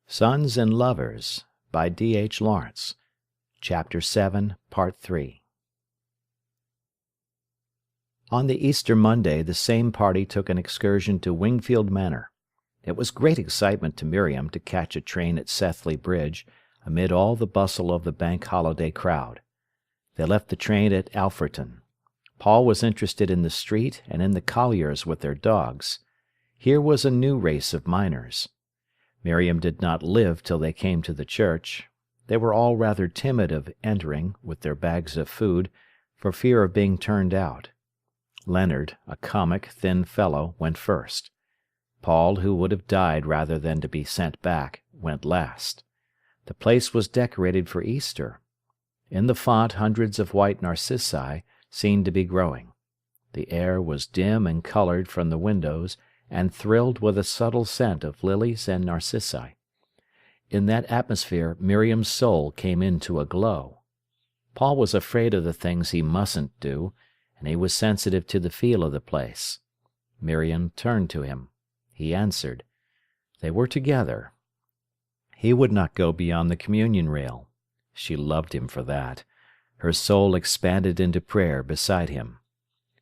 Sons and Lovers by D.H. Lawrence. Chapter 7, Part 3. On the Easter Monday the same party took an excursion to Wingfield Manor. It was great excitement to Miriam to catch a train at Sethley Bridge, amid all the bustle of the Bank Holiday crowd. They left the train at Alfreton. Paul was interested in the street and in the colliers with their dogs. Here was a new race of miners. Miriam did not live till they came to the church. They were all rather timid of entering, with their bags of food, for fear of being turned out. Leonard, a comic, thin fellow, went first. Paul, who would have died rather than to be sent back, went last. The place was decorated for Easter. In the font hundreds of white narcissi seemed to be growing. The air was dim and coloured from the windows, and thrilled with a subtle scent of lilies and narcissi. In that atmosphere Miriam's soul came into a glow. Paul was afraid of the things he mustn't do, and he was sensitive to the feel of the place. Miriam turned to him. He answered. They were together. He would not go beyond the communion rail. She loved him for that. Her soul expanded into prayer beside him.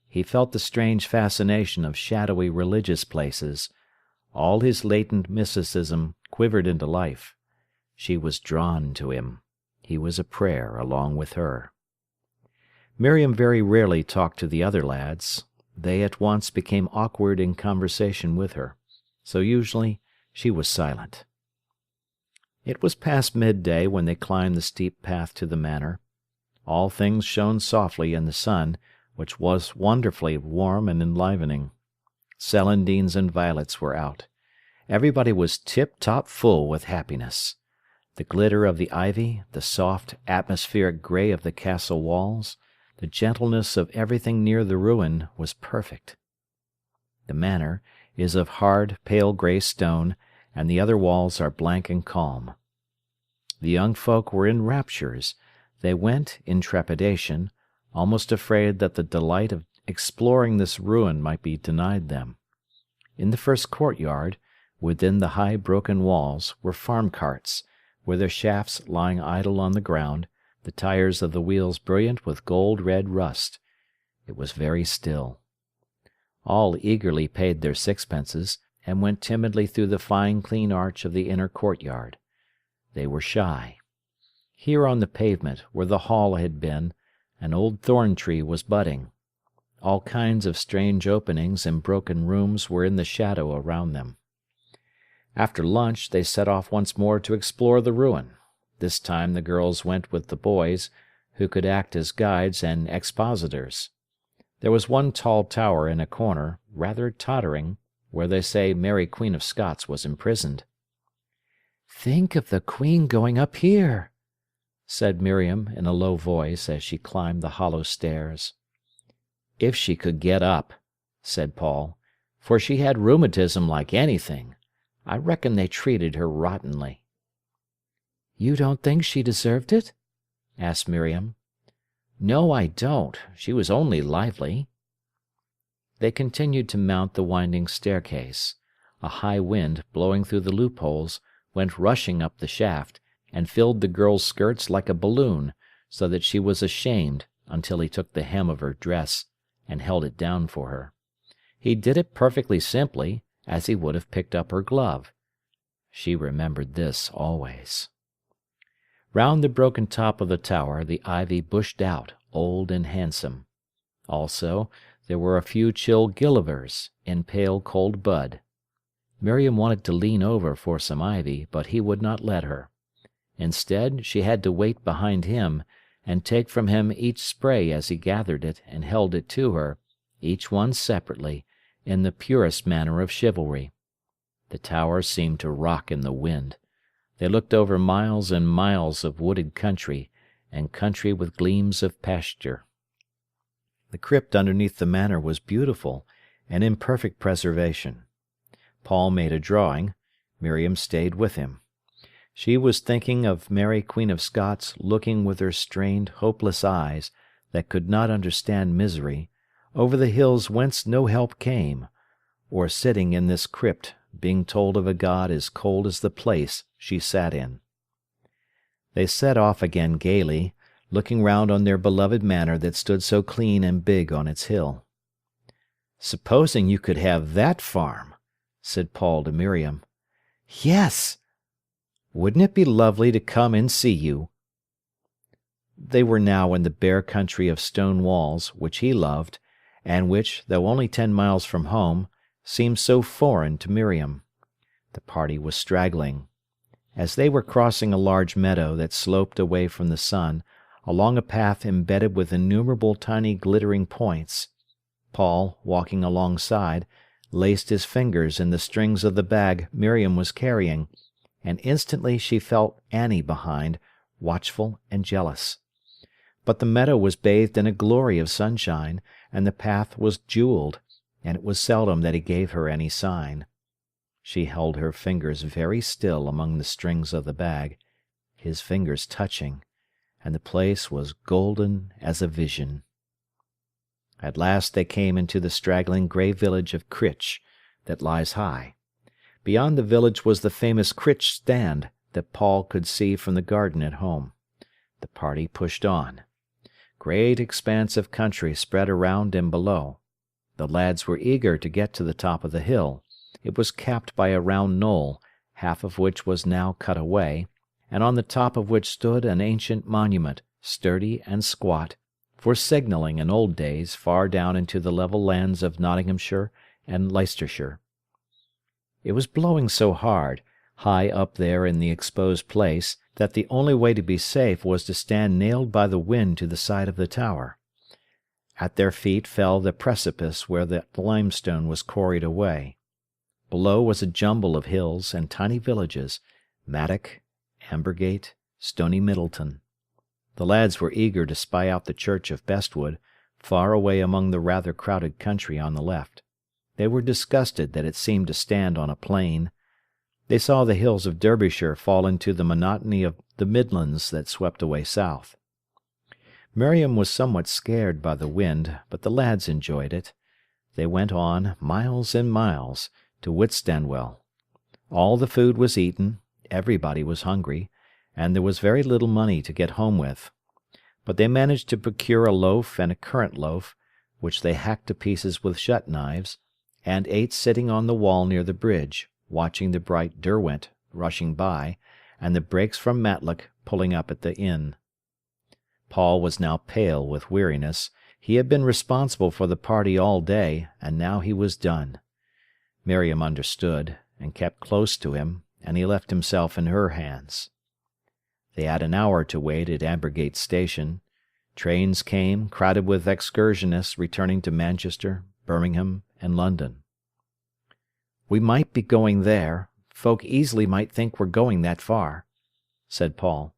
He felt the strange fascination of shadowy religious places. All his latent mysticism quivered into life. She was drawn to him. He was a prayer along with her. Miriam very rarely talked to the other lads. They at once became awkward in conversation with her, so usually she was silent. It was past midday when they climbed the steep path to the manor. All things shone softly in the sun, which was wonderfully warm and enlivening. Celandines and violets were out. Everybody was tip-top full with happiness. The glitter of the ivy, the soft, atmospheric grey of the castle walls, the gentleness of everything near the ruin was perfect. The manor is of hard, pale grey stone, and the other walls are blank and calm. The young folk were in raptures. They went in trepidation, almost afraid that the delight of exploring this ruin might be denied them. In the first courtyard, within the high broken walls, were farm carts, with their shafts lying idle on the ground, the tires of the wheels brilliant with gold-red rust. It was very still. All eagerly paid their sixpences, and went timidly through the fine clean arch of the inner courtyard. They were shy. Here on the pavement, where the hall had been, an old thorn tree was budding. All kinds of strange openings and broken rooms were in the shadow around them. After lunch they set off once more to explore the ruin. This time the girls went with the boys, who could act as guides and expositors. There was one tall tower in a corner, rather tottering, where they say Mary Queen of Scots was imprisoned. "Think of the Queen going up here!" said Miriam in a low voice as she climbed the hollow stairs. "If she could get up," said Paul, "for she had rheumatism like anything. I reckon they treated her rottenly." "You don't think she deserved it?" asked Miriam. "No, I don't. She was only lively." They continued to mount the winding staircase. A high wind, blowing through the loopholes, went rushing up the shaft, and filled the girl's skirts like a balloon, so that she was ashamed until he took the hem of her dress and held it down for her. He did it perfectly simply, as he would have picked up her glove. She remembered this always. Round the broken top of the tower the ivy bushed out, old and handsome. Also, there were a few chill gillivers, in pale cold bud. Miriam wanted to lean over for some ivy, but he would not let her. Instead, she had to wait behind him, and take from him each spray as he gathered it and held it to her, each one separately, in the purest manner of chivalry. The tower seemed to rock in the wind. They looked over miles and miles of wooded country, and country with gleams of pasture. The crypt underneath the manor was beautiful, and in perfect preservation. Paul made a drawing. Miriam stayed with him. She was thinking of Mary Queen of Scots looking with her strained, hopeless eyes, that could not understand misery, over the hills whence no help came, or sitting in this crypt being told of a God as cold as the place she sat in. They set off again gaily, looking round on their beloved manor that stood so clean and big on its hill. "Supposing you could have that farm," said Paul to Miriam. "Yes!" "Wouldn't it be lovely to come and see you?" They were now in the bare country of stone walls, which he loved, and which, though only 10 miles from home, seemed so foreign to Miriam. The party was straggling. As they were crossing a large meadow that sloped away from the sun, along a path embedded with innumerable tiny glittering points, Paul, walking alongside, laced his fingers in the strings of the bag Miriam was carrying, and instantly she felt Annie behind, watchful and jealous. But the meadow was bathed in a glory of sunshine, and the path was jewelled, and it was seldom that he gave her any sign. She held her fingers very still among the strings of the bag, his fingers touching, and the place was golden as a vision. At last they came into the straggling grey village of Critch, that lies high. Beyond the village was the famous Critch stand that Paul could see from the garden at home. The party pushed on. Great expanse of country spread around and below. The lads were eager to get to the top of the hill. It was capped by a round knoll, half of which was now cut away, and on the top of which stood an ancient monument, sturdy and squat, for signalling in old days far down into the level lands of Nottinghamshire and Leicestershire. It was blowing so hard, high up there in the exposed place, that the only way to be safe was to stand nailed by the wind to the side of the tower. At their feet fell the precipice where the limestone was quarried away. Below was a jumble of hills and tiny villages, Maddock, Ambergate, Stony Middleton. The lads were eager to spy out the church of Bestwood, far away among the rather crowded country on the left. They were disgusted that it seemed to stand on a plain. They saw the hills of Derbyshire fall into the monotony of the Midlands that swept away south. Miriam was somewhat scared by the wind, but the lads enjoyed it. They went on, miles and miles, to Whitstanwell. All the food was eaten, everybody was hungry, and there was very little money to get home with. But they managed to procure a loaf and a currant loaf, which they hacked to pieces with shut knives, and ate sitting on the wall near the bridge, watching the bright Derwent rushing by, and the brakes from Matlock pulling up at the inn. Paul was now pale with weariness. He had been responsible for the party all day, and now he was done. Miriam understood, and kept close to him, and he left himself in her hands. They had an hour to wait at Ambergate station. Trains came, crowded with excursionists returning to Manchester, Birmingham, and London. "We might be going there. Folk easily might think we're going that far," said Paul.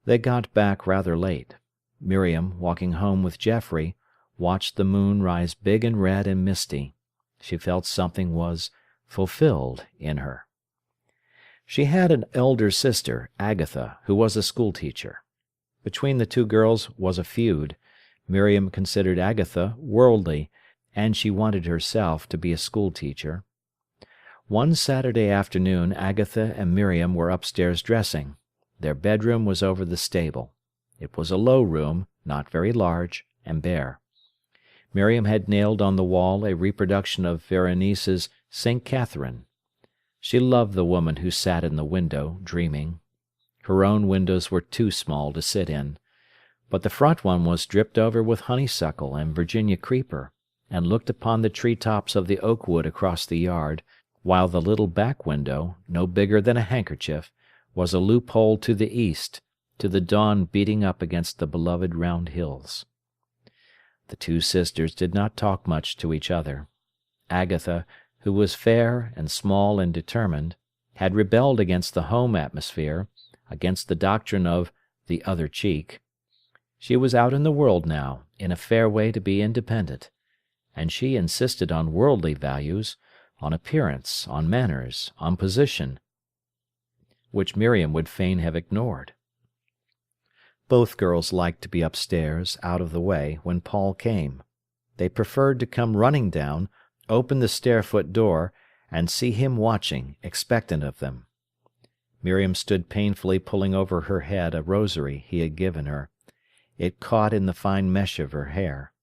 They got back rather late. Miriam, walking home with Geoffrey, watched the moon rise big and red and misty. She felt something was fulfilled in her. She had an elder sister, Agatha, who was a schoolteacher. Between the two girls was a feud. Miriam considered Agatha worldly, and she wanted herself to be a schoolteacher. One Saturday afternoon Agatha and Miriam were upstairs dressing. Their bedroom was over the stable. It was a low room, not very large, and bare. Miriam had nailed on the wall a reproduction of Veronese's St. Catherine. She loved the woman who sat in the window, dreaming. Her own windows were too small to sit in, but the front one was dripped over with honeysuckle and Virginia creeper, and looked upon the tree-tops of the oak wood across the yard, while the little back window, no bigger than a handkerchief, was a loophole to the east, to the dawn beating up against the beloved round hills. The two sisters did not talk much to each other. Agatha, who was fair and small and determined, had rebelled against the home atmosphere, against the doctrine of the other cheek. She was out in the world now, in a fair way to be independent, and she insisted on worldly values, on appearance, on manners, on position, which Miriam would fain have ignored. Both girls liked to be upstairs, out of the way, when Paul came. They preferred to come running down, open the stair-foot door, and see him watching, expectant of them. Miriam stood painfully pulling over her head a rosary he had given her. It caught in the fine mesh of her hair.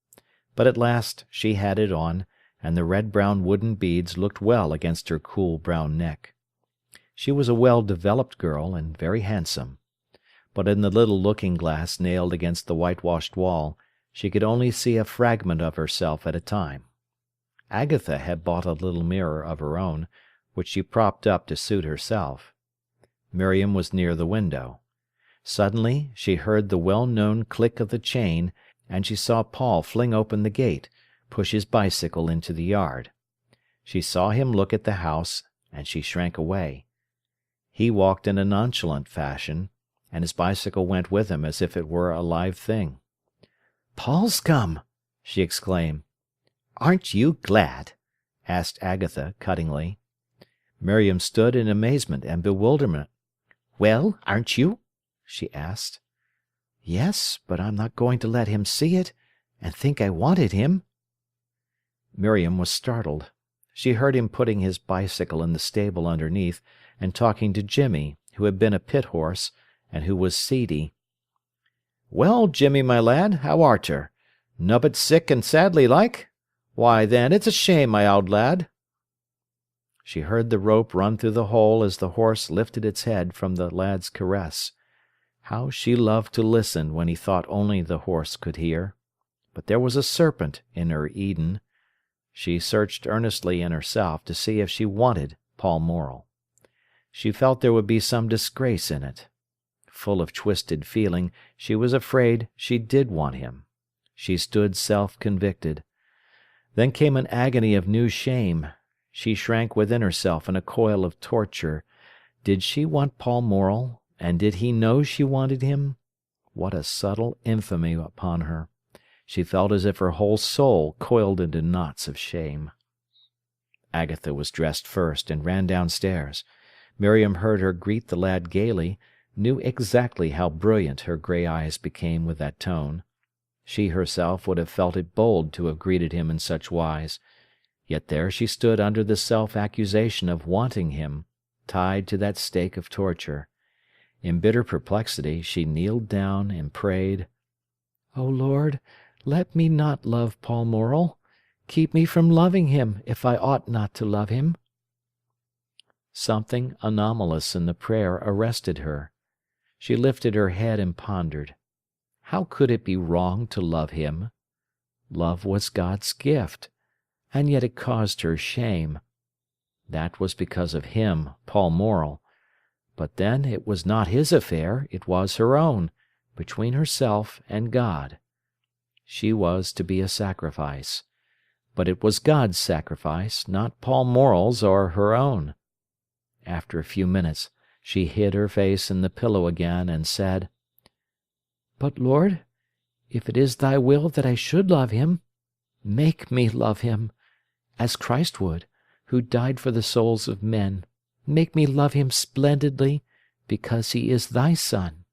But at last she had it on, and the red-brown wooden beads looked well against her cool brown neck. She was a well-developed girl and very handsome. But in the little looking-glass nailed against the whitewashed wall, she could only see a fragment of herself at a time. Agatha had bought a little mirror of her own, which she propped up to suit herself. Miriam was near the window. Suddenly she heard the well-known click of the chain, and she saw Paul fling open the gate, push his bicycle into the yard. She saw him look at the house, and she shrank away. He walked in a nonchalant fashion, and his bicycle went with him as if it were a live thing. "Paul's come!" she exclaimed. "Aren't you glad?" asked Agatha cuttingly. Miriam stood in amazement and bewilderment. "Well, aren't you?" she asked. "Yes, but I'm not going to let him see it, and think I wanted him." Miriam was startled. She heard him putting his bicycle in the stable underneath, and talking to Jimmy, who had been a pit horse, and who was seedy. "Well, Jimmy, my lad, how art ter? Nubbut sick and sadly like? Why, then, it's a shame, my owd lad." She heard the rope run through the hole as the horse lifted its head from the lad's caress. How she loved to listen when he thought only the horse could hear. But there was a serpent in her Eden. She searched earnestly in herself to see if she wanted Paul Morel. She felt there would be some disgrace in it. Full of twisted feeling, she was afraid she did want him. She stood self-convicted. Then came an agony of new shame. She shrank within herself in a coil of torture. Did she want Paul Morel, and did he know she wanted him? What a subtle infamy upon her! She felt as if her whole soul coiled into knots of shame. Agatha was dressed first and ran downstairs. Miriam heard her greet the lad gaily, knew exactly how brilliant her grey eyes became with that tone. She herself would have felt it bold to have greeted him in such wise. Yet there she stood under the self-accusation of wanting him, tied to that stake of torture. In bitter perplexity she kneeled down and prayed, "O Lord, let me not love Paul Morel. Keep me from loving him if I ought not to love him." Something anomalous in the prayer arrested her. She lifted her head and pondered. How could it be wrong to love him? Love was God's gift, and yet it caused her shame. That was because of him, Paul Morel. But then it was not his affair, it was her own, between herself and God. She was to be a sacrifice. But it was God's sacrifice, not Paul Morel's or her own. After a few minutes, she hid her face in the pillow again and said, "But, Lord, if it is thy will that I should love him, make me love him, as Christ would, who died for the souls of men. Make me love him splendidly, because he is thy Son."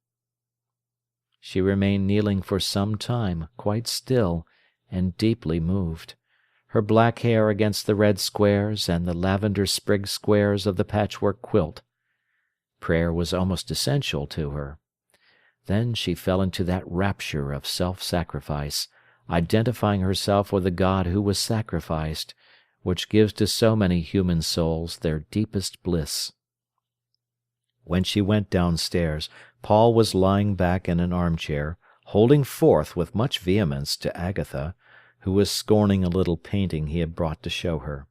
She remained kneeling for some time, quite still, and deeply moved, her black hair against the red squares and the lavender-sprigged squares of the patchwork quilt. Prayer was almost essential to her. Then she fell into that rapture of self-sacrifice, identifying herself with the God who was sacrificed, which gives to so many human souls their deepest bliss. When she went downstairs, Paul was lying back in an armchair, holding forth with much vehemence to Agatha, who was scorning a little painting he had brought to show her.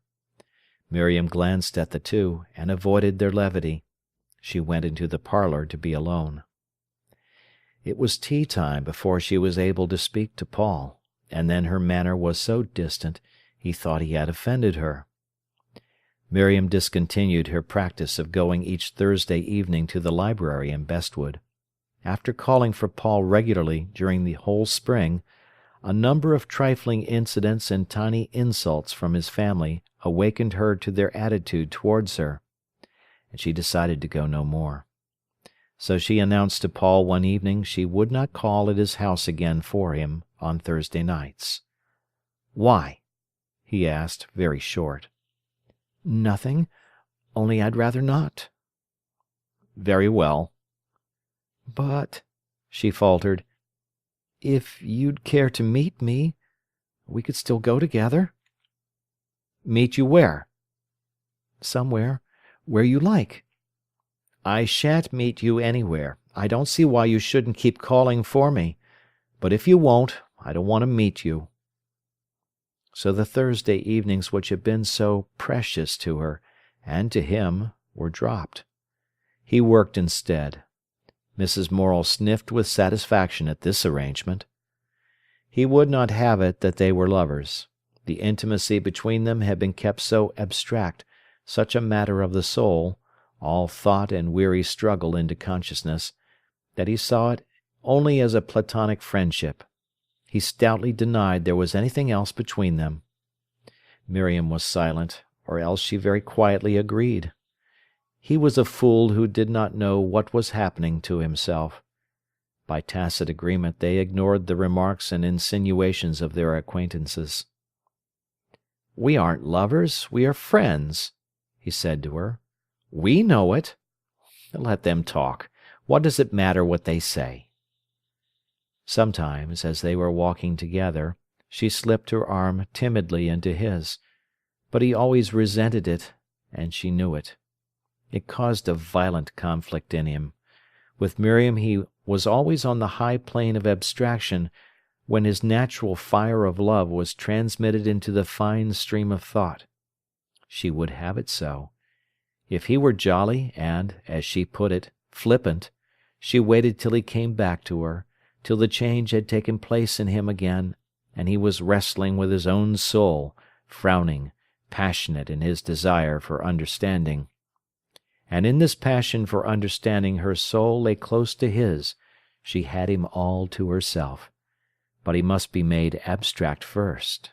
Miriam glanced at the two, and avoided their levity. She went into the parlour to be alone. It was tea-time before she was able to speak to Paul, and then her manner was so distant he thought he had offended her. Miriam discontinued her practice of going each Thursday evening to the library in Bestwood. After calling for Paul regularly during the whole spring, a number of trifling incidents and tiny insults from his family awakened her to their attitude towards her, and she decided to go no more. So she announced to Paul one evening she would not call at his house again for him on Thursday nights. "Why?" he asked, very short. "Nothing, only I'd rather not." "Very well." "But," she faltered, "if you'd care to meet me, we could still go together." "Meet you where?" "Somewhere, where you like." "I shan't meet you anywhere. I don't see why you shouldn't keep calling for me. But if you won't, I don't want to meet you." So the Thursday evenings which had been so precious to her, and to him, were dropped. He worked instead. Mrs. Morel sniffed with satisfaction at this arrangement. He would not have it that they were lovers. The intimacy between them had been kept so abstract, such a matter of the soul, all thought and weary struggle into consciousness, that he saw it only as a platonic friendship. He stoutly denied there was anything else between them. Miriam was silent, or else she very quietly agreed. He was a fool who did not know what was happening to himself. By tacit agreement they ignored the remarks and insinuations of their acquaintances. "We aren't lovers, we are friends," he said to her. "We know it. Let them talk. What does it matter what they say?" Sometimes, as they were walking together, she slipped her arm timidly into his, but he always resented it, and she knew it. It caused a violent conflict in him. With Miriam he was always on the high plane of abstraction, when his natural fire of love was transmitted into the fine stream of thought. She would have it so. If he were jolly and, as she put it, flippant, she waited till he came back to her, till the change had taken place in him again, and he was wrestling with his own soul, frowning, passionate in his desire for understanding. And in this passion for understanding her soul lay close to his, she had him all to herself. But he must be made abstract first.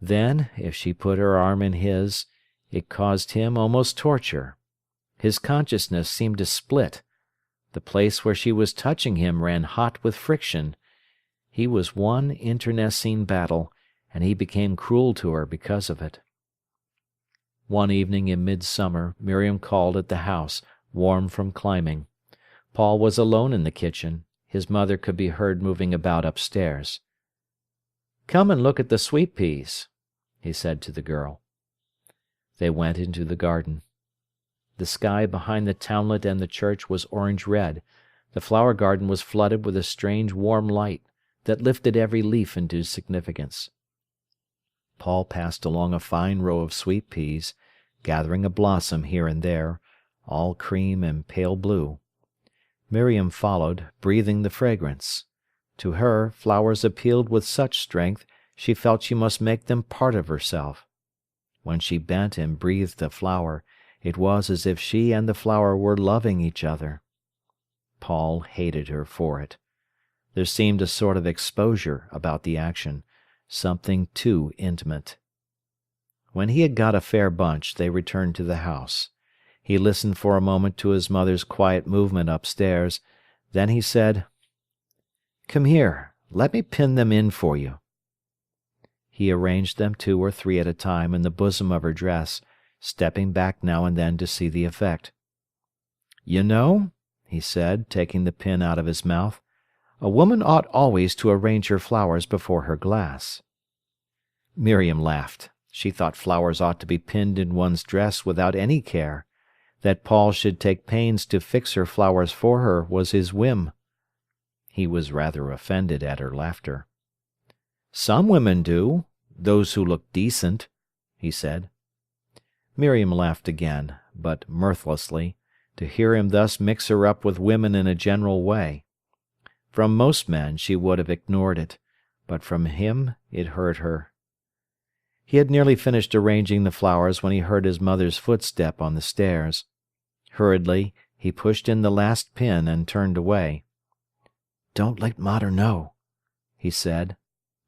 Then, if she put her arm in his, it caused him almost torture. His consciousness seemed to split. The place where she was touching him ran hot with friction. He was one internecine battle, and he became cruel to her because of it. One evening in midsummer Miriam called at the house, warm from climbing. Paul was alone in the kitchen. His mother could be heard moving about upstairs. "Come and look at the sweet peas," he said to the girl. They went into the garden. The sky behind the townlet and the church was orange-red. The flower garden was flooded with a strange warm light that lifted every leaf into significance. Paul passed along a fine row of sweet peas, gathering a blossom here and there, all cream and pale blue. Miriam followed, breathing the fragrance. To her, flowers appealed with such strength she felt she must make them part of herself. When she bent and breathed a flower, it was as if she and the flower were loving each other. Paul hated her for it. There seemed a sort of exposure about the action, something too intimate. When he had got a fair bunch, they returned to the house. He listened for a moment to his mother's quiet movement upstairs, then he said, "Come here, let me pin them in for you." He arranged them 2 or 3 at a time in the bosom of her dress, stepping back now and then to see the effect. "You know," he said, taking the pin out of his mouth, "a woman ought always to arrange her flowers before her glass." Miriam laughed. She thought flowers ought to be pinned in one's dress without any care. That Paul should take pains to fix her flowers for her was his whim. He was rather offended at her laughter. "Some women do, those who look decent," he said. Miriam laughed again, but mirthlessly, to hear him thus mix her up with women in a general way. From most men she would have ignored it, but from him it hurt her. He had nearly finished arranging the flowers when he heard his mother's footstep on the stairs. Hurriedly he pushed in the last pin and turned away. "Don't let mater know," he said.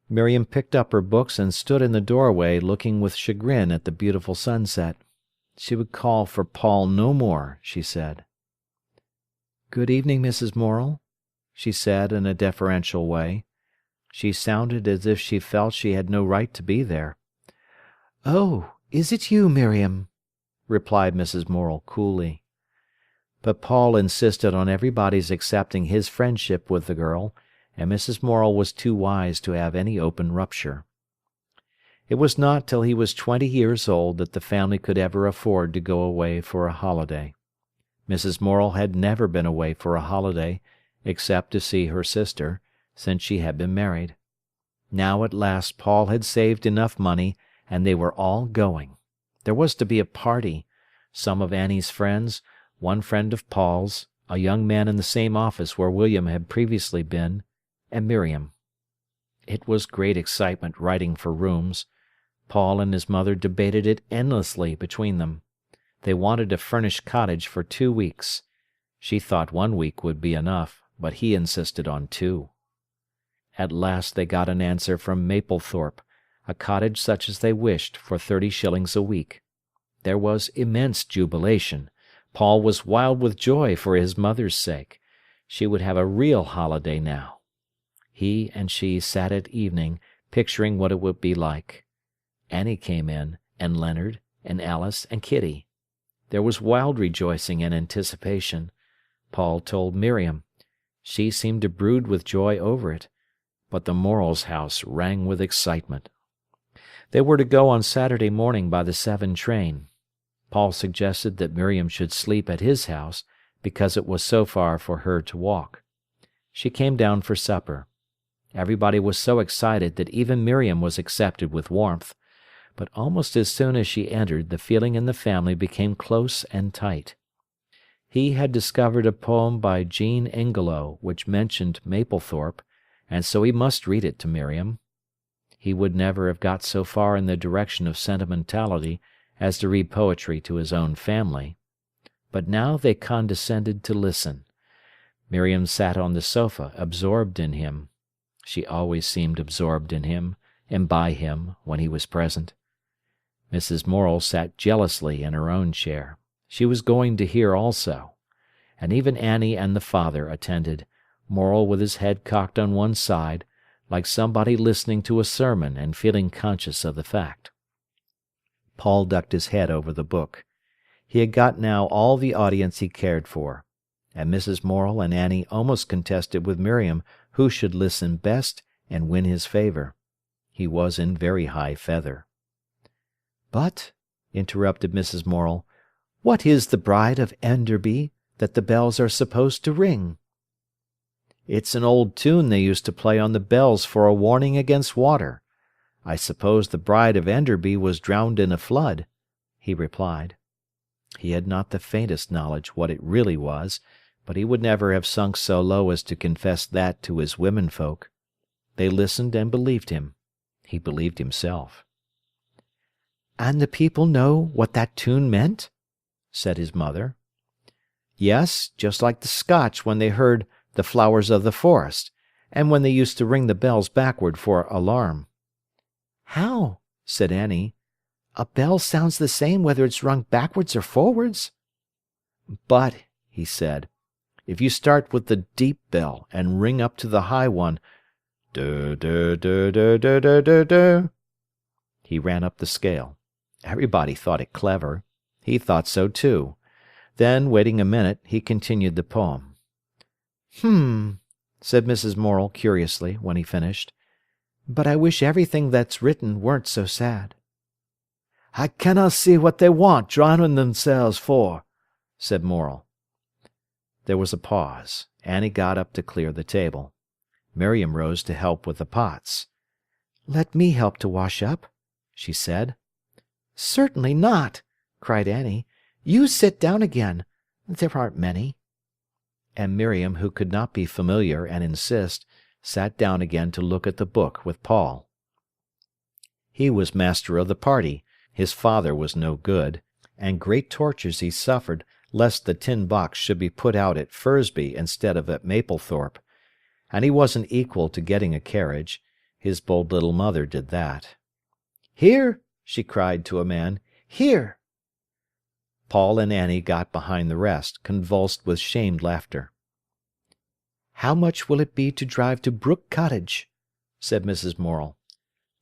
Miriam picked up her books and stood in the doorway looking with chagrin at the beautiful sunset. She would call for Paul no more, she said. "Good evening, Mrs. Morel," she said in a deferential way. She sounded as if she felt she had no right to be there. "Oh, "Is it you, Miriam?" replied Mrs. Morel coolly. But Paul insisted on everybody's accepting his friendship with the girl, and Mrs. Morel was too wise to have any open rupture. It was not till he was 20 years old that the family could ever afford to go away for a holiday. Mrs. Morel had never been away for a holiday, except to see her sister, since she had been married. Now at last Paul had saved enough money, and they were all going. There was to be a party: some of Annie's friends, one friend of Paul's, a young man in the same office where William had previously been, and Miriam. It was great excitement writing for rooms. Paul and his mother debated it endlessly between them. They wanted a furnished cottage for 2 weeks. She thought 1 week would be enough, but he insisted on 2. At last they got an answer from Maplethorpe, a cottage such as they wished, for 30 shillings a week. There was immense jubilation. Paul was wild with joy for his mother's sake. She would have a real holiday now. He and she sat at evening, picturing what it would be like. Annie came in, and Leonard, and Alice, and Kitty. There was wild rejoicing and anticipation. Paul told Miriam. She seemed to brood with joy over it, but the Morels' house rang with excitement. They were to go on Saturday morning by the 7 train. Paul suggested that Miriam should sleep at his house, because it was so far for her to walk. She came down for supper. Everybody was so excited that even Miriam was accepted with warmth. But almost as soon as she entered, the feeling in the family became close and tight. He had discovered a poem by Jean Ingelow which mentioned Maplethorpe, and so he must read it to Miriam. He would never have got so far in the direction of sentimentality as to read poetry to his own family. But now they condescended to listen. Miriam sat on the sofa, absorbed in him. She always seemed absorbed in him, and by him, when he was present. Mrs. Morel sat jealously in her own chair. She was going to hear also. And even Annie and the father attended, Morel with his head cocked on one side, like somebody listening to a sermon and feeling conscious of the fact. Paul ducked his head over the book. He had got now all the audience he cared for, and Mrs. Morel and Annie almost contested with Miriam who should listen best and win his favour. He was in very high feather. "But," interrupted Mrs. Morel, "what is the Bride of Enderby that the bells are supposed to ring?" "It's an old tune they used to play on the bells for a warning against water. I suppose the Bride of Enderby was drowned in a flood," he replied. He had not the faintest knowledge what it really was, but he would never have sunk so low as to confess that to his womenfolk. They listened and believed him. He believed himself. "And the people know what that tune meant?" said his mother. "Yes, just like the Scotch when they heard 'The Flowers of the Forest,' and when they used to ring the bells backward for alarm." "How?" said Annie. "A bell sounds the same whether it's rung backwards or forwards." "But," he said, "if you start with the deep bell and ring up to the high one, du du du du du du du du." He ran up the scale. Everybody thought it clever. He thought so too. Then, waiting a minute, he continued the poem. Said Mrs. Morel curiously, when he finished. "But I wish everything that's written weren't so sad." "I canna see what they want drowning themselves for," said Morel. There was a pause. Annie got up to clear the table. Miriam rose to help with the pots. "Let me help to wash up," she said. "Certainly not," cried Annie. "You sit down again. There aren't many." And Miriam, who could not be familiar and insist, sat down again to look at the book with Paul. He was master of the party. His father was no good, and great tortures he suffered lest the tin box should be put out at Fursby instead of at Maplethorpe. And he wasn't equal to getting a carriage. His bold little mother did that. "Here!" she cried to a man. "Here!" Paul and Annie got behind the rest, convulsed with shamed laughter. "How much will it be to drive to Brook Cottage?" said Mrs. Morel.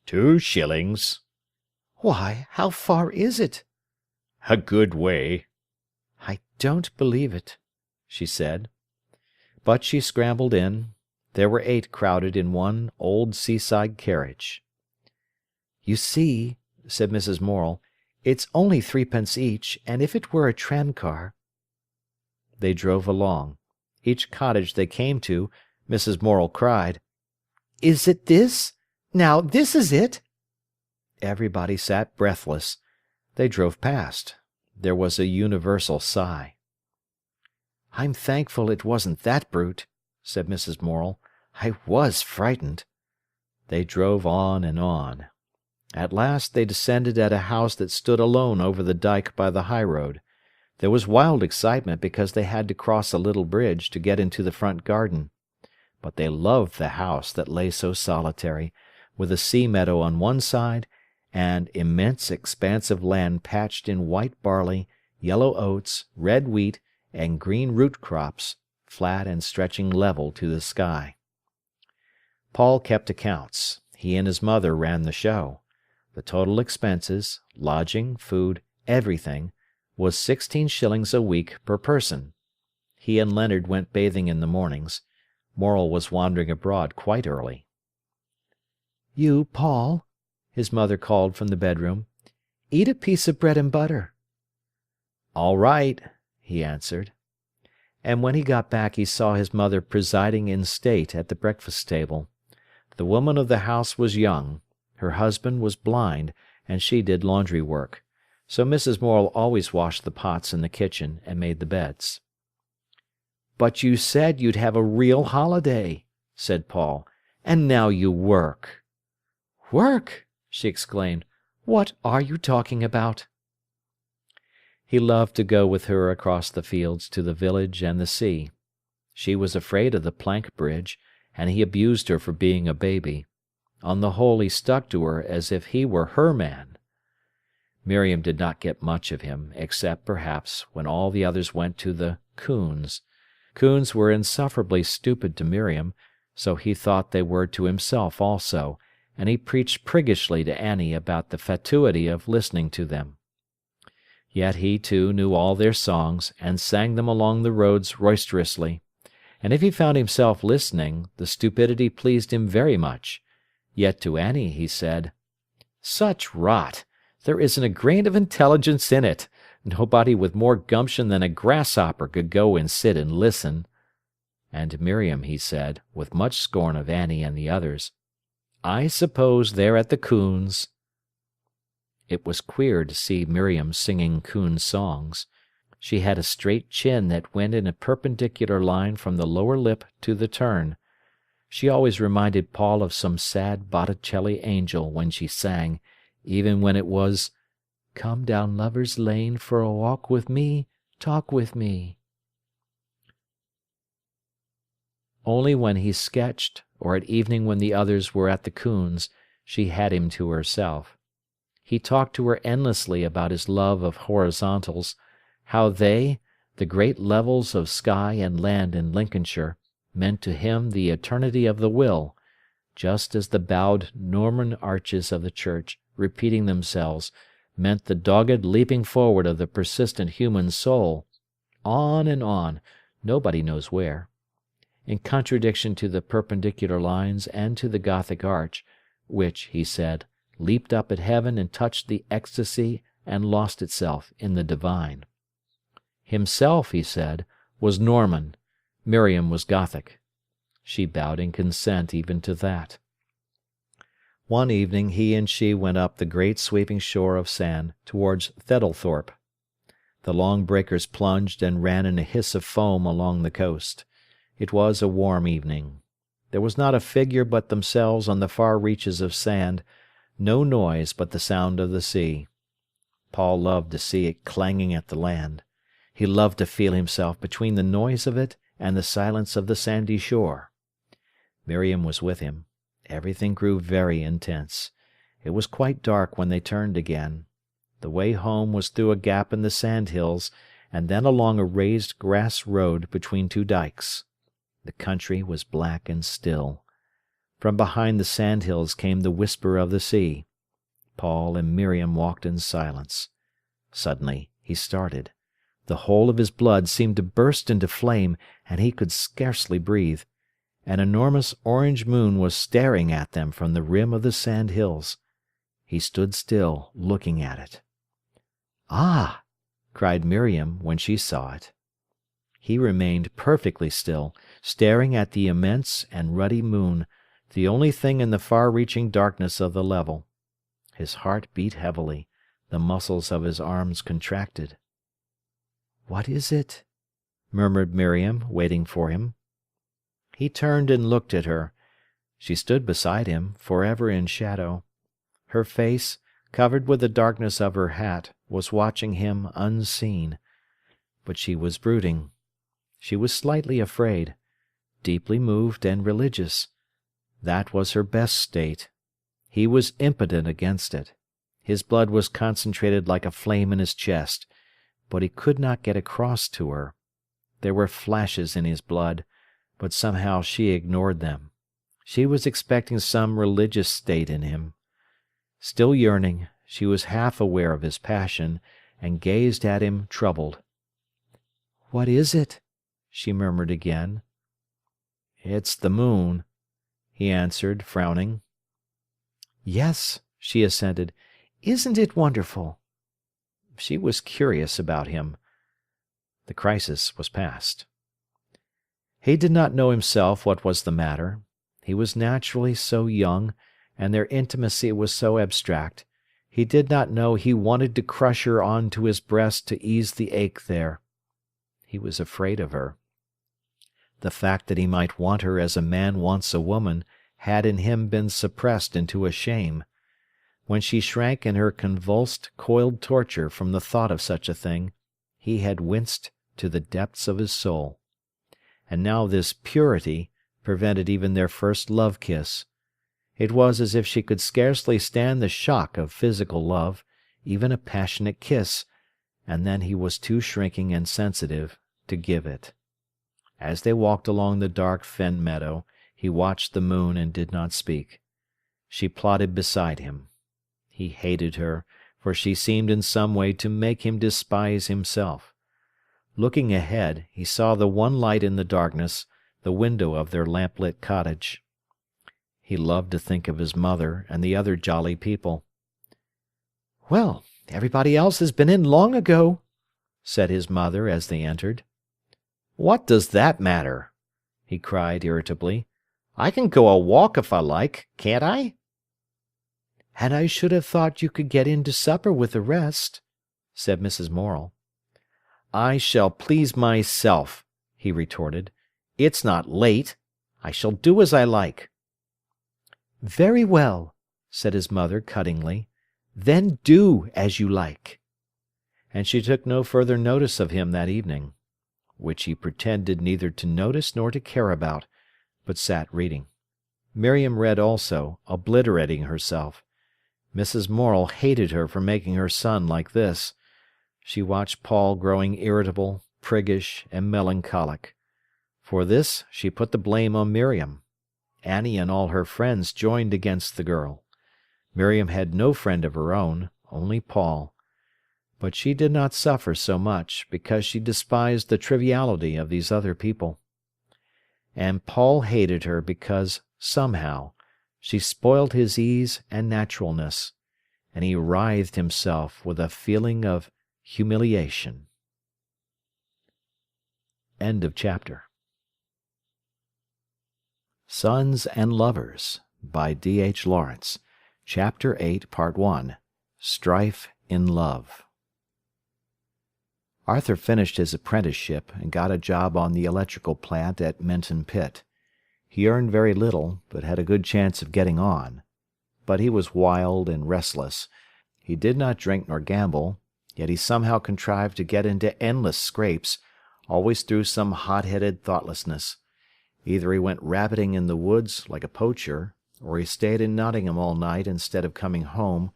2 shillings. "Why, how far is it?" "A good way." "I don't believe it," she said. But she scrambled in. There were 8 crowded in one old seaside carriage. "You see," said Mrs. Morel, "it's only 3d. each, and if it were a tramcar—" They drove along. Each cottage they came to, Mrs. Morel cried, "Is it this? Now, this is it!" Everybody sat breathless. They drove past. There was a universal sigh. "I'm thankful it wasn't that brute," said Mrs. Morel. "I was frightened." They drove on and on. At last they descended at a house that stood alone over the dyke by the highroad. There was wild excitement because they had to cross a little bridge to get into the front garden. But they loved the house that lay so solitary, with a sea meadow on one side, and immense expanse of land patched in white barley, yellow oats, red wheat, and green root crops, flat and stretching level to the sky. Paul kept accounts. He and his mother ran the show. The total expenses, lodging, food, everything, was 16 shillings a week per person. He and Leonard went bathing in the mornings. Morel was wandering abroad quite early. "You, Paul," his mother called from the bedroom, "eat a piece of bread and butter." "All right," he answered. And when he got back he saw his mother presiding in state at the breakfast table. The woman of the house was young. Her husband was blind, and she did laundry work. So Mrs. Morel always washed the pots in the kitchen and made the beds. "But you said you'd have a real holiday," said Paul, "and now you work." "Work!" she exclaimed. "What are you talking about?" He loved to go with her across the fields to the village and the sea. She was afraid of the plank bridge, and he abused her for being a baby. On the whole he stuck to her as if he were her man. Miriam did not get much of him, except, perhaps, when all the others went to the coons. Coons were insufferably stupid to Miriam, so he thought they were to himself also, and he preached priggishly to Annie about the fatuity of listening to them. Yet he, too, knew all their songs, and sang them along the roads roisterously, and if he found himself listening, the stupidity pleased him very much. Yet to Annie he said, "Such rot! There isn't a grain of intelligence in it. Nobody with more gumption than a grasshopper could go and sit and listen." And to Miriam he said, with much scorn of Annie and the others, "I suppose they're at the coons." It was queer to see Miriam singing coon songs. She had a straight chin that went in a perpendicular line from the lower lip to the turn. She always reminded Paul of some sad Botticelli angel when she sang, even when it was, "Come down Lover's Lane for a walk with me, talk with me." Only when he sketched, or at evening when the others were at the coons, she had him to herself. He talked to her endlessly about his love of horizontals, how they, the great levels of sky and land in Lincolnshire, meant to him the eternity of the will, just as the bowed Norman arches of the church, repeating themselves, meant the dogged leaping forward of the persistent human soul, on and on, nobody knows where. In contradiction to the perpendicular lines and to the Gothic arch, which, he said, leaped up at heaven and touched the ecstasy and lost itself in the divine. Himself, he said, was Norman, Miriam was Gothic. She bowed in consent even to that. One evening he and she went up the great sweeping shore of sand towards Theddlethorpe. The long breakers plunged and ran in a hiss of foam along the coast. It was a warm evening. There was not a figure but themselves on the far reaches of sand, no noise but the sound of the sea. Paul loved to see it clanging at the land. He loved to feel himself between the noise of it and the silence of the sandy shore. Miriam was with him. Everything grew very intense. It was quite dark when they turned again. The way home was through a gap in the sandhills, and then along a raised grass road between two dykes. The country was black and still. From behind the sandhills came the whisper of the sea. Paul and Miriam walked in silence. Suddenly he started. The whole of his blood seemed to burst into flame, and he could scarcely breathe. An enormous orange moon was staring at them from the rim of the sand hills. He stood still, looking at it. "Ah!" cried Miriam when she saw it. He remained perfectly still, staring at the immense and ruddy moon, the only thing in the far-reaching darkness of the level. His heart beat heavily, the muscles of his arms contracted. "What is it?" murmured Miriam, waiting for him. He turned and looked at her. She stood beside him, forever in shadow. Her face, covered with the darkness of her hat, was watching him unseen. But she was brooding. She was slightly afraid, deeply moved and religious. That was her best state. He was impotent against it. His blood was concentrated like a flame in his chest, but he could not get across to her. There were flashes in his blood, but somehow she ignored them. She was expecting some religious state in him. Still yearning, she was half aware of his passion, and gazed at him troubled. "What is it?" she murmured again. "It's the moon," he answered, frowning. "Yes," she assented. "Isn't it wonderful?" She was curious about him. The crisis was past. He did not know himself what was the matter. He was naturally so young, and their intimacy was so abstract. He did not know he wanted to crush her on to his breast to ease the ache there. He was afraid of her. The fact that he might want her as a man wants a woman had in him been suppressed into a shame. When she shrank in her convulsed, coiled torture from the thought of such a thing, he had winced to the depths of his soul. And now this purity prevented even their first love-kiss. It was as if she could scarcely stand the shock of physical love, even a passionate kiss, and then he was too shrinking and sensitive to give it. As they walked along the dark fen meadow, he watched the moon and did not speak. She plodded beside him. He hated her, for she seemed in some way to make him despise himself. Looking ahead, he saw the one light in the darkness, the window of their lamplit cottage. He loved to think of his mother and the other jolly people. "Well, everybody else has been in long ago," said his mother as they entered. "What does that matter?" he cried irritably. "I can go a walk if I like, can't I?" "And I should have thought you could get in to supper with the rest," said Mrs. Morel. "I shall please myself," he retorted. "It's not late. I shall do as I like." "Very well," said his mother cuttingly. "Then do as you like." And she took no further notice of him that evening, which he pretended neither to notice nor to care about, but sat reading. Miriam read also, obliterating herself. Mrs. Morel hated her for making her son like this. She watched Paul growing irritable, priggish, and melancholic. For this she put the blame on Miriam. Annie and all her friends joined against the girl. Miriam had no friend of her own, only Paul. But she did not suffer so much, because she despised the triviality of these other people. And Paul hated her because, somehow, she spoilt his ease and naturalness, and he writhed himself with a feeling of humiliation. End of chapter. Sons and Lovers by D.H. Lawrence. Chapter 8, Part 1. Strife in Love. Arthur finished his apprenticeship and got a job on the electrical plant at Menton Pit. He earned very little, but had a good chance of getting on. But he was wild and restless. He did not drink nor gamble, yet he somehow contrived to get into endless scrapes, always through some hot-headed thoughtlessness. Either he went rabbiting in the woods like a poacher, or he stayed in Nottingham all night instead of coming home,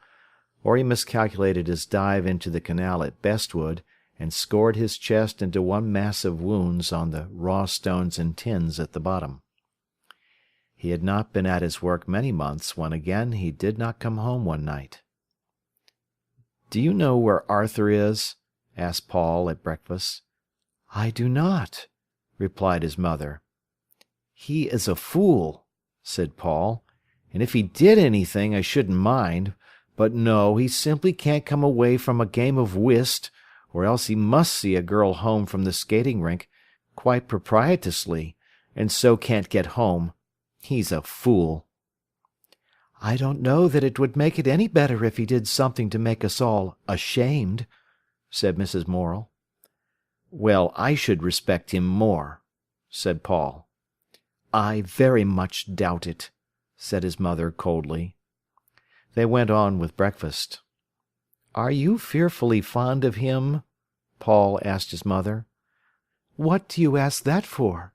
or he miscalculated his dive into the canal at Bestwood, and scored his chest into one mass of wounds on the raw stones and tins at the bottom. He had not been at his work many months when again he did not come home one night. "Do you know where Arthur is?" asked Paul at breakfast. "I do not," replied his mother. "He is a fool," said Paul, "and if he did anything I shouldn't mind, but no, he simply can't come away from a game of whist, or else he must see a girl home from the skating rink, quite propitiously, and so can't get home. He's a fool." "I don't know that it would make it any better if he did something to make us all ashamed," said Mrs. Morel. "Well, I should respect him more," said Paul. "I very much doubt it," said his mother coldly. They went on with breakfast. "Are you fearfully fond of him?" Paul asked his mother. "What do you ask that for?"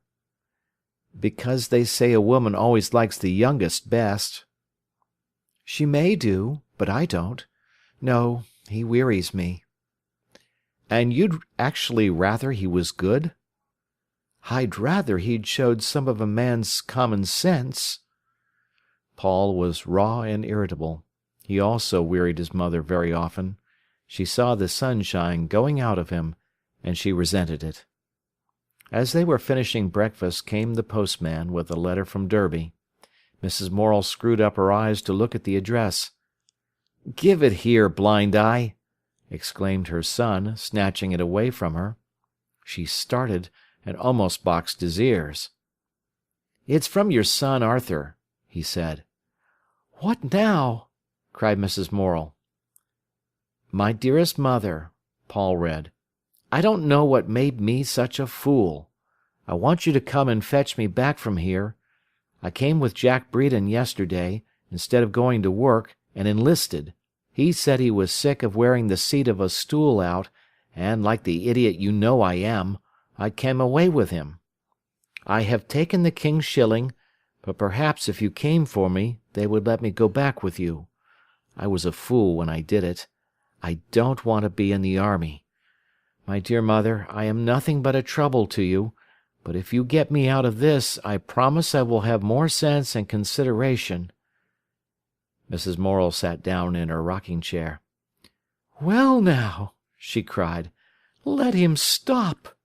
"Because they say a woman always likes the youngest best." "She may do, but I don't. No, he wearies me." "And you'd actually rather he was good?" "I'd rather he'd showed some of a man's common sense." Paul was raw and irritable. He also wearied his mother very often. She saw the sunshine going out of him, and she resented it. As they were finishing breakfast came the postman with a letter from Derby. Mrs. Morel screwed up her eyes to look at the address. "Give it here, blind eye!" exclaimed her son, snatching it away from her. She started, and almost boxed his ears. "It's from your son Arthur," he said. "What now?" cried Mrs. Morel. "My dearest mother," Paul read, "I don't know what made me such a fool. I want you to come and fetch me back from here. I came with Jack Bredon yesterday, instead of going to work, and enlisted. He said he was sick of wearing the seat of a stool out, and, like the idiot you know I am, I came away with him. I have taken the King's shilling, but perhaps if you came for me, they would let me go back with you. I was a fool when I did it. I don't want to be in the army. My dear mother, I am nothing but a trouble to you, but if you get me out of this, I promise I will have more sense and consideration." Mrs. Morel sat down in her rocking-chair. "Well now," she cried, "let him stop."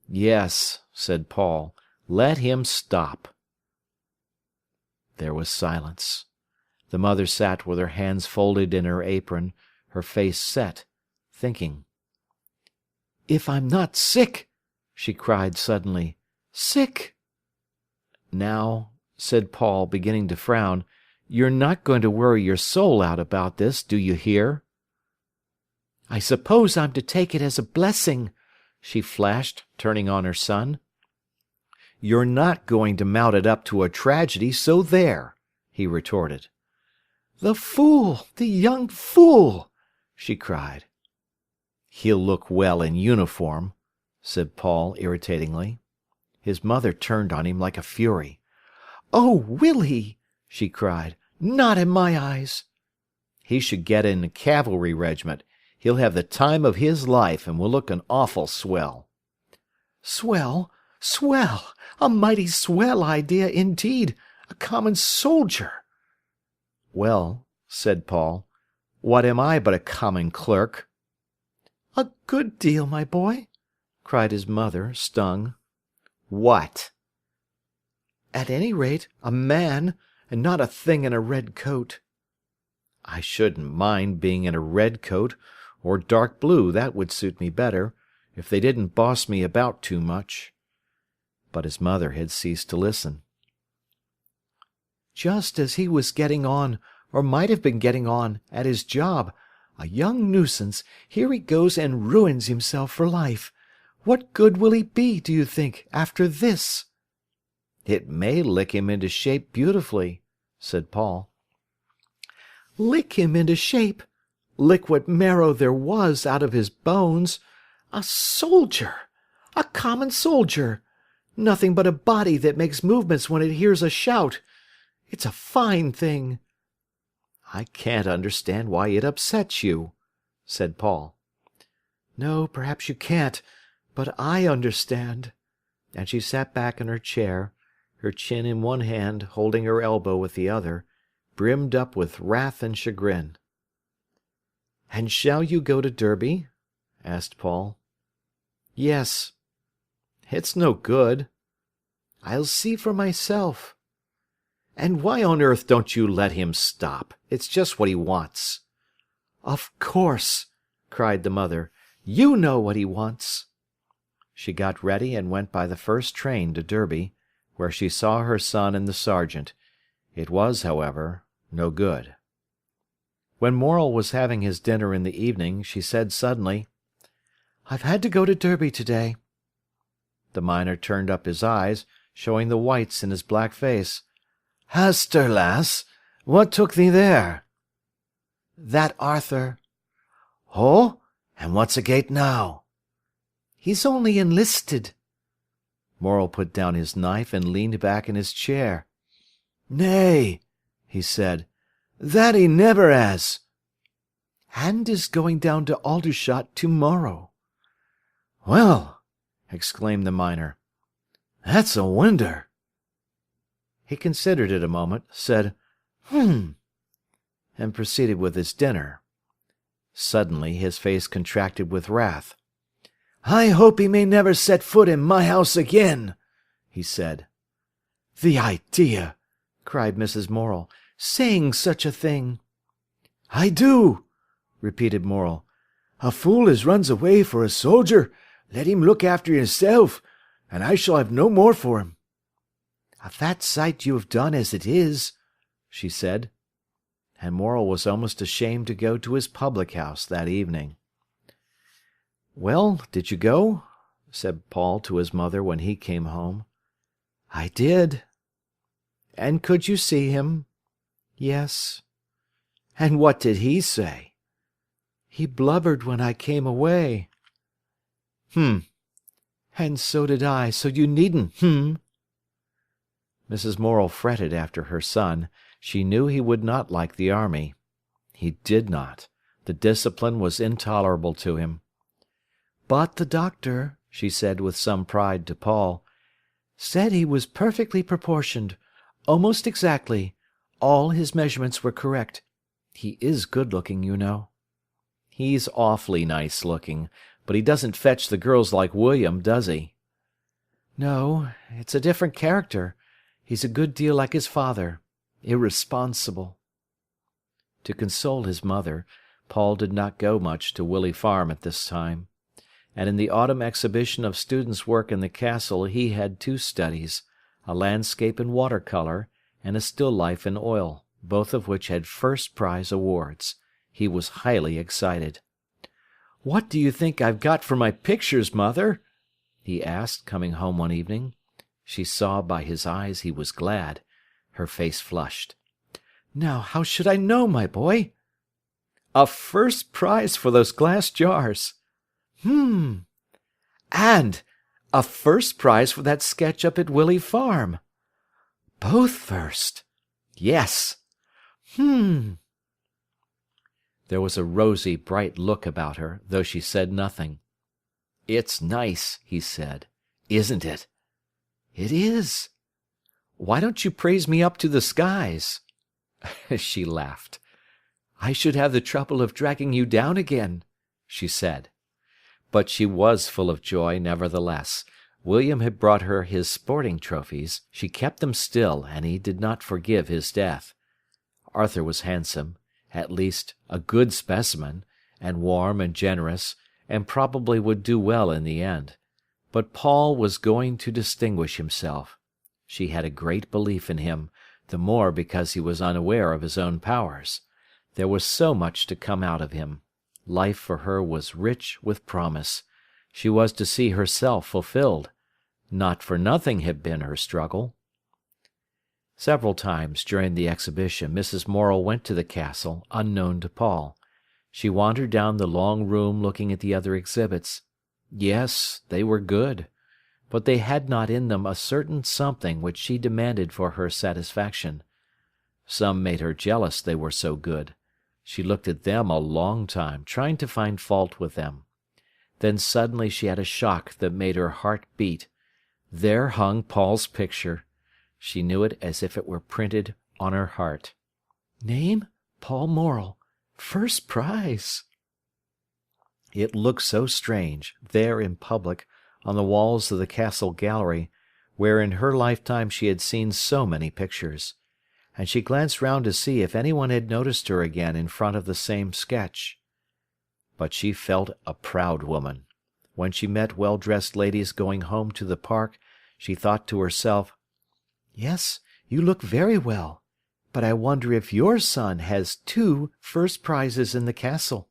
"Yes," said Paul, "let him stop." There was silence. The mother sat with her hands folded in her apron, her face set, thinking. "If I'm not sick!" she cried suddenly. "Sick!" "Now," said Paul, beginning to frown, "you're not going to worry your soul out about this, do you hear?" "I suppose I'm to take it as a blessing," she flashed, turning on her son. "You're not going to mount it up to a tragedy, so there!" he retorted. "The fool! The young fool!" she cried. "He'll look well in uniform," said Paul irritatingly. His mother turned on him like a fury. "Oh, will he?" she cried. "Not in my eyes." "He should get in a cavalry regiment. He'll have the time of his life, and will look an awful swell." "Swell! Swell! A mighty swell idea indeed! A common soldier!" "Well," said Paul, "what am I but a common clerk?" "A good deal, my boy," cried his mother, stung. "What?" "At any rate, a man, and not a thing in a red coat." "I shouldn't mind being in a red coat, or dark blue, that would suit me better, if they didn't boss me about too much." But his mother had ceased to listen. "Just as he was getting on, or might have been getting on, at his job, a young nuisance, here he goes and ruins himself for life. What good will he be, do you think, after this?" "It may lick him into shape beautifully," said Paul. "Lick him into shape! Lick what marrow there was out of his bones! A soldier! A common soldier! Nothing but a body that makes movements when it hears a shout! It's a fine thing!" "I can't understand why it upsets you," said Paul. "No, perhaps you can't, but I understand." And she sat back in her chair, her chin in one hand, holding her elbow with the other, brimmed up with wrath and chagrin. "And shall you go to Derby?" asked Paul. "Yes." "It's no good." "I'll see for myself." "And why on earth don't you let him stop? It's just what he wants." "Of course," cried the mother. "You know what he wants." She got ready and went by the first train to Derby, where she saw her son and the sergeant. It was, however, no good. When Morel was having his dinner in the evening, she said suddenly, "I've had to go to Derby to-day." The miner turned up his eyes, showing the whites in his black face. "Hester, lass, what took thee there?" "That Arthur." "Oh, and what's agate now?" "He's only enlisted." Morel put down his knife and leaned back in his chair. "Nay," he said, "that he never has." "And is going down to Aldershot to-morrow." "Well," exclaimed the miner, "that's a winder." He considered it a moment, said, "H'm," and proceeded with his dinner. Suddenly his face contracted with wrath. "I hope he may never set foot in my house again," he said. "The idea!" cried Mrs. Morel, "saying such a thing." "I do," repeated Morel. "A fool as runs away for a soldier, let him look after hisself, and I shall have no more for him." "A fat sight you have done as it is," she said. And Morel was almost ashamed to go to his public-house that evening. "Well, did you go?" said Paul to his mother when he came home. "I did." "And could you see him?" "Yes." "And what did he say?" "He blubbered when I came away." "H'm." "And so did I, so you needn't 'h'm.'" Mrs. Morel fretted after her son. She knew he would not like the army. He did not. The discipline was intolerable to him. "But the doctor," she said with some pride to Paul, "said he was perfectly proportioned, almost exactly. All his measurements were correct. He is good-looking, you know." "He's awfully nice-looking, but he doesn't fetch the girls like William, does he?" "No, it's a different character. He's a good deal like his father. Irresponsible." To console his mother, Paul did not go much to Willey Farm at this time. And in the autumn exhibition of students' work in the castle he had two studies, a landscape in water colour and a still life in oil, both of which had first prize awards. He was highly excited. "What do you think I've got for my pictures, mother?" he asked, coming home one evening. She saw by his eyes he was glad. Her face flushed. "Now, how should I know, my boy?" "A first prize for those glass jars." "H'm." "And a first prize for that sketch up at Willey Farm." "Both first?" "Yes." "H'm." There was a rosy, bright look about her, though she said nothing. "It's nice," he said. "Isn't it?" "It is." "Why don't you praise me up to the skies?" She laughed. "I should have the trouble of dragging you down again," she said. But she was full of joy, nevertheless. William had brought her his sporting trophies. She kept them still, and he did not forgive his death. Arthur was handsome, at least a good specimen, and warm and generous, and probably would do well in the end. But Paul was going to distinguish himself. She had a great belief in him, the more because he was unaware of his own powers. There was so much to come out of him. Life for her was rich with promise. She was to see herself fulfilled. Not for nothing had been her struggle. Several times during the exhibition Mrs. Morel went to the castle, unknown to Paul. She wandered down the long room looking at the other exhibits. Yes, they were good, but they had not in them a certain something which she demanded for her satisfaction. Some made her jealous, they were so good. She looked at them a long time, trying to find fault with them. Then suddenly she had a shock that made her heart beat. There hung Paul's picture. She knew it as if it were printed on her heart. "Name? Paul Morel. First prize." It looked so strange, there in public, on the walls of the castle gallery, where in her lifetime she had seen so many pictures. And she glanced round to see if anyone had noticed her again in front of the same sketch. But she felt a proud woman. When she met well-dressed ladies going home to the park, she thought to herself, "Yes, you look very well, but I wonder if your son has 2 first prizes in the castle."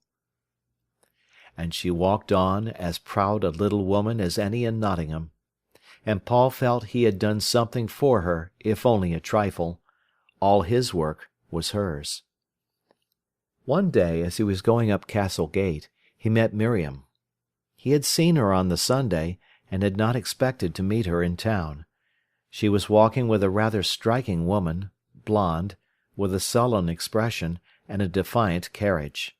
And she walked on as proud a little woman as any in Nottingham. And Paul felt he had done something for her, if only a trifle. All his work was hers. One day, as he was going up Castle Gate, he met Miriam. He had seen her on the Sunday, and had not expected to meet her in town. She was walking with a rather striking woman, blonde, with a sullen expression and a defiant carriage.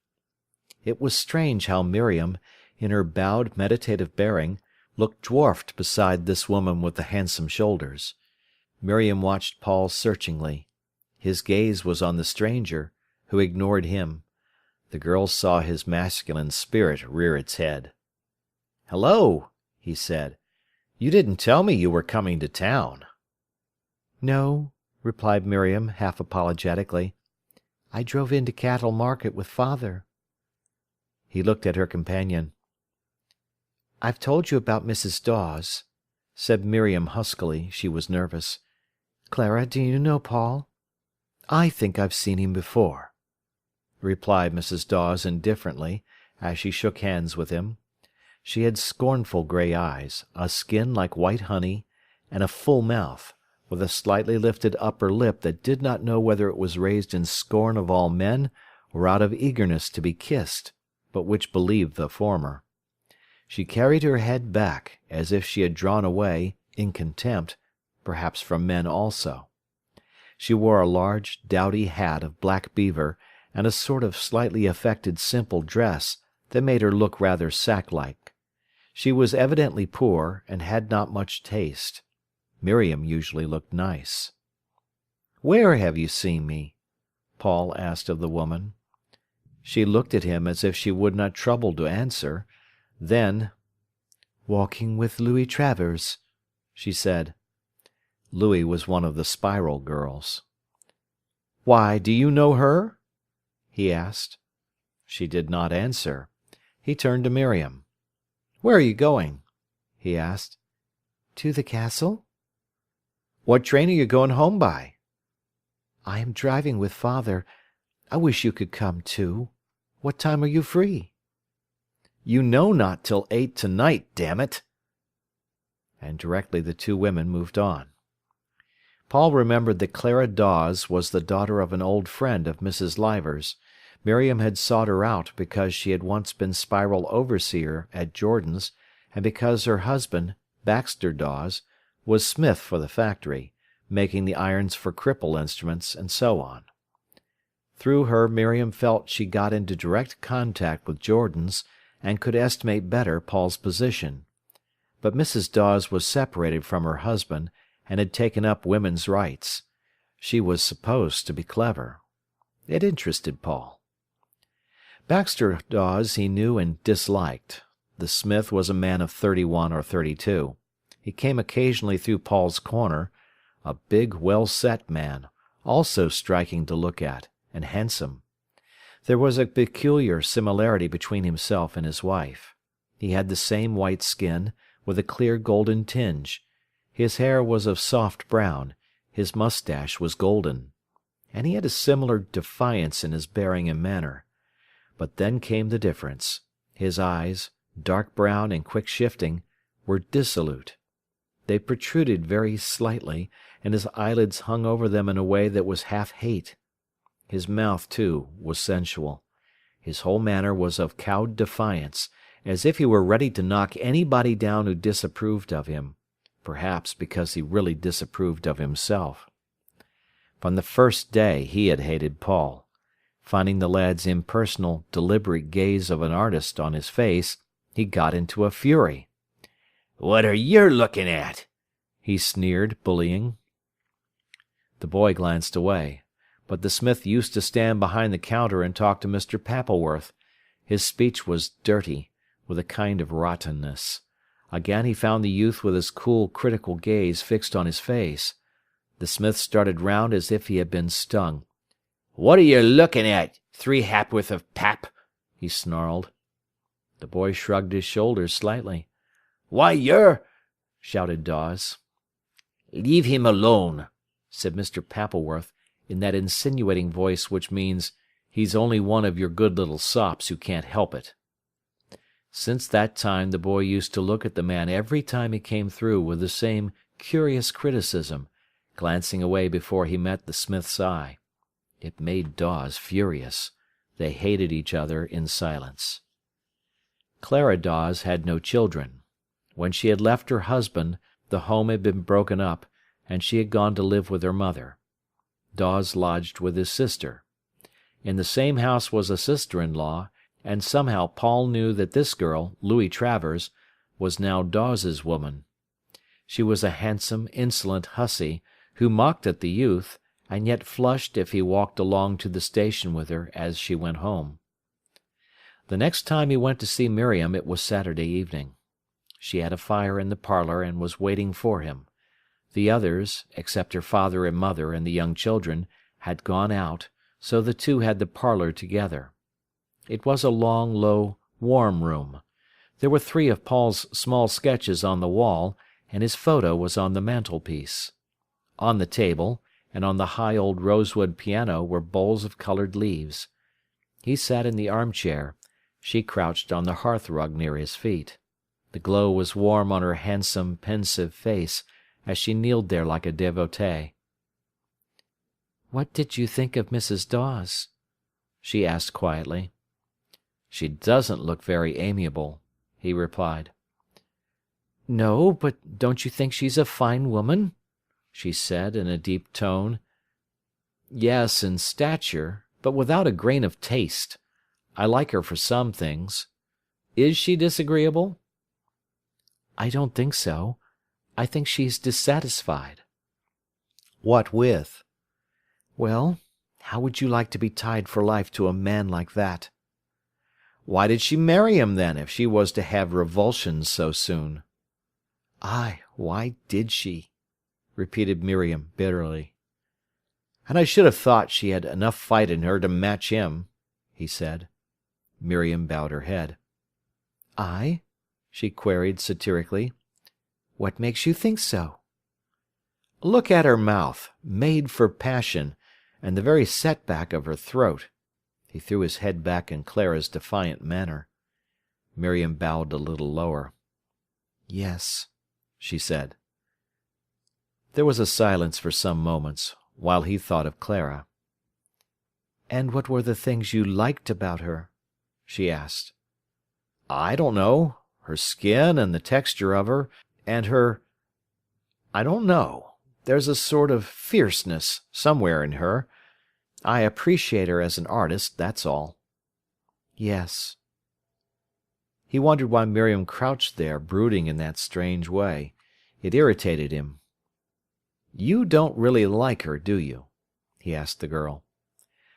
It was strange how Miriam, in her bowed, meditative bearing, looked dwarfed beside this woman with the handsome shoulders. Miriam watched Paul searchingly. His gaze was on the stranger, who ignored him. The girl saw his masculine spirit rear its head. "Hello," he said. "You didn't tell me you were coming to town." "No," replied Miriam, half apologetically. "I drove into Cattle Market with father." He looked at her companion. "I've told you about Mrs. Dawes," said Miriam huskily. She was nervous. "Clara, do you know Paul?" "I think I've seen him before," replied Mrs. Dawes indifferently, as she shook hands with him. She had scornful grey eyes, a skin like white honey, and a full mouth, with a slightly lifted upper lip that did not know whether it was raised in scorn of all men or out of eagerness to be kissed, but which believed the former. She carried her head back, as if she had drawn away, in contempt, perhaps from men also. She wore a large, dowdy hat of black beaver, and a sort of slightly affected simple dress that made her look rather sack-like. She was evidently poor, and had not much taste. Miriam usually looked nice. "Where have you seen me?" Paul asked of the woman. She looked at him as if she would not trouble to answer. Then, "Walking with Louis Travers," she said. Louis was one of the Spiral girls. "Why, do you know her?" he asked. She did not answer. He turned to Miriam. "Where are you going?" he asked. "To the castle." "What train are you going home by?" "I am driving with father. I wish you could come too. What time are you free?" "You know not till 8 tonight, damn it!" And directly the two women moved on. Paul remembered that Clara Dawes was the daughter of an old friend of Mrs. Liver's. Miriam had sought her out because she had once been Spiral overseer at Jordan's, and because her husband, Baxter Dawes, was smith for the factory, making the irons for cripple instruments, and so on. Through her Miriam felt she got into direct contact with Jordan's, and could estimate better Paul's position. But Mrs. Dawes was separated from her husband, and had taken up women's rights. She was supposed to be clever. It interested Paul. Baxter Dawes he knew and disliked. The smith was a man of 31 or 32. He came occasionally through Paul's corner, a big, well-set man, also striking to look at, and handsome. There was a peculiar similarity between himself and his wife. He had the same white skin, with a clear golden tinge. His hair was of soft brown, his moustache was golden, and he had a similar defiance in his bearing and manner. But then came the difference. His eyes, dark brown and quick-shifting, were dissolute. They protruded very slightly, and his eyelids hung over them in a way that was half hate. His mouth, too, was sensual. His whole manner was of cowed defiance, as if he were ready to knock anybody down who disapproved of him, perhaps because he really disapproved of himself. From the first day he had hated Paul. Finding the lad's impersonal, deliberate gaze of an artist on his face, he got into a fury. "What are yer looking at?" he sneered, bullying. The boy glanced away, but the smith used to stand behind the counter and talk to Mr. Pappleworth. His speech was dirty, with a kind of rottenness. Again he found the youth with his cool, critical gaze fixed on his face. The smith started round as if he had been stung. "What are you looking at, 3 ha'porth of pap?" he snarled. The boy shrugged his shoulders slightly. "Why, you're—" shouted Dawes. "Leave him alone," said Mr. Pappleworth, in that insinuating voice which means, "He's only one of your good little sops who can't help it." Since that time the boy used to look at the man every time he came through with the same curious criticism, glancing away before he met the smith's eye. It made Dawes furious. They hated each other in silence. Clara Dawes had no children. When she had left her husband, the home had been broken up, and she had gone to live with her mother. Dawes lodged with his sister. In the same house was a sister-in-law, and somehow Paul knew that this girl, Louie Travers, was now Dawes's woman. She was a handsome, insolent hussy, who mocked at the youth, and yet flushed if he walked along to the station with her as she went home. The next time he went to see Miriam it was Saturday evening. She had a fire in the parlour and was waiting for him. The others, except her father and mother and the young children, had gone out, so the two had the parlour together. It was a long, low, warm room. There were 3 of Paul's small sketches on the wall, and his photo was on the mantelpiece. On the table, and on the high old rosewood piano were bowls of coloured leaves. He sat in the armchair. She crouched on the hearthrug near his feet. The glow was warm on her handsome, pensive face, as she kneeled there like a devotee. "What did you think of Mrs. Dawes?" she asked quietly. "She doesn't look very amiable," he replied. "No, but don't you think she's a fine woman?" she said in a deep tone. "Yes, in stature, but without a grain of taste. I like her for some things. Is she disagreeable?" "I don't think so. I think she's dissatisfied." "What with?" "Well, how would you like to be tied for life to a man like that?" "Why did she marry him, then, if she was to have revulsions so soon?" "Ay, why did she?" repeated Miriam bitterly. "And I should have thought she had enough fight in her to match him," he said. Miriam bowed her head. "Ay?" she queried satirically. "What makes you think so?" "Look at her mouth, made for passion, and the very set-back of her throat." He threw his head back in Clara's defiant manner. Miriam bowed a little lower. "Yes," she said. There was a silence for some moments, while he thought of Clara. "And what were the things you liked about her?" she asked. "I don't know. Her skin and the texture of her, and I don't know. There's a sort of fierceness somewhere in her. I appreciate her as an artist, that's all." "Yes." He wondered why Miriam crouched there brooding in that strange way. It irritated him. "You don't really like her, do you?" he asked the girl.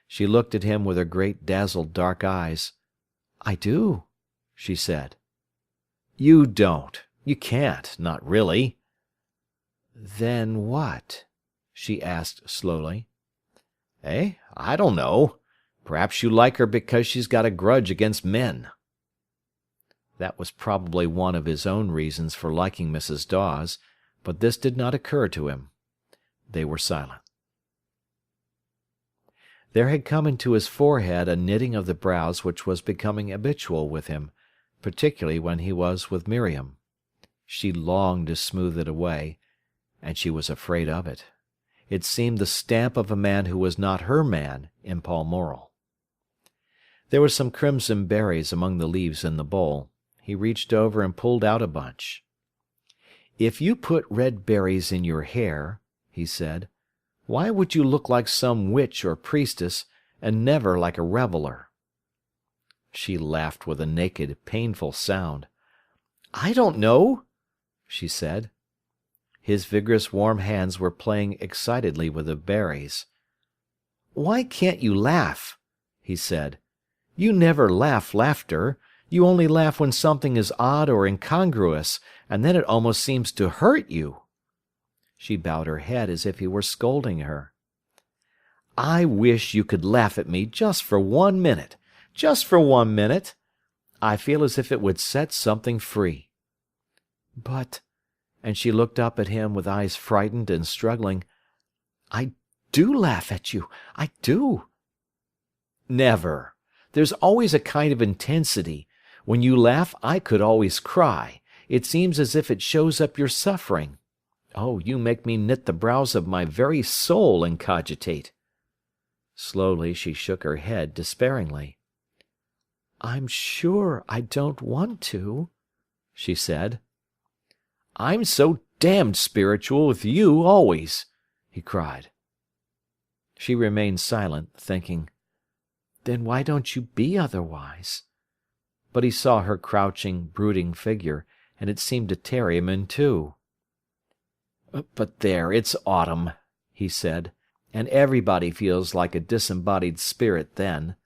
She looked at him with her great dazzled dark eyes. "I do," she said. "You don't. You can't, not really." "Then what?" she asked slowly. I don't know. Perhaps you like her because she's got a grudge against men." That was probably one of his own reasons for liking Mrs. Dawes, but this did not occur to him. They were silent. There had come into his forehead a knitting of the brows which was becoming habitual with him, particularly when he was with Miriam. She longed to smooth it away, and she was afraid of it. It seemed the stamp of a man who was not her man in Paul Morel. There were some crimson berries among the leaves in the bowl. He reached over and pulled out a bunch. "If you put red berries in your hair," he said, "why would you look like some witch or priestess, and never like a reveller?" She laughed with a naked, painful sound. "I don't know," she said. His vigorous warm hands were playing excitedly with the berries. "Why can't you laugh?" he said. "You never laugh laughter. You only laugh when something is odd or incongruous, and then it almost seems to hurt you." She bowed her head as if he were scolding her. "I wish you could laugh at me just for 1 minute. Just for 1 minute. I feel as if it would set something free." "But," and she looked up at him with eyes frightened and struggling, "I do laugh at you. I do." "Never. There's always a kind of intensity. When you laugh, I could always cry. It seems as if it shows up your suffering. Oh, you make me knit the brows of my very soul and cogitate." Slowly she shook her head despairingly. "I'm sure I don't want to," she said. "I'm so damned spiritual with you always," he cried. She remained silent, thinking, "Then why don't you be otherwise?" But he saw her crouching, brooding figure, and it seemed to tear him in two. "But there, it's autumn," he said, "and everybody feels like a disembodied spirit then."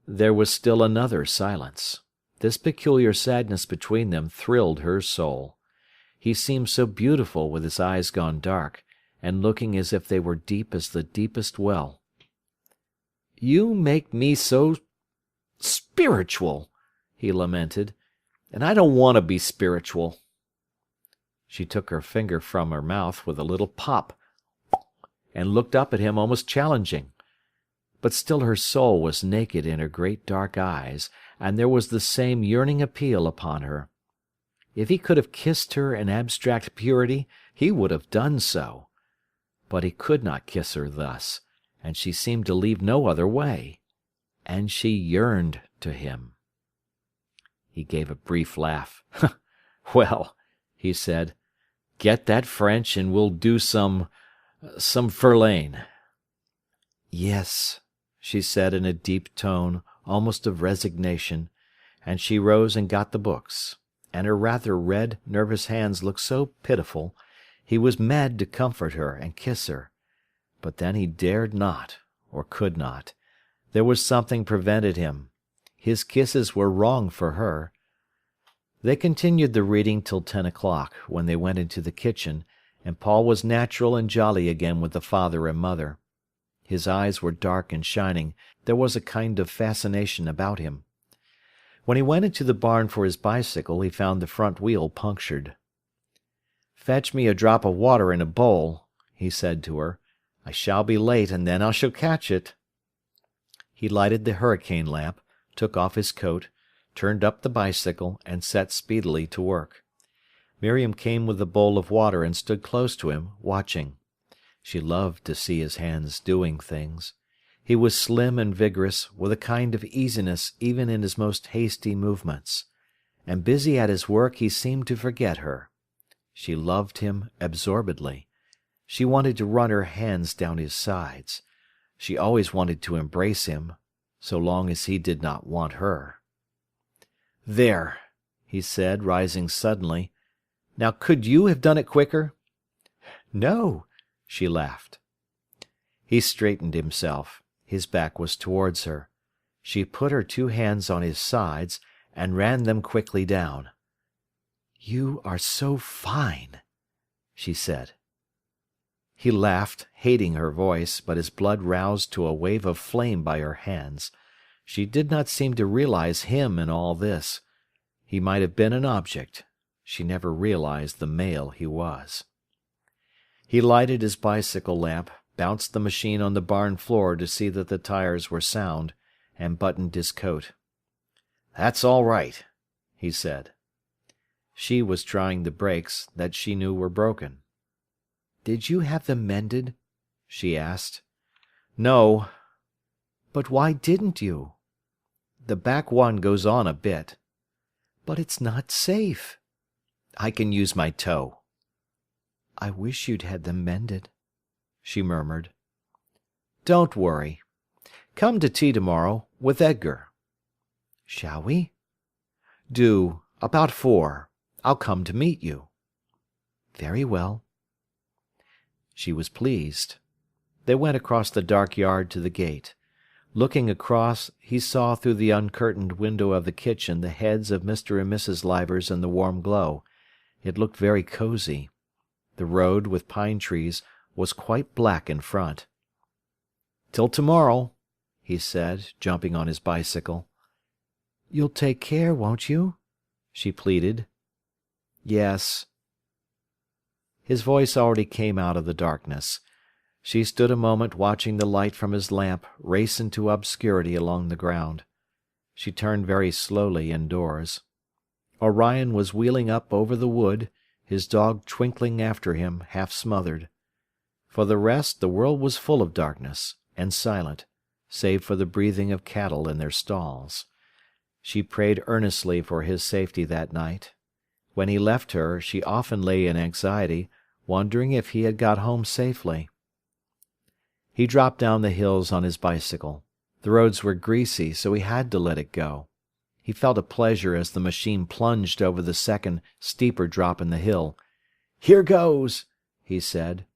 There was still another silence. This peculiar sadness between them thrilled her soul. He seemed so beautiful with his eyes gone dark, and looking as if they were deep as the deepest well. "You make me so spiritual," he lamented, "and I don't want to be spiritual." She took her finger from her mouth with a little pop, and looked up at him almost challenging. But still her soul was naked in her great dark eyes, and there was the same yearning appeal upon her. If he could have kissed her in abstract purity, he would have done so. But he could not kiss her thus, and she seemed to leave no other way. And she yearned to him. He gave a brief laugh. "Well," he said, "get that French and we'll do some Verlaine." "Yes," she said in a deep tone, almost of resignation, and she rose and got the books. And her rather red, nervous hands looked so pitiful, he was mad to comfort her and kiss her. But then he dared not, or could not. There was something prevented him. His kisses were wrong for her. They continued the reading till 10 o'clock, when they went into the kitchen, and Paul was natural and jolly again with the father and mother. His eyes were dark and shining. There was a kind of fascination about him. When he went into the barn for his bicycle, he found the front wheel punctured. "Fetch me a drop of water in a bowl," he said to her. "I shall be late, and then I shall catch it." He lighted the hurricane lamp, took off his coat, turned up the bicycle, and set speedily to work. Miriam came with the bowl of water and stood close to him, watching. She loved to see his hands doing things. He was slim and vigorous, with a kind of easiness even in his most hasty movements. And busy at his work he seemed to forget her. She loved him absorbedly. She wanted to run her hands down his sides. She always wanted to embrace him, so long as he did not want her. "There," he said, rising suddenly. "Now could you have done it quicker?" "No," she laughed. He straightened himself. His back was towards her. She put her 2 hands on his sides, and ran them quickly down. "You are so fine," she said. He laughed, hating her voice, but his blood roused to a wave of flame by her hands. She did not seem to realize him in all this. He might have been an object. She never realized the male he was. He lighted his bicycle lamp, bounced the machine on the barn floor to see that the tires were sound, and buttoned his coat. "That's all right," he said. She was trying the brakes that she knew were broken. "Did you have them mended?" she asked. "No." "But why didn't you?" "The back one goes on a bit." "But it's not safe." "I can use my toe." "I wish you'd had them mended," she murmured. "Don't worry. Come to tea tomorrow, with Edgar." "Shall we?" "Do. About 4. I'll come to meet you." "Very well." She was pleased. They went across the dark yard to the gate. Looking across, he saw through the uncurtained window of the kitchen the heads of Mr. and Mrs. Leivers in the warm glow. It looked very cosy. The road, with pine trees, was quite black in front. "Till tomorrow," he said, jumping on his bicycle. "You'll take care, won't you?" she pleaded. "Yes." His voice already came out of the darkness. She stood a moment watching the light from his lamp race into obscurity along the ground. She turned very slowly indoors. Orion was wheeling up over the wood, his dog twinkling after him, half smothered. For the rest, the world was full of darkness, and silent, save for the breathing of cattle in their stalls. She prayed earnestly for his safety that night. When he left her, she often lay in anxiety, wondering if he had got home safely. He dropped down the hills on his bicycle. The roads were greasy, so he had to let it go. He felt a pleasure as the machine plunged over the second, steeper drop in the hill. "Here goes!" he said.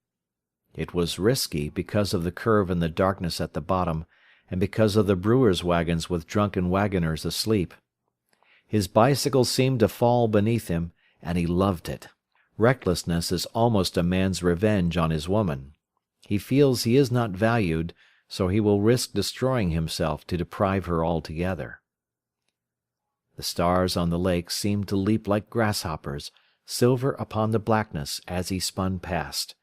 It was risky, because of the curve and the darkness at the bottom, and because of the brewers' wagons with drunken wagoners asleep. His bicycle seemed to fall beneath him, and he loved it. Recklessness is almost a man's revenge on his woman. He feels he is not valued, so he will risk destroying himself to deprive her altogether. The stars on the lake seemed to leap like grasshoppers, silver upon the blackness, as he spun past.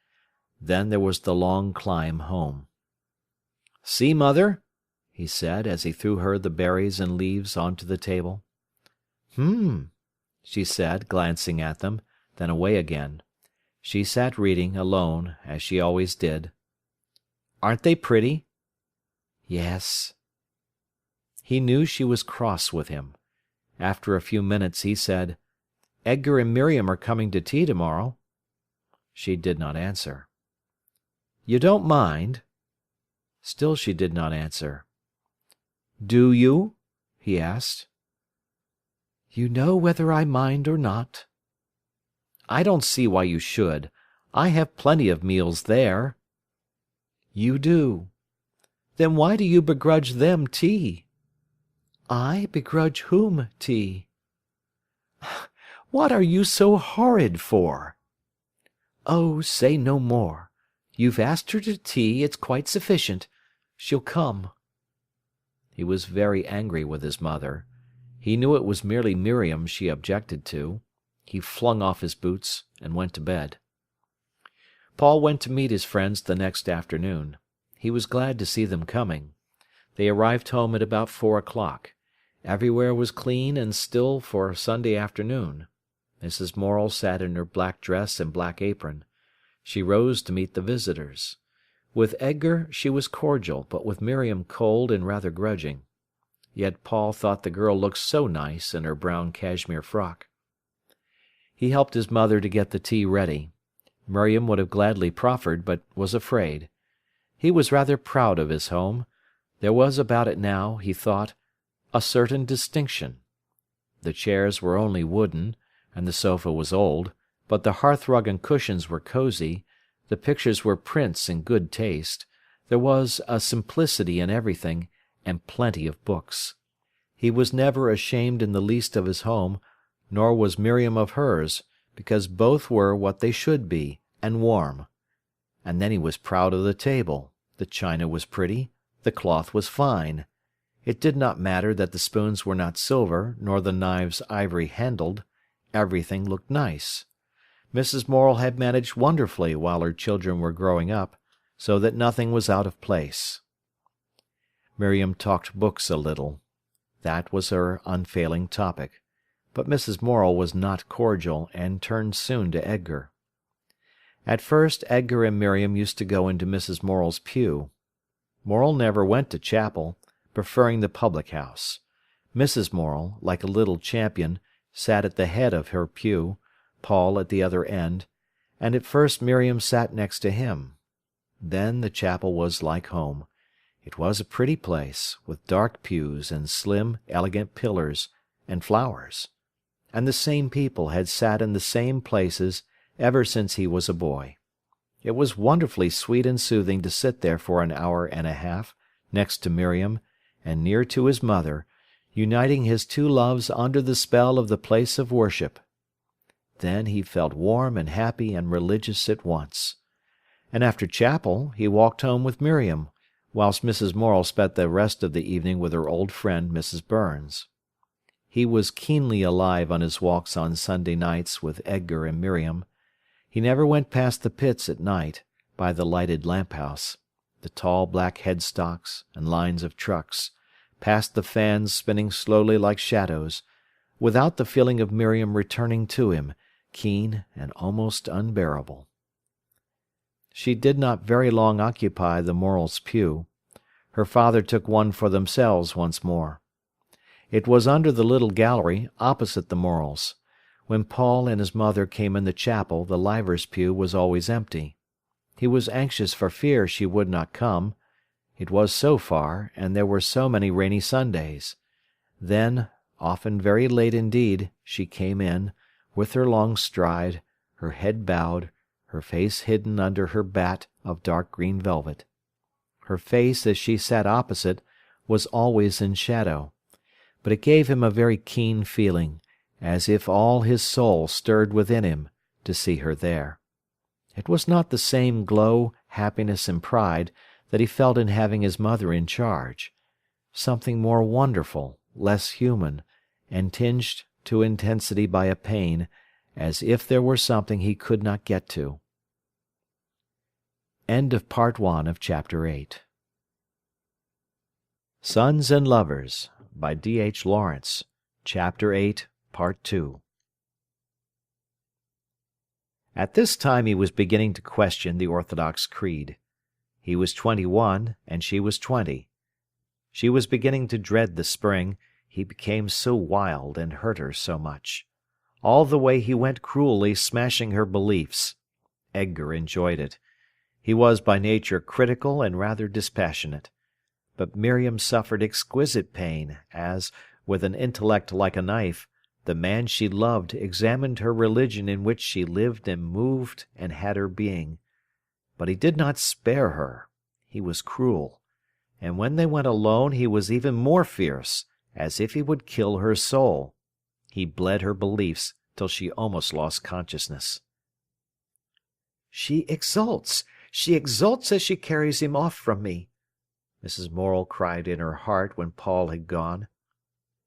Then there was the long climb home. "See, Mother?" he said, as he threw her the berries and leaves onto the table. She said, glancing at them, then away again. She sat reading, alone, as she always did. "Aren't they pretty?" "Yes." He knew she was cross with him. After a few minutes he said, "Edgar and Miriam are coming to tea tomorrow." She did not answer. "You don't mind?" Still she did not answer. "Do you?" he asked. "You know whether I mind or not." "I don't see why you should. I have plenty of meals there." "You do." "Then why do you begrudge them tea?" "I begrudge whom tea?" "What are you so horrid for?" "Oh, say no more. You've asked her to tea, it's quite sufficient. She'll come." He was very angry with his mother. He knew it was merely Miriam she objected to. He flung off his boots and went to bed. Paul went to meet his friends the next afternoon. He was glad to see them coming. They arrived home at about 4 o'clock. Everywhere was clean and still for Sunday afternoon. Mrs. Morel sat in her black dress and black apron. She rose to meet the visitors. With Edgar she was cordial, but with Miriam cold and rather grudging. Yet Paul thought the girl looked so nice in her brown cashmere frock. He helped his mother to get the tea ready. Miriam would have gladly proffered, but was afraid. He was rather proud of his home. There was about it now, he thought, a certain distinction. The chairs were only wooden, and the sofa was old, but the hearthrug and cushions were cosy, the pictures were prints in good taste, there was a simplicity in everything, and plenty of books. He was never ashamed in the least of his home, nor was Miriam of hers, because both were what they should be, and warm. And then he was proud of the table. The china was pretty, the cloth was fine. It did not matter that the spoons were not silver, nor the knives ivory-handled. Everything looked nice. Mrs. Morel had managed wonderfully while her children were growing up, so that nothing was out of place. Miriam talked books a little. That was her unfailing topic. But Mrs. Morel was not cordial, and turned soon to Edgar. At first Edgar and Miriam used to go into Mrs. Morel's pew. Morel never went to chapel, preferring the public house. Mrs. Morel, like a little champion, sat at the head of her pew, Paul at the other end, and at first Miriam sat next to him. Then the chapel was like home. It was a pretty place, with dark pews and slim, elegant pillars, and flowers. And the same people had sat in the same places ever since he was a boy. It was wonderfully sweet and soothing to sit there for an hour and a half, next to Miriam, and near to his mother, uniting his two loves under the spell of the place of worship. Then he felt warm and happy and religious at once. And after chapel he walked home with Miriam, whilst Mrs. Morel spent the rest of the evening with her old friend Mrs. Burns. He was keenly alive on his walks on Sunday nights with Edgar and Miriam. He never went past the pits at night, by the lighted lamp-house, the tall black headstocks and lines of trucks, past the fans spinning slowly like shadows, without the feeling of Miriam returning to him, keen and almost unbearable. She did not very long occupy the Morels' pew. Her father took one for themselves once more. It was under the little gallery, opposite the Morels. When Paul and his mother came in the chapel, the Livers' pew was always empty. He was anxious for fear she would not come. It was so far, and there were so many rainy Sundays. Then, often very late indeed, she came in, with her long stride, her head bowed, her face hidden under her bat of dark green velvet. Her face, as she sat opposite, was always in shadow, but it gave him a very keen feeling, as if all his soul stirred within him, to see her there. It was not the same glow, happiness, and pride that he felt in having his mother in charge. Something more wonderful, less human, and tinged to intensity by a pain, as if there were something he could not get to. End of Part 1 of Chapter 8. Sons and Lovers, by D.H. Lawrence, Chapter 8, Part 2. At this time he was beginning to question the Orthodox creed. He was 21, and she was 20. She was beginning to dread the spring, he became so wild and hurt her so much. All the way he went cruelly smashing her beliefs. Edgar enjoyed it. He was by nature critical and rather dispassionate. But Miriam suffered exquisite pain as, with an intellect like a knife, the man she loved examined her religion in which she lived and moved and had her being. But he did not spare her. He was cruel. And when they went alone he was even more fierce, as if he would kill her soul. He bled her beliefs till she almost lost consciousness. "She exults as she carries him off from me," Mrs. Morel cried in her heart when Paul had gone.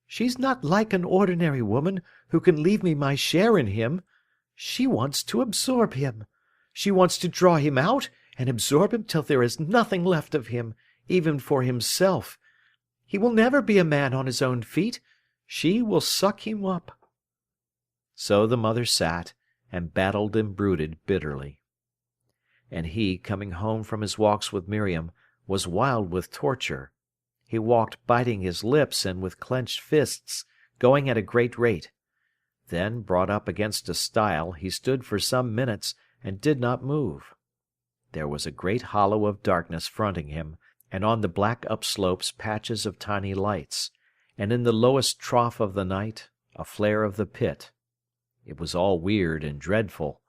"She's not like an ordinary woman who can leave me my share in him. She wants to absorb him. She wants to draw him out and absorb him till there is nothing left of him, even for himself. He will never be a man on his own feet. She will suck him up." So the mother sat and battled and brooded bitterly. And he, coming home from his walks with Miriam, was wild with torture. He walked biting his lips and with clenched fists, going at a great rate. Then, brought up against a stile, he stood for some minutes and did not move. There was a great hollow of darkness fronting him, and on the black upslopes patches of tiny lights, and in the lowest trough of the night a flare of the pit. It was all weird and dreadful.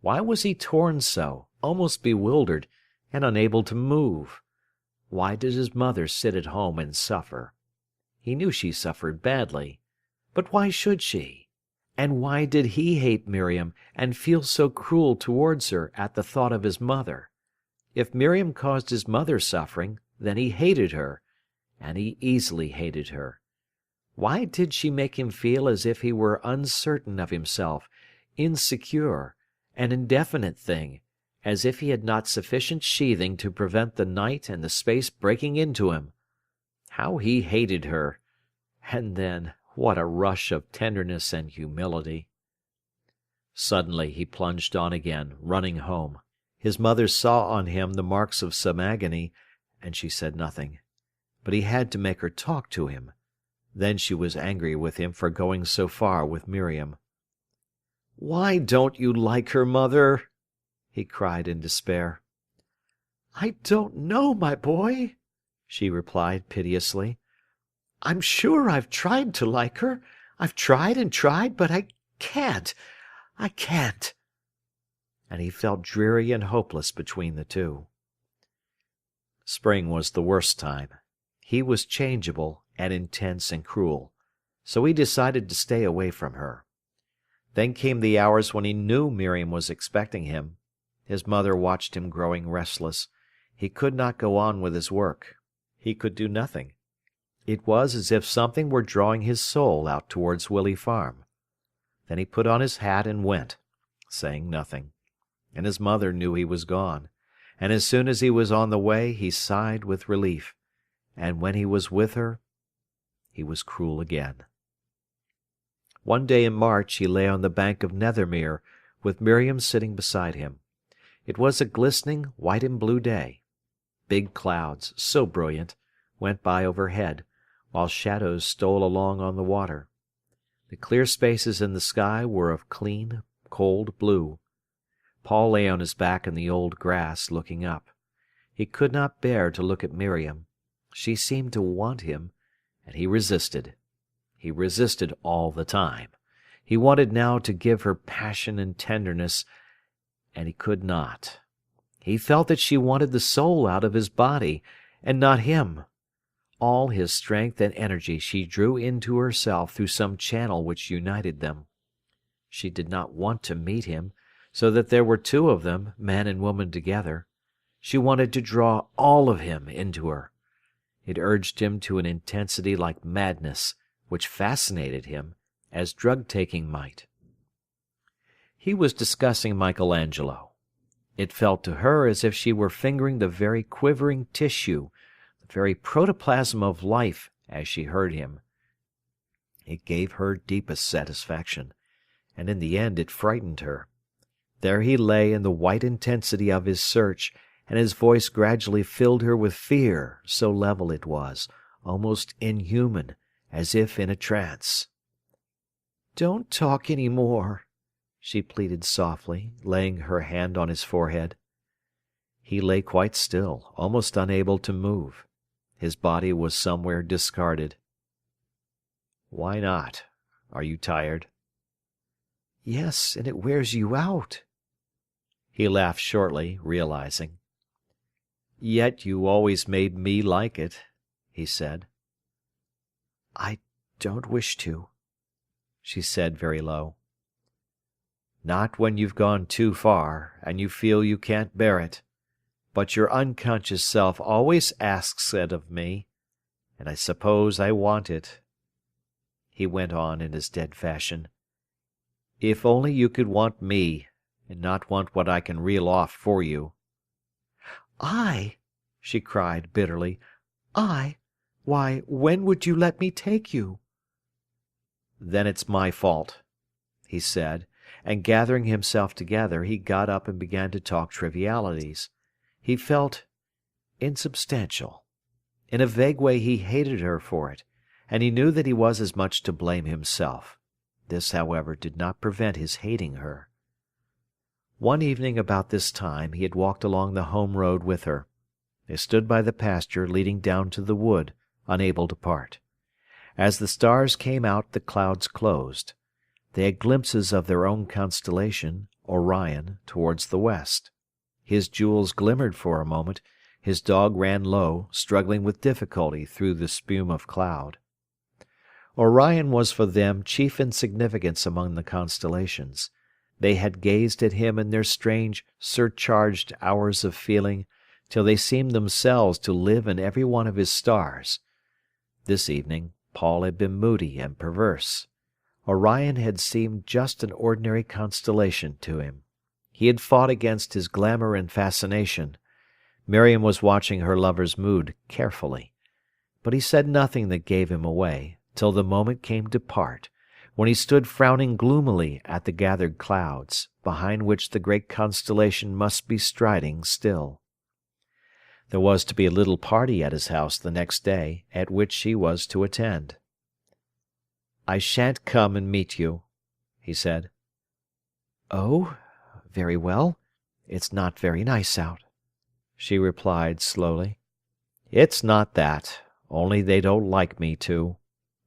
Why was he torn so, almost bewildered, and unable to move? Why did his mother sit at home and suffer? He knew she suffered badly. But why should she? And why did he hate Miriam and feel so cruel towards her at the thought of his mother? If Miriam caused his mother suffering, then he hated her, and he easily hated her. Why did she make him feel as if he were uncertain of himself, insecure, an indefinite thing, as if he had not sufficient sheathing to prevent the night and the space breaking into him? How he hated her! And then, what a rush of tenderness and humility! Suddenly he plunged on again, running home. His mother saw on him the marks of some agony, and she said nothing. But he had to make her talk to him. Then she was angry with him for going so far with Miriam. "Why don't you like her, mother?" he cried in despair. "I don't know, my boy," she replied piteously. "I'm sure I've tried to like her. I've tried and tried, but I can't. I can't." And he felt dreary and hopeless between the two. Spring was the worst time. He was changeable and intense and cruel, so he decided to stay away from her. Then came the hours when he knew Miriam was expecting him. His mother watched him growing restless. He could not go on with his work. He could do nothing. It was as if something were drawing his soul out towards Willey Farm. Then he put on his hat and went, saying nothing. And his mother knew he was gone. And as soon as he was on the way, he sighed with relief. And when he was with her, he was cruel again. One day in March he lay on the bank of Nethermere, with Miriam sitting beside him. It was a glistening white and blue day. Big clouds, so brilliant, went by overhead, while shadows stole along on the water. The clear spaces in the sky were of clean, cold blue. Paul lay on his back in the old grass, looking up. He could not bear to look at Miriam. She seemed to want him, and he resisted. He resisted all the time. He wanted now to give her passion and tenderness, and he could not. He felt that she wanted the soul out of his body, and not him. All his strength and energy she drew into herself through some channel which united them. She did not want to meet him, so that there were two of them, man and woman together. She wanted to draw all of him into her. It urged him to an intensity like madness, which fascinated him, as drug-taking might. He was discussing Michelangelo. It felt to her as if she were fingering the very quivering tissue, the very protoplasm of life, as she heard him. It gave her deepest satisfaction, and in the end it frightened her. There he lay in the white intensity of his search, and his voice gradually filled her with fear, so level it was, almost inhuman, as if in a trance. "Don't talk any more," she pleaded softly, laying her hand on his forehead. He lay quite still, almost unable to move. His body was somewhere discarded. "Why not? Are you tired?" "Yes, and it wears you out." He laughed shortly, realizing. "Yet you always made me like it," he said. "I don't wish to," she said very low. "Not when you've gone too far, and you feel you can't bear it. But your unconscious self always asks it of me, and I suppose I want it." He went on in his dead fashion. "If only you could want me, and not want what I can reel off for you." "I?" she cried bitterly. "I? Why, when would you let me take you?" "Then it's my fault," he said, and gathering himself together, he got up and began to talk trivialities. He felt insubstantial. In a vague way he hated her for it, and he knew that he was as much to blame himself. This, however, did not prevent his hating her. One evening about this time he had walked along the home road with her. They stood by the pasture leading down to the wood, unable to part. As the stars came out the clouds closed. They had glimpses of their own constellation, Orion, towards the west. His jewels glimmered for a moment. His dog ran low, struggling with difficulty through the spume of cloud. Orion was for them chief in significance among the constellations. They had gazed at him in their strange, surcharged hours of feeling, till they seemed themselves to live in every one of his stars. This evening Paul had been moody and perverse. Orion had seemed just an ordinary constellation to him. He had fought against his glamour and fascination. Miriam was watching her lover's mood carefully. But he said nothing that gave him away, till the moment came to part, when he stood frowning gloomily at the gathered clouds, behind which the great constellation must be striding still. There was to be a little party at his house the next day, at which she was to attend. "I shan't come and meet you," he said. "Oh, very well. It's not very nice out," she replied slowly. "It's not that, only they don't like me to.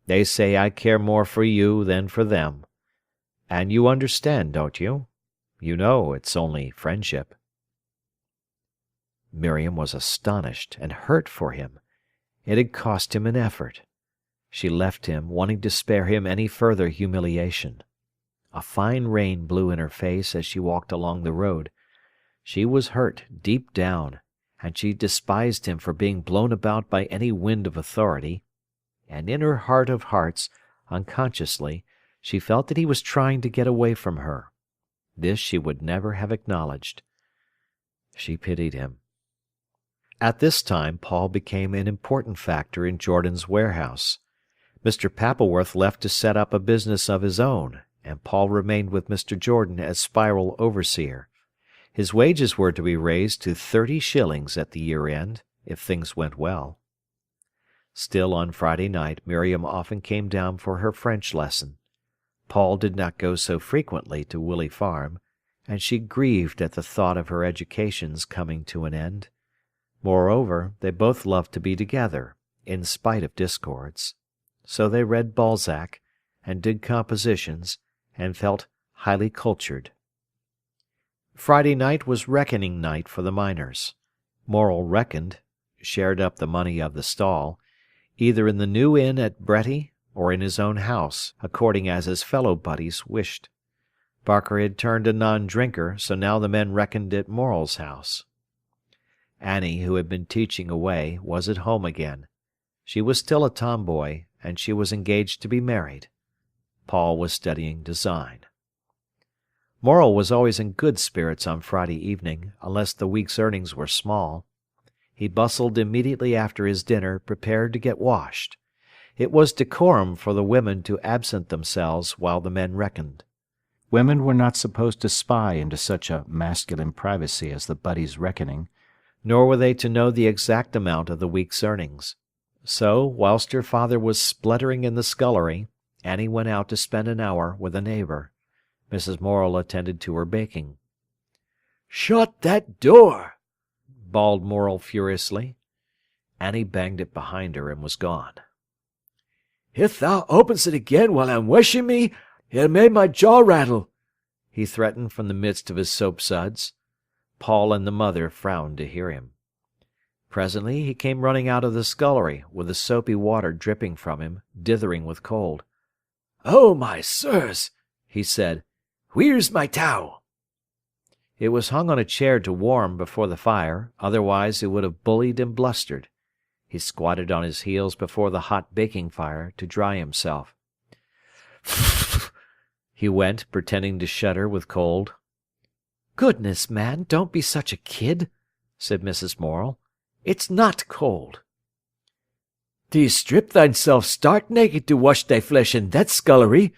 They say I care more for you than for them. And you understand, don't you? You know it's only friendship." Miriam was astonished and hurt for him. It had cost him an effort. She left him, wanting to spare him any further humiliation. A fine rain blew in her face as she walked along the road. She was hurt deep down, and she despised him for being blown about by any wind of authority, and in her heart of hearts, unconsciously, she felt that he was trying to get away from her. This she would never have acknowledged. She pitied him. At this time Paul became an important factor in Jordan's warehouse. Mr. Pappleworth left to set up a business of his own, and Paul remained with Mr. Jordan as spiral overseer. His wages were to be raised to 30 shillings at the year-end, if things went well. Still on Friday night Miriam often came down for her French lesson. Paul did not go so frequently to Willey Farm, and she grieved at the thought of her education's coming to an end. Moreover, they both loved to be together, in spite of discords. So they read Balzac, and did compositions, and felt highly cultured. Friday night was reckoning night for the miners. Morel reckoned, shared up the money of the stall, either in the new inn at Bretty or in his own house, according as his fellow buddies wished. Barker had turned a non-drinker, so now the men reckoned at Morel's house. Annie, who had been teaching away, was at home again. She was still a tomboy, and she was engaged to be married. Paul was studying design. Morel was always in good spirits on Friday evening, unless the week's earnings were small. He bustled immediately after his dinner, prepared to get washed. It was decorum for the women to absent themselves while the men reckoned. Women were not supposed to spy into such a masculine privacy as the buddies' reckoning, nor were they to know the exact amount of the week's earnings. So, whilst her father was spluttering in the scullery, Annie went out to spend an hour with a neighbour. Mrs. Morel attended to her baking. "Shut that door!" bawled Morel furiously. Annie banged it behind her and was gone. "If thou opens it again while I'm washing me, it'll make my jaw rattle," he threatened from the midst of his soapsuds. Paul and the mother frowned to hear him. Presently he came running out of the scullery, with the soapy water dripping from him, dithering with cold. "Oh, my sirs," he said, "where's my towel?" It was hung on a chair to warm before the fire, otherwise it would have bullied and blustered. He squatted on his heels before the hot baking fire to dry himself. He went, pretending to shudder with cold. "Goodness, man, don't be such a kid," said Mrs. Morel. "It's not cold." "Thee strip thyself stark naked to wash thy flesh in that scullery,"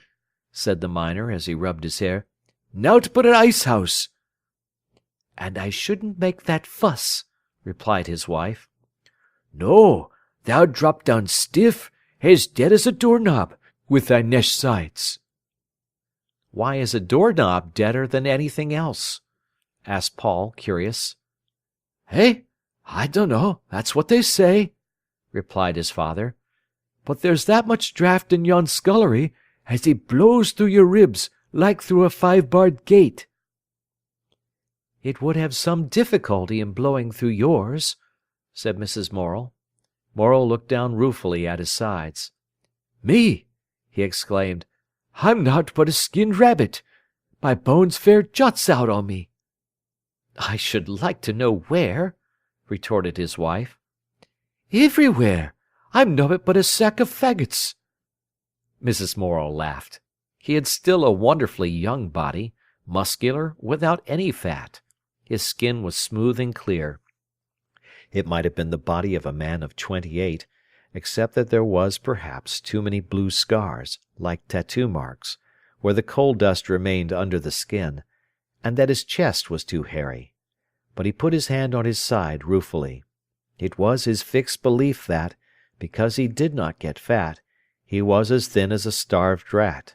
said the miner as he rubbed his hair. "Now to put an ice-house." "And I shouldn't make that fuss," replied his wife. "No, thou'd drop down stiff, as dead as a doorknob, with thy nesh sides." "Why is a doorknob deader than anything else?" asked Paul, curious. "Eh? I dunno, that's what they say," replied his father. "But there's that much draught in yon scullery as it blows through your ribs like through a 5-barred gate." "It would have some difficulty in blowing through yours," said Mrs. Morel. Morel looked down ruefully at his sides. "Me!" he exclaimed. "I'm naught but a skinned rabbit. My bones fair juts out on me." "I should like to know where," retorted his wife. "Everywhere. I'm nobbut but a sack of faggots." Mrs. Morel laughed. He had still a wonderfully young body, muscular, without any fat. His skin was smooth and clear. It might have been the body of a man of 28, except that there was, perhaps, too many blue scars, like tattoo marks, where the coal dust remained under the skin, and that his chest was too hairy. But he put his hand on his side ruefully. It was his fixed belief that, because he did not get fat, he was as thin as a starved rat.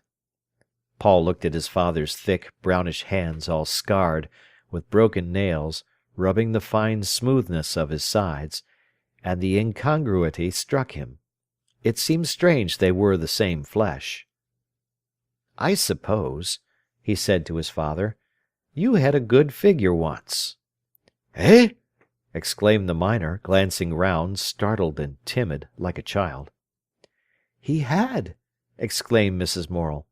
Paul looked at his father's thick, brownish hands all scarred, with broken nails, rubbing the fine smoothness of his sides, and the incongruity struck him. It seemed strange they were the same flesh. "I suppose," he said to his father, "you had a good figure once." "Eh? exclaimed the miner, glancing round, startled and timid, like a child. "He had," exclaimed Mrs. Morel,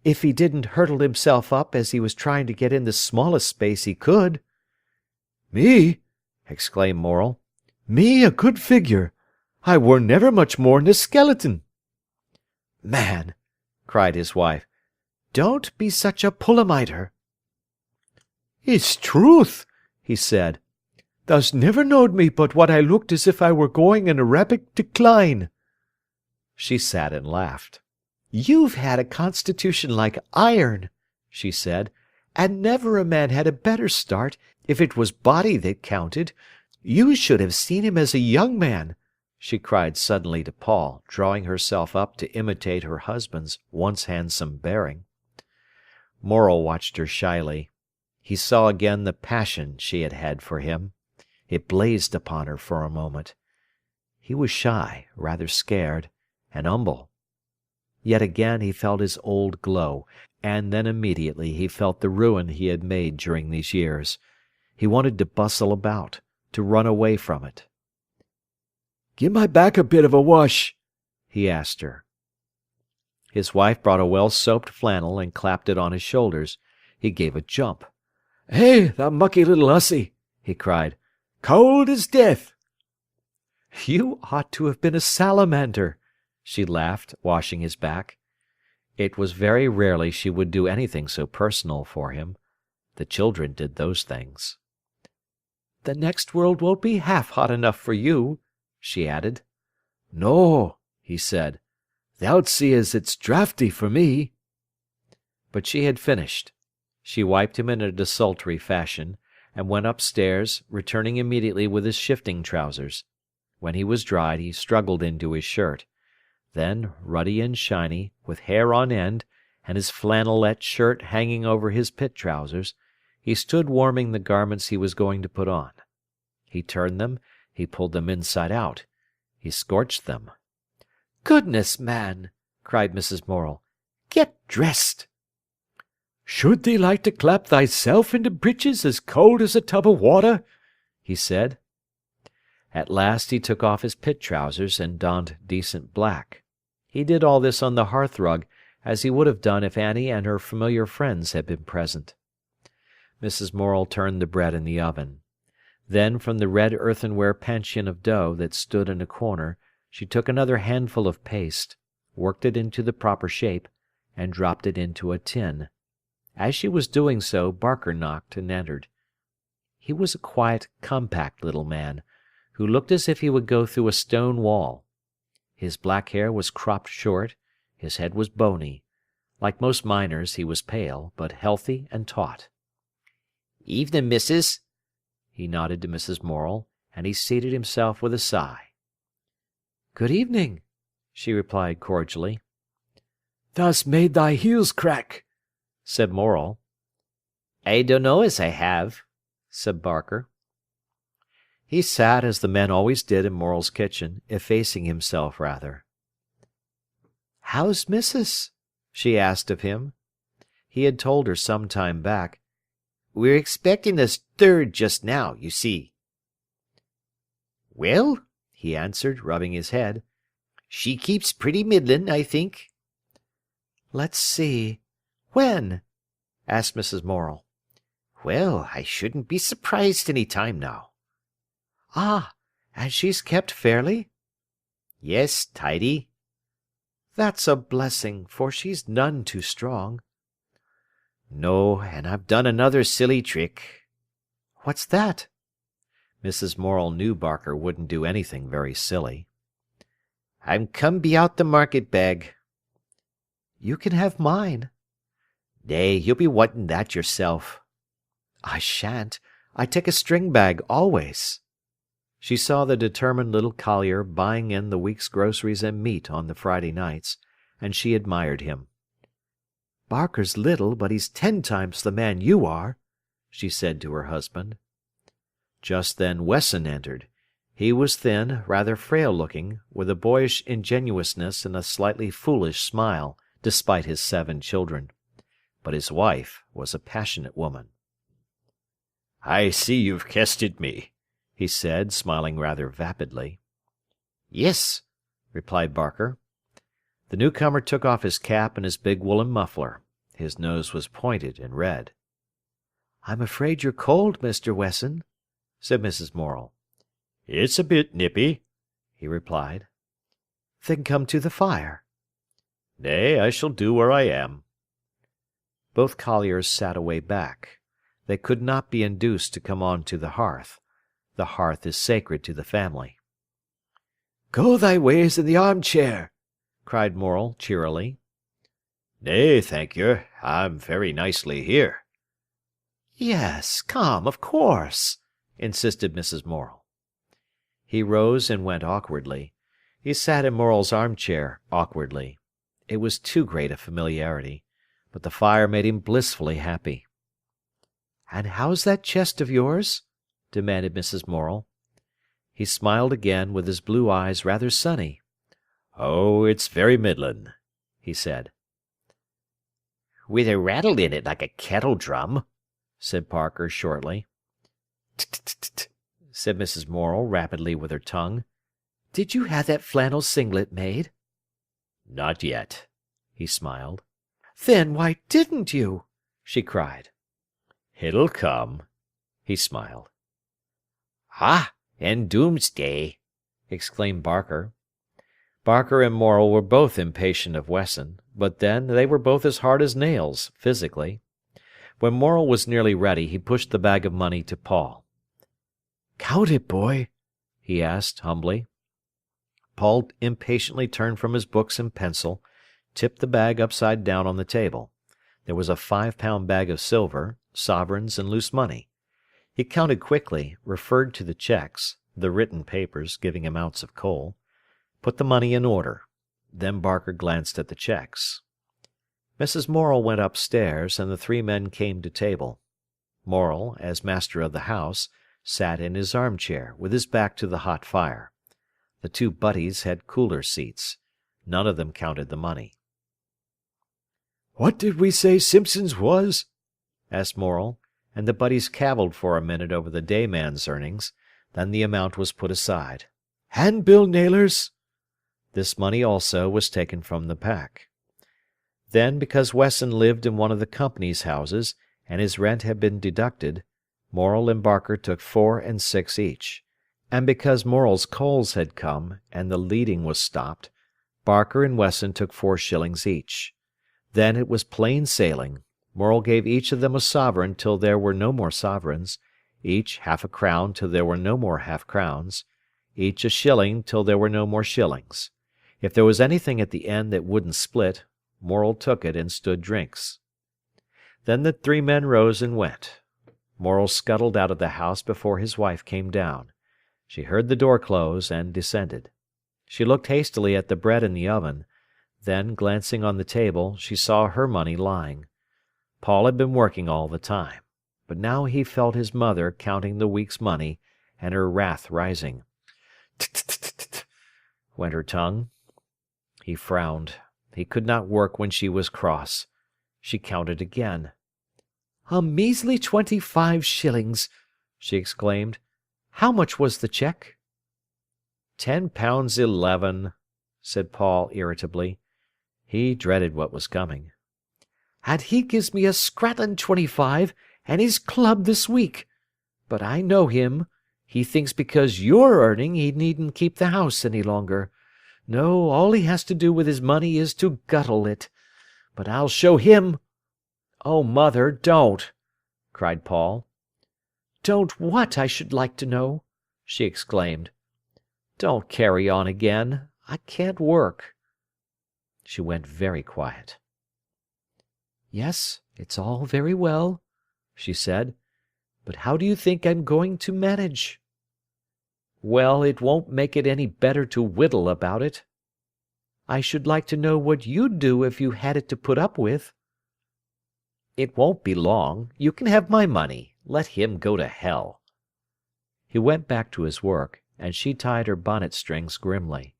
"if he didn't hurtle himself up as he was trying to get in the smallest space he could." "Me!" exclaimed Morel. "Me a good figure! I were never much more'n a skeleton." "Man!" cried his wife, "don't be such a pulamiter." "It's truth," he said. "Thou's never knowed me but what I looked as if I were going in a rapid decline." She sat and laughed. "You've had a constitution like iron," she said, "and never a man had a better start, if it was body that counted. You should have seen him as a young man," she cried suddenly to Paul, drawing herself up to imitate her husband's once handsome bearing. Morel watched her shyly. He saw again the passion she had had for him. It blazed upon her for a moment. He was shy, rather scared, and humble. Yet again he felt his old glow, and then immediately he felt the ruin he had made during these years. He wanted to bustle about, to run away from it. "Give my back a bit of a wash," he asked her. His wife brought a well-soaped flannel and clapped it on his shoulders. He gave a jump. "Hey, thou mucky little hussy!" he cried. "Cold as death!" "You ought to have been a salamander," she laughed, washing his back. It was very rarely she would do anything so personal for him. The children did those things. "The next world won't be half hot enough for you," she added. "No," he said. "Thou'lt see as it's draughty for me." But she had finished. She wiped him in a desultory fashion, and went upstairs, returning immediately with his shifting trousers. When he was dried, he struggled into his shirt. Then, ruddy and shiny, with hair on end, and his flannelette shirt hanging over his pit trousers, he stood warming the garments he was going to put on. He turned them, he pulled them inside out. He scorched them. "Goodness, man!" cried Mrs. Morel. "Get dressed!" "Should thee like to clap thyself into breeches as cold as a tub of water?" he said. At last he took off his pit trousers and donned decent black. He did all this on the hearthrug, as he would have done if Annie and her familiar friends had been present. Mrs. Morel turned the bread in the oven. Then from the red earthenware panchion of dough that stood in a corner she took another handful of paste, worked it into the proper shape, and dropped it into a tin. As she was doing so, Barker knocked and entered. He was a quiet, compact little man, who looked as if he would go through a stone wall. His black hair was cropped short, his head was bony. Like most miners, he was pale, but healthy and taut. "Evening, missus." He nodded to Mrs. Morel, and he seated himself with a sigh. "Good evening," she replied cordially. "Thou'st made thy heels crack," said Morel. "I dunno as I have," said Barker. He sat as the men always did in Morel's kitchen, effacing himself rather. "How's missus?" she asked of him. He had told her some time back. "We're expecting the third just now, you see." "Well," he answered, rubbing his head, "she keeps pretty middlin', I think." "Let's see. When?" asked Mrs. Morel. "Well, I shouldn't be surprised any time now." "Ah, and she's kept fairly?" "Yes, tidy." "That's a blessing, for she's none too strong." "No, and I've done another silly trick." "What's that?" Mrs. Morel knew Barker wouldn't do anything very silly. "I'm come be out the market bag." "You can have mine." "Nay, you'll be wanting that yourself." "I shan't. I take a string bag always." She saw the determined little collier buying in the week's groceries and meat on the Friday nights, and she admired him. "Barker's little, but he's 10 times the man you are," she said to her husband. Just then Wesson entered. He was thin, rather frail-looking, with a boyish ingenuousness and a slightly foolish smile, despite his 7 children. But his wife was a passionate woman. "I see you've kested me," he said, smiling rather vapidly. "Yes," replied Barker. The newcomer took off his cap and his big woolen muffler. His nose was pointed and red. "I'm afraid you're cold, Mr. Wesson," said Mrs. Morel. It's a bit nippy," he replied. "Then come to the fire." "Nay, I shall do where I am." Both colliers sat away back. They could not be induced to come on to the hearth. The hearth is sacred to the family. "Go thy ways in the armchair," cried Morel cheerily. "Nay, thank you, I'm very nicely here." "Yes, come, of course," insisted Mrs. Morel. He rose and went awkwardly. He sat in Morel's armchair awkwardly. It was too great a familiarity, but the fire made him blissfully happy. "And how's that chest of yours?" demanded Mrs. Morel. He smiled again, with his blue eyes rather sunny. "Oh, it's very middlin'," he said. "With a rattle in it like a kettle drum," said Barker shortly. "Tut-tut-tut," said Mrs. Morel rapidly with her tongue. "Did you have that flannel singlet made?" "Not yet," he smiled. "Then why didn't you?" she cried. "It'll come," he smiled. "Ah, and doomsday!" exclaimed Barker. Barker and Morel were both impatient of Wesson, but then they were both as hard as nails, physically. When Morel was nearly ready, he pushed the bag of money to Paul. "Count it, boy," he asked, humbly. Paul impatiently turned from his books and pencil, tipped the bag upside down on the table. There was a 5-pound bag of silver, sovereigns, and loose money. He counted quickly, referred to the checks, the written papers giving amounts of coal, put the money in order. Then Barker glanced at the checks. Mrs. Morel went upstairs, and the three men came to table. Morel, as master of the house, sat in his armchair, with his back to the hot fire. The two butties had cooler seats. None of them counted the money. "What did we say Simpson's was?" asked Morel, and the butties cavilled for a minute over the dayman's earnings. Then the amount was put aside. "And Bill Naylor's?" This money also was taken from the pack. Then, because Wesson lived in one of the company's houses, and his rent had been deducted, Morel and Barker took 4 and 6 each. And because Morel's coals had come, and the leading was stopped, Barker and Wesson took 4 shillings each. Then it was plain sailing. Morel gave each of them a sovereign till there were no more sovereigns, each half a crown till there were no more half-crowns, each a shilling till there were no more shillings. If there was anything at the end that wouldn't split, Morel took it and stood drinks. Then the three men rose and went. Morel scuttled out of the house before his wife came down. She heard the door close and descended. She looked hastily at the bread in the oven. Then, glancing on the table, she saw her money lying. Paul had been working all the time, but now he felt his mother counting the week's money, and her wrath rising. "Tut-tut-tut-tut," went her tongue. He frowned. He could not work when she was cross. She counted again. "A measly 25 shillings!" she exclaimed. "How much was the cheque?" £10.11, said Paul irritably. He dreaded what was coming. "And he gives me a scrattlin' 25, and his club this week. But I know him. He thinks because you're earning he needn't keep the house any longer. No, all he has to do with his money is to guttle it. But I'll show him—" "Oh, mother, don't!" cried Paul. "Don't what, I should like to know?" she exclaimed. "Don't carry on again. I can't work." She went very quiet. "Yes, it's all very well," she said. "But how do you think I'm going to manage?" "Well, it won't make it any better to whittle about it." "I should like to know what you'd do if you had it to put up with." "It won't be long. You can have my money. Let him go to hell." He went back to his work, and she tied her bonnet strings grimly.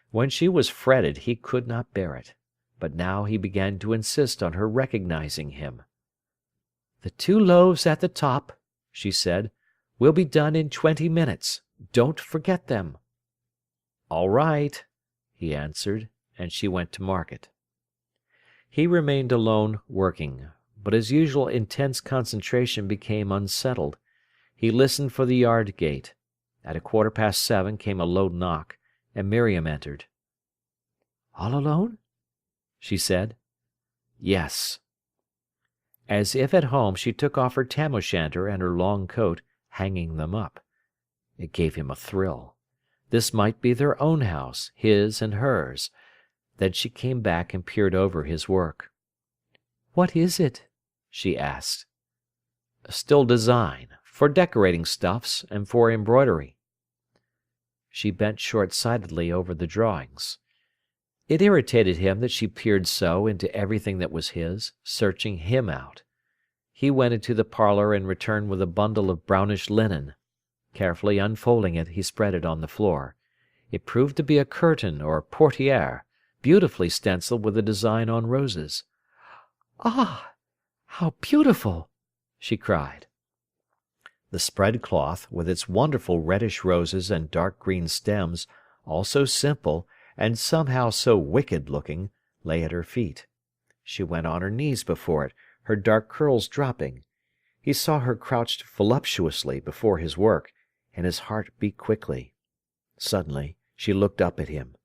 When she was fretted he could not bear it, but now he began to insist on her recognizing him. "The 2 loaves at the top," she said, We'll be done in 20 minutes. Don't forget them." "All right," he answered, and she went to market. He remained alone working, but his usual intense concentration became unsettled. He listened for the yard gate. At 7:15 came a low knock, and Miriam entered. "All alone?" she said. "Yes." As if at home, she took off her tam o' shanter and her long coat, hanging them up. It gave him a thrill. This might be their own house, his and hers. Then she came back and peered over his work. "What is it?" she asked. "Still design, for decorating stuffs and for embroidery." She bent short-sightedly over the drawings. It irritated him that she peered so into everything that was his, searching him out. He went into the parlour and returned with a bundle of brownish linen. Carefully unfolding it, he spread it on the floor. It proved to be a curtain or portière, beautifully stencilled with a design on roses. "Ah, how beautiful!" she cried. The spread cloth, with its wonderful reddish roses and dark green stems, all so simple, and somehow so wicked-looking, lay at her feet. She went on her knees before it, her dark curls dropping. He saw her crouched voluptuously before his work, and his heart beat quickly. Suddenly she looked up at him.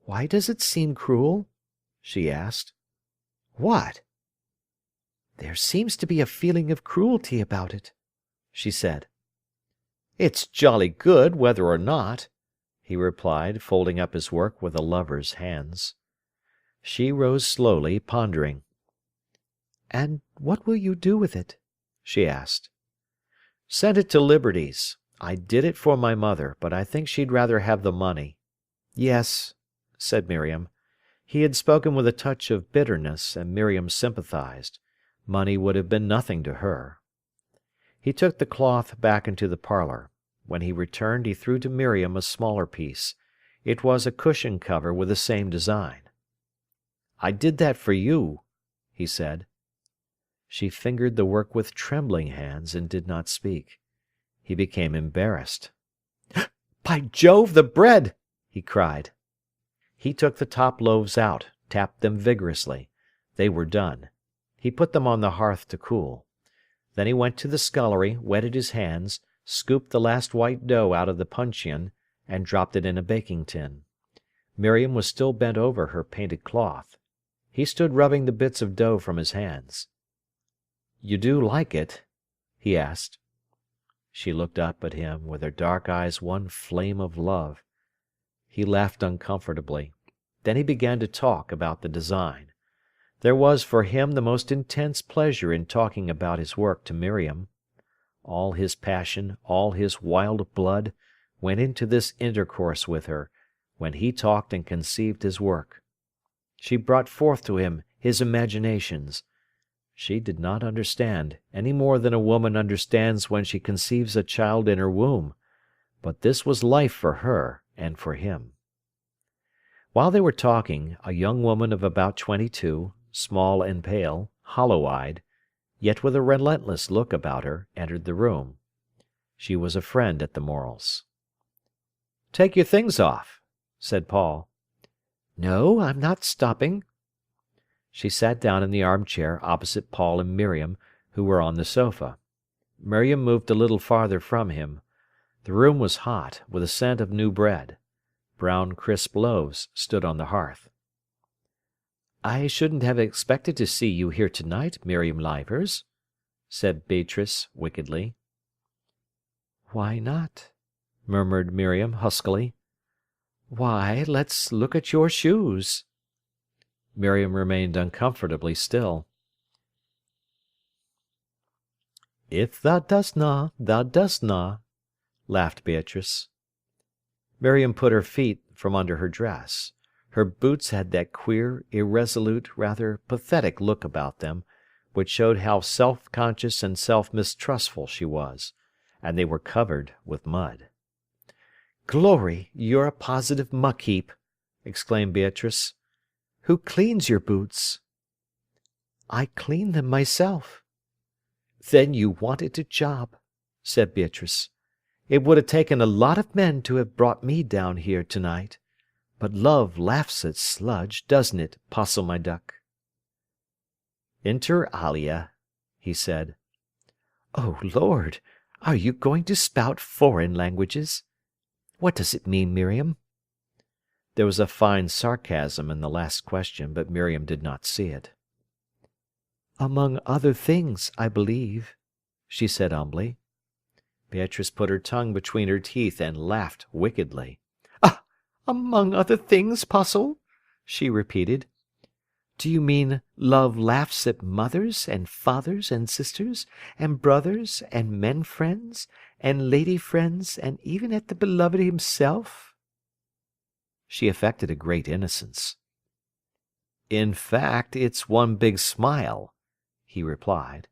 "Why does it seem cruel?" she asked. "What?" "There seems to be a feeling of cruelty about it," she said. "It's jolly good, whether or not," he replied, folding up his work with a lover's hands. She rose slowly, pondering. "And what will you do with it?" she asked. "Send it to Liberty's. I did it for my mother, but I think she'd rather have the money." "Yes," said Miriam. He had spoken with a touch of bitterness, and Miriam sympathised. Money would have been nothing to her. He took the cloth back into the parlour. When he returned, he threw to Miriam a smaller piece. It was a cushion cover with the same design. "I did that for you," he said. She fingered the work with trembling hands and did not speak. He became embarrassed. "By Jove, the bread!" he cried. He took the top loaves out, tapped them vigorously. They were done. He put them on the hearth to cool. Then he went to the scullery, wetted his hands, scooped the last white dough out of the puncheon, and dropped it in a baking tin. Miriam was still bent over her painted cloth. He stood rubbing the bits of dough from his hands. "You do like it?" he asked. She looked up at him, with her dark eyes one flame of love. He laughed uncomfortably. Then he began to talk about the design. There was for him the most intense pleasure in talking about his work to Miriam. All his passion, all his wild blood, went into this intercourse with her, when he talked and conceived his work. She brought forth to him his imaginations. She did not understand, any more than a woman understands when she conceives a child in her womb, but this was life for her and for him. While they were talking, a young woman of about 22, small and pale, hollow-eyed, yet with a relentless look about her, entered the room. She was a friend at the Morels. "Take your things off," said Paul. "No, I'm not stopping." She sat down in the armchair opposite Paul and Miriam, who were on the sofa. Miriam moved a little farther from him. The room was hot, with a scent of new bread. Brown crisp loaves stood on the hearth. "I shouldn't have expected to see you here tonight, Miriam Leivers," said Beatrice wickedly. "Why not?" murmured Miriam huskily. "Why, let's look at your shoes." Miriam remained uncomfortably still. "If thou dost na, thou dost na," laughed Beatrice. Miriam put her feet from under her dress. Her boots had that queer, irresolute, rather pathetic look about them, which showed how self-conscious and self-mistrustful she was, and they were covered with mud. "Glory, you're a positive muck-heap!" exclaimed Beatrice. "Who cleans your boots?" "I clean them myself." "Then you wanted a job," said Beatrice. "It would have taken a lot of men to have brought me down here to-night. But love laughs at sludge, doesn't it, Possum my duck?" "Inter alia," he said. "Oh, Lord! Are you going to spout foreign languages? What does it mean, Miriam?" There was a fine sarcasm in the last question, but Miriam did not see it. "Among other things, I believe," she said humbly. Beatrice put her tongue between her teeth and laughed wickedly. "Ah, among other things, Postle?" she repeated. "Do you mean love laughs at mothers and fathers and sisters and brothers and men friends and lady friends and even at the beloved himself?" She affected a great innocence. "In fact, it's one big smile," he replied.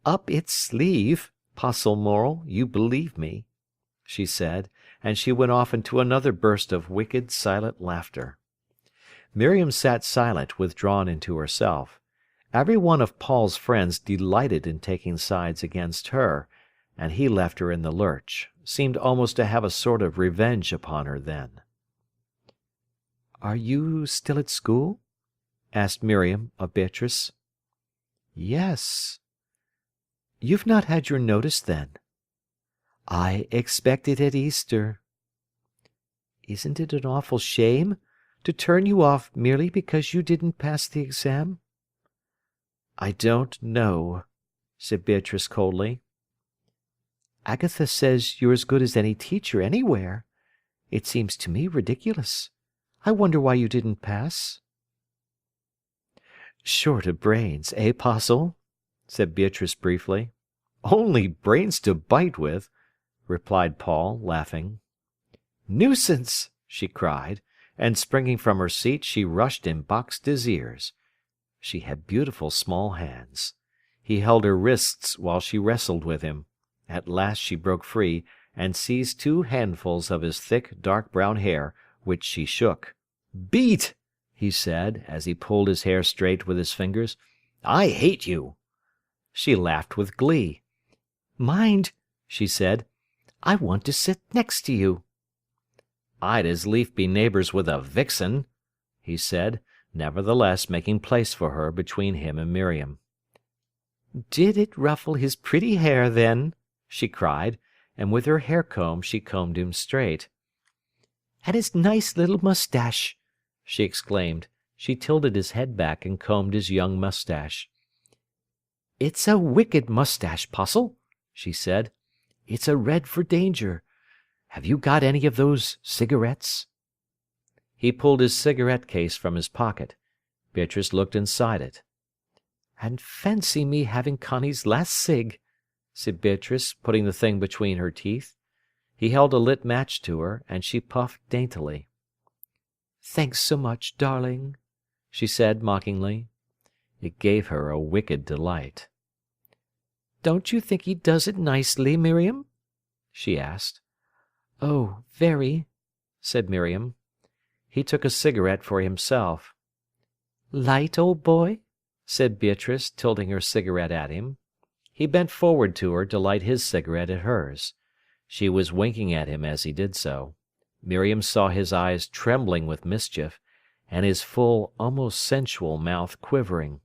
"Up its sleeve, Postle Morel, you believe me," she said, and she went off into another burst of wicked, silent laughter. Miriam sat silent, withdrawn into herself. Every one of Paul's friends delighted in taking sides against her, and he left her in the lurch, seemed almost to have a sort of revenge upon her then. "Are you still at school?" asked Miriam of Beatrice. "Yes." "You've not had your notice, then?" "I expect it at Easter." "Isn't it an awful shame to turn you off merely because you didn't pass the exam?" "I don't know," said Beatrice coldly. "Agatha says you're as good as any teacher anywhere. It seems to me ridiculous. I wonder why you didn't pass." "Short of brains, eh, Postle?" said Beatrice briefly. "Only brains to bite with," replied Paul, laughing. "Nuisance!" she cried, and springing from her seat she rushed and boxed his ears. She had beautiful small hands. He held her wrists while she wrestled with him. At last she broke free, and seized 2 handfuls of his thick, dark brown hair, which she shook. "Beat!" he said, as he pulled his hair straight with his fingers. "I hate you!" She laughed with glee. "Mind," she said, "I want to sit next to you." "I'd as lief be neighbours with a vixen," he said, nevertheless making place for her between him and Miriam. "Did it ruffle his pretty hair, then?" she cried, and with her hair comb she combed him straight. "And his nice little moustache!" she exclaimed. She tilted his head back and combed his young moustache. "It's a wicked moustache, Postle," she said. "It's a red for danger. Have you got any of those cigarettes?" He pulled his cigarette case from his pocket. Beatrice looked inside it. "And fancy me having Connie's last cig," said Beatrice, putting the thing between her teeth. He held a lit match to her, and she puffed daintily. "Thanks so much, darling," she said mockingly. It gave her a wicked delight. "Don't you think he does it nicely, Miriam?" she asked. "Oh, very," said Miriam. He took a cigarette for himself. "Light, old boy?" said Beatrice, tilting her cigarette at him. He bent forward to her to light his cigarette at hers. She was winking at him as he did so. Miriam saw his eyes trembling with mischief, and his full, almost sensual mouth quivering.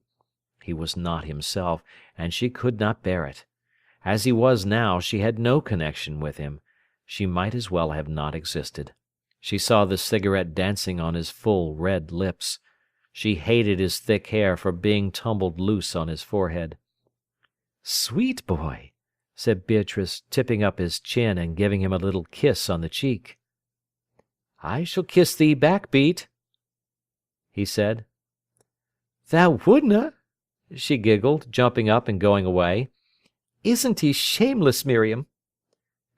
He was not himself, and she could not bear it. As he was now, she had no connection with him. She might as well have not existed. She saw the cigarette dancing on his full, red lips. She hated his thick hair for being tumbled loose on his forehead. "Sweet boy," said Beatrice, tipping up his chin and giving him a little kiss on the cheek. "I shall kiss thee back, Beat," he said. "Thou wouldna?" she giggled, jumping up and going away. "Isn't he shameless, Miriam?"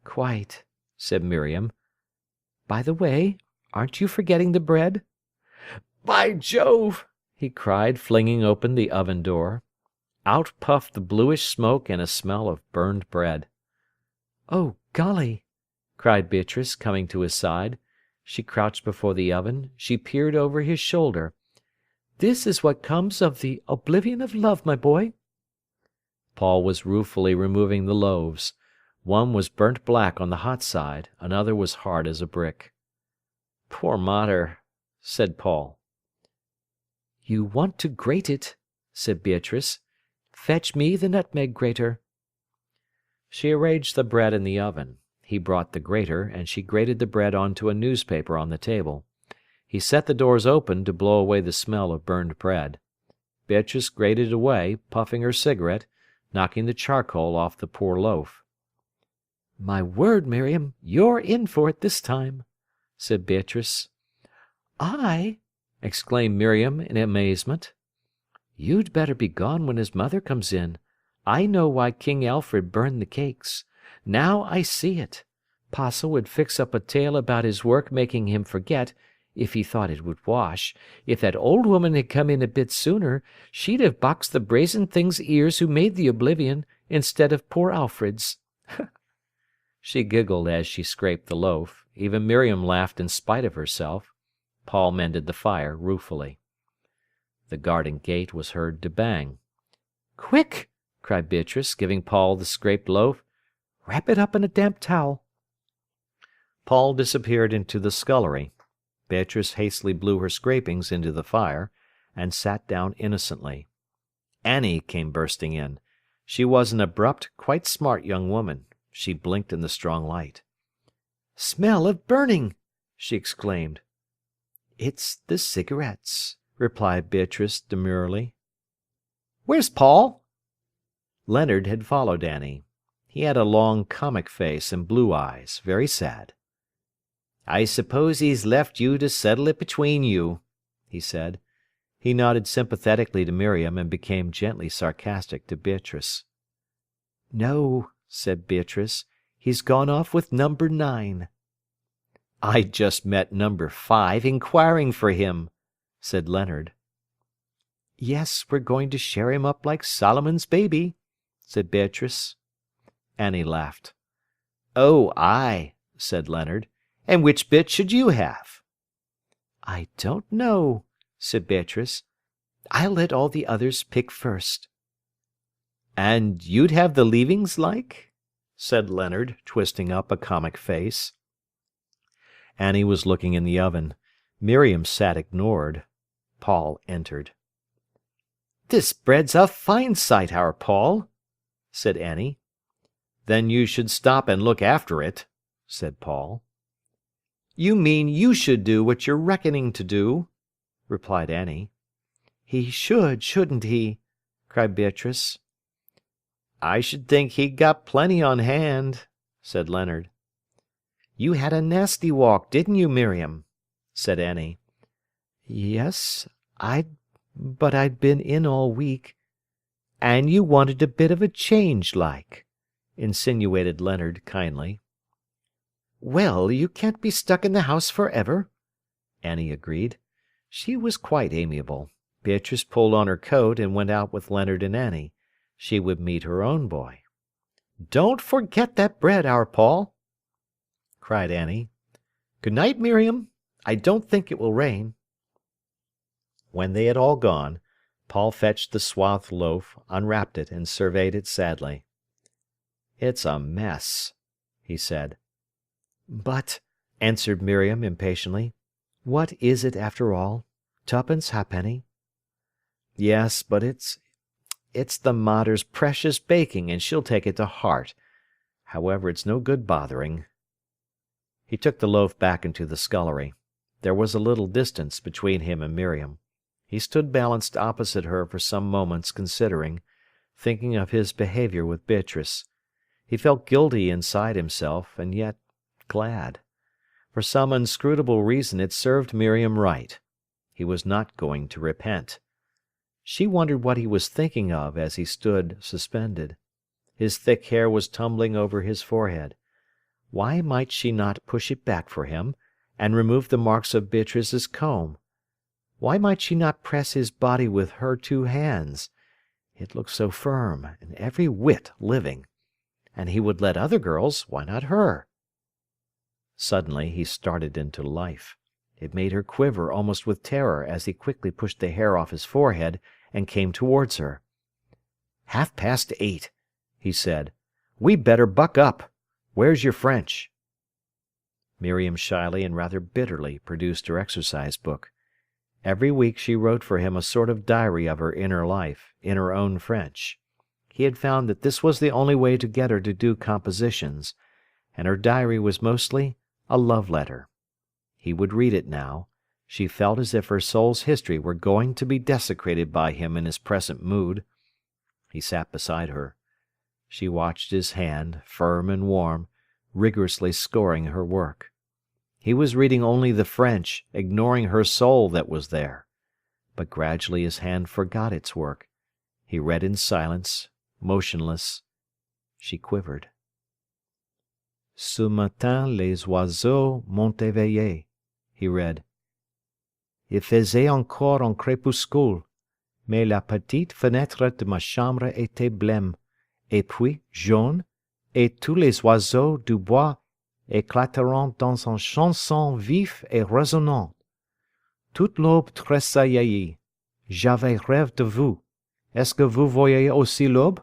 "Quite," said Miriam. "By the way, aren't you forgetting the bread?" "By Jove!" he cried, flinging open the oven door. Out puffed the bluish smoke and a smell of burned bread. "Oh, golly!" cried Beatrice, coming to his side. She crouched before the oven. She peered over his shoulder. "This is what comes of the oblivion of love, my boy." Paul was ruefully removing the loaves. One was burnt black on the hot side, another was hard as a brick. "Poor mater," said Paul. "You want to grate it," said Beatrice. "Fetch me the nutmeg grater." She arranged the bread in the oven. He brought the grater, and she grated the bread onto a newspaper on the table. He set the doors open to blow away the smell of burned bread. Beatrice grated away, puffing her cigarette, knocking the charcoal off the poor loaf. "My word, Miriam, you're in for it this time," said Beatrice. "I?" exclaimed Miriam in amazement. "You'd better be gone when his mother comes in. I know why King Alfred burned the cakes. Now I see it. Papa would fix up a tale about his work making him forget, if he thought it would wash. If that old woman had come in a bit sooner, she'd have boxed the brazen thing's ears who made the oblivion, instead of poor Alfred's." She giggled as she scraped the loaf. Even Miriam laughed in spite of herself. Paul mended the fire ruefully. The garden gate was heard to bang. "Quick!" cried Beatrice, giving Paul the scraped loaf. "Wrap it up in a damp towel." Paul disappeared into the scullery. Beatrice hastily blew her scrapings into the fire, and sat down innocently. Annie came bursting in. She was an abrupt, quite smart young woman. She blinked in the strong light. "Smell of burning!" she exclaimed. "It's the cigarettes," replied Beatrice demurely. "Where's Paul?" Leonard had followed Annie. He had a long, comic face and blue eyes, very sad. "I suppose he's left you to settle it between you," he said. He nodded sympathetically to Miriam and became gently sarcastic to Beatrice. "No," said Beatrice, "he's gone off with number 9. "I just met number 5 inquiring for him," said Leonard. "Yes, we're going to share him up like Solomon's baby," said Beatrice. Annie laughed. "Oh, aye," said Leonard. "And which bit should you have?" "I don't know," said Beatrice. "I'll let all the others pick first." "And you'd have the leavings, like?" said Leonard, twisting up a comic face. Annie was looking in the oven. Miriam sat ignored. Paul entered. "This bread's a fine sight, our Paul," said Annie. "Then you should stop and look after it," said Paul. "You mean you should do what you're reckoning to do," replied Annie. "He should, shouldn't he?" cried Beatrice. "I should think he'd got plenty on hand," said Leonard. "You had a nasty walk, didn't you, Miriam?" said Annie. "Yes, but I'd been in all week." "And you wanted a bit of a change, like," insinuated Leonard kindly. "Well, you can't be stuck in the house forever," Annie agreed. She was quite amiable. Beatrice pulled on her coat and went out with Leonard and Annie. She would meet her own boy. "Don't forget that bread, our Paul," cried Annie. "Good night, Miriam. I don't think it will rain." When they had all gone, Paul fetched the swathed loaf, unwrapped it, and surveyed it sadly. "It's a mess," he said. "But," answered Miriam impatiently, "what is it after all? Tuppence ha'penny?" "Yes, but it's the mater's precious baking, and she'll take it to heart. However, it's no good bothering." He took the loaf back into the scullery. There was a little distance between him and Miriam. He stood balanced opposite her for some moments considering, thinking of his behaviour with Beatrice. He felt guilty inside himself, and yet glad. For some inscrutable reason it served Miriam right. He was not going to repent. She wondered what he was thinking of as he stood suspended. His thick hair was tumbling over his forehead. Why might she not push it back for him, and remove the marks of Beatrice's comb? Why might she not press his body with her 2 hands? It looked so firm, and every whit living. And he would let other girls, why not her? Suddenly he started into life. It made her quiver almost with terror as he quickly pushed the hair off his forehead and came towards her. "8:30," he said. "We'd better buck up. Where's your French?" Miriam shyly and rather bitterly produced her exercise book. Every week she wrote for him a sort of diary of her inner life, in her own French. He had found that this was the only way to get her to do compositions, and her diary was mostly a love letter. He would read it now. She felt as if her soul's history were going to be desecrated by him in his present mood. He sat beside her. She watched his hand, firm and warm, rigorously scoring her work. He was reading only the French, ignoring her soul that was there. But gradually his hand forgot its work. He read in silence, motionless. She quivered. "Ce matin les oiseaux m'ont éveillé," he read. "Il faisait encore un crépuscule, mais la petite fenêtre de ma chambre était blême, et puis jaune, et tous les oiseaux du bois éclateront dans une chanson vive et résonnante. Toute l'aube tressaillit. J'avais rêve de vous. Est-ce que vous voyez aussi l'aube?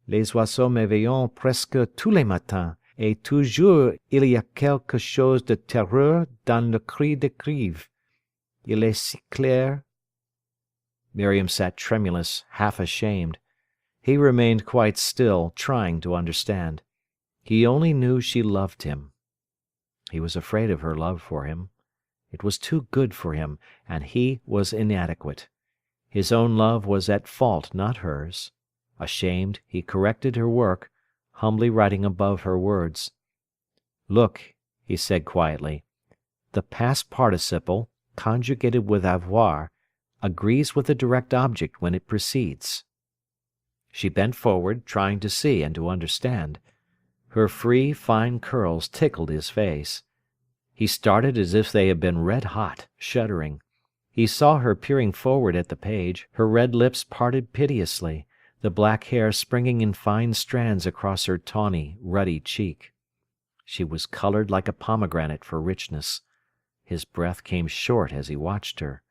Les oiseaux m'éveillent presque tous les matins, et toujours il y a quelque chose de terreur dans le cri des grives. Il est si clair." Miriam sat tremulous, half ashamed. He remained quite still, trying to understand. He only knew she loved him. He was afraid of her love for him. It was too good for him, and he was inadequate. His own love was at fault, not hers. Ashamed, he corrected her work, humbly writing above her words. "Look," he said quietly, "the past participle, conjugated with avoir, agrees with the direct object when it precedes." She bent forward, trying to see and to understand. Her free, fine curls tickled his face. He started as if they had been red hot, shuddering. He saw her peering forward at the page, her red lips parted piteously, the black hair springing in fine strands across her tawny, ruddy cheek. She was coloured like a pomegranate for richness. His breath came short as he watched her.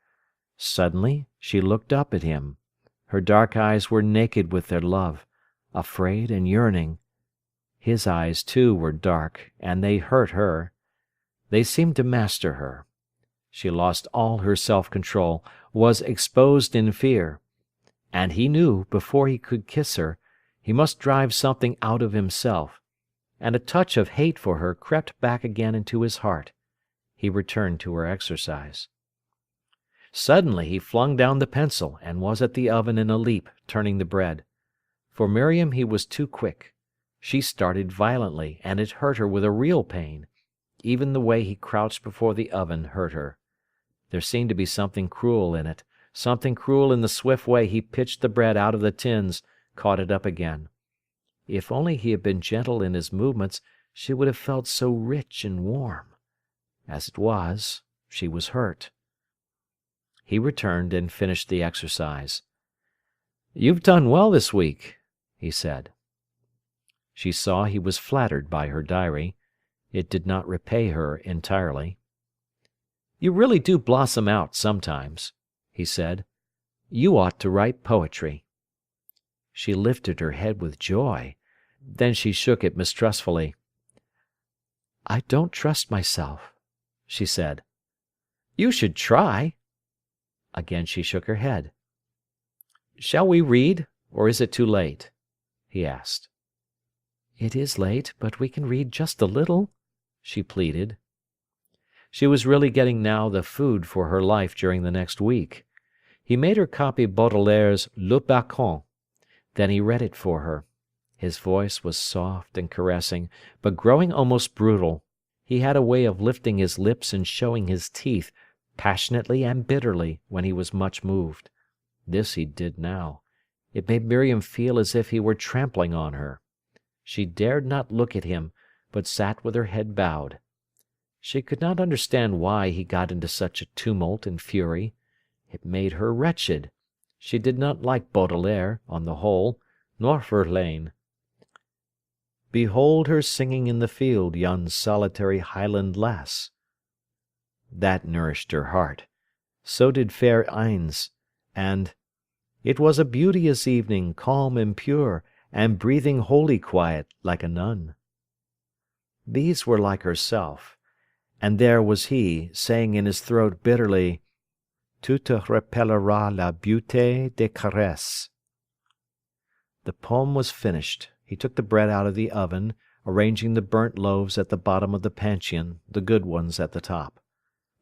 Suddenly she looked up at him. Her dark eyes were naked with their love, afraid and yearning. His eyes, too, were dark, and they hurt her. They seemed to master her. She lost all her self-control, was exposed in fear. And he knew, before he could kiss her, he must drive something out of himself. And a touch of hate for her crept back again into his heart. He returned to her exercise. Suddenly he flung down the pencil, and was at the oven in a leap, turning the bread. For Miriam he was too quick. She started violently, and it hurt her with a real pain. Even the way he crouched before the oven hurt her. There seemed to be something cruel in it, something cruel in the swift way he pitched the bread out of the tins, caught it up again. If only he had been gentle in his movements, she would have felt so rich and warm. As it was, she was hurt. He returned and finished the exercise. "You've done well this week," he said. She saw he was flattered by her diary. It did not repay her entirely. "You really do blossom out sometimes," he said. "You ought to write poetry." She lifted her head with joy. Then she shook it mistrustfully. "I don't trust myself," she said. "You should try." Again she shook her head. "Shall we read, or is it too late?" he asked. "It is late, but we can read just a little," she pleaded. She was really getting now the food for her life during the next week. He made her copy Baudelaire's Le Balcon. Then he read it for her. His voice was soft and caressing, but growing almost brutal. He had a way of lifting his lips and showing his teeth, passionately and bitterly, when he was much moved. This he did now. It made Miriam feel as if he were trampling on her. She dared not look at him, but sat with her head bowed. She could not understand why he got into such a tumult and fury. It made her wretched. She did not like Baudelaire, on the whole, nor Verlaine. "Behold her singing in the field, yon solitary Highland lass." That nourished her heart. So did Fair Ines, and It was a beauteous evening, calm and pure, and breathing holy quiet like a nun. These were like herself, and there was he, saying in his throat bitterly, "Tu te rappelleras la beauté des caresses." The poem was finished. He took the bread out of the oven, arranging the burnt loaves at the bottom of the panchion, the good ones at the top.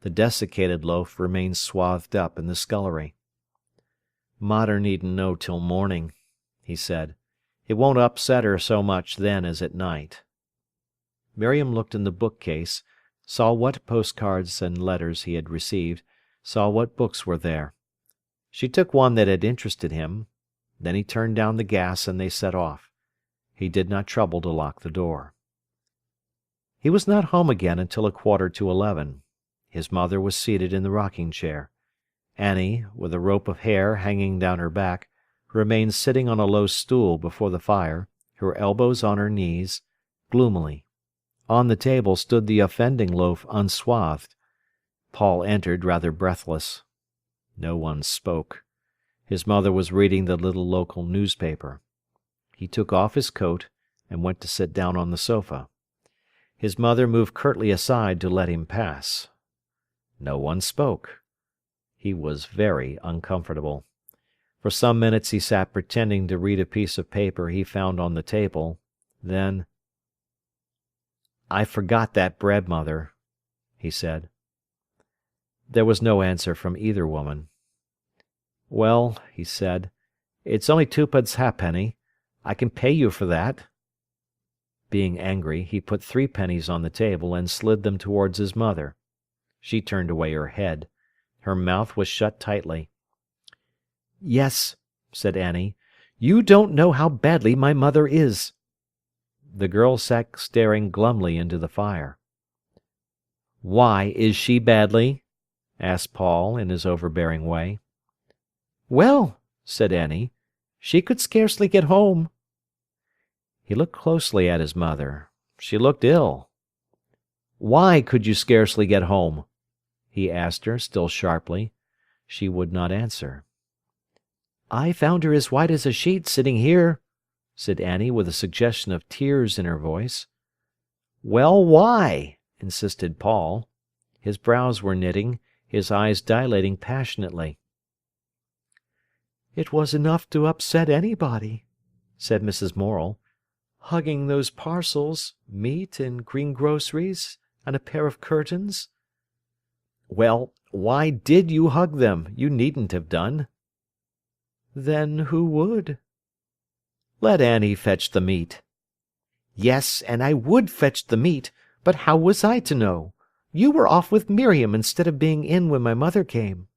The desiccated loaf remained swathed up in the scullery. "Mater needn't know till morning," he said. "It won't upset her so much then as at night." Miriam looked in the bookcase, saw what postcards and letters he had received, saw what books were there. She took one that had interested him. Then he turned down the gas and they set off. He did not trouble to lock the door. He was not home again until 11:15. His mother was seated in the rocking-chair. Annie, with a rope of hair hanging down her back, remained sitting on a low stool before the fire, her elbows on her knees, gloomily. On the table stood the offending loaf unswathed. Paul entered rather breathless. No one spoke. His mother was reading the little local newspaper. He took off his coat and went to sit down on the sofa. His mother moved curtly aside to let him pass. No one spoke. He was very uncomfortable. For some minutes he sat pretending to read a piece of paper he found on the table. Then, "I forgot that bread, Mother," he said. There was no answer from either woman. "Well," he said, "it's only twopence ha'penny. I can pay you for that." Being angry, he put 3 pennies on the table and slid them towards his mother. She turned away her head. Her mouth was shut tightly. "Yes," said Annie, "you don't know how badly my mother is." The girl sat staring glumly into the fire. "Why is she badly?" asked Paul in his overbearing way. "Well," said Annie, "she could scarcely get home." He looked closely at his mother. She looked ill. "Why could you scarcely get home?" he asked her, still sharply. She would not answer. "I found her as white as a sheet sitting here," said Annie, with a suggestion of tears in her voice. "Well, why?" insisted Paul. His brows were knitting, his eyes dilating passionately. "It was enough to upset anybody," said Mrs. Morel. "Hugging those parcels, meat and green groceries, and a pair of curtains." "Well, why did you hug them? You needn't have done." "Then who would?" "Let Annie fetch the meat." "Yes, and I would fetch the meat, but how was I to know? You were off with Miriam instead of being in when my mother came."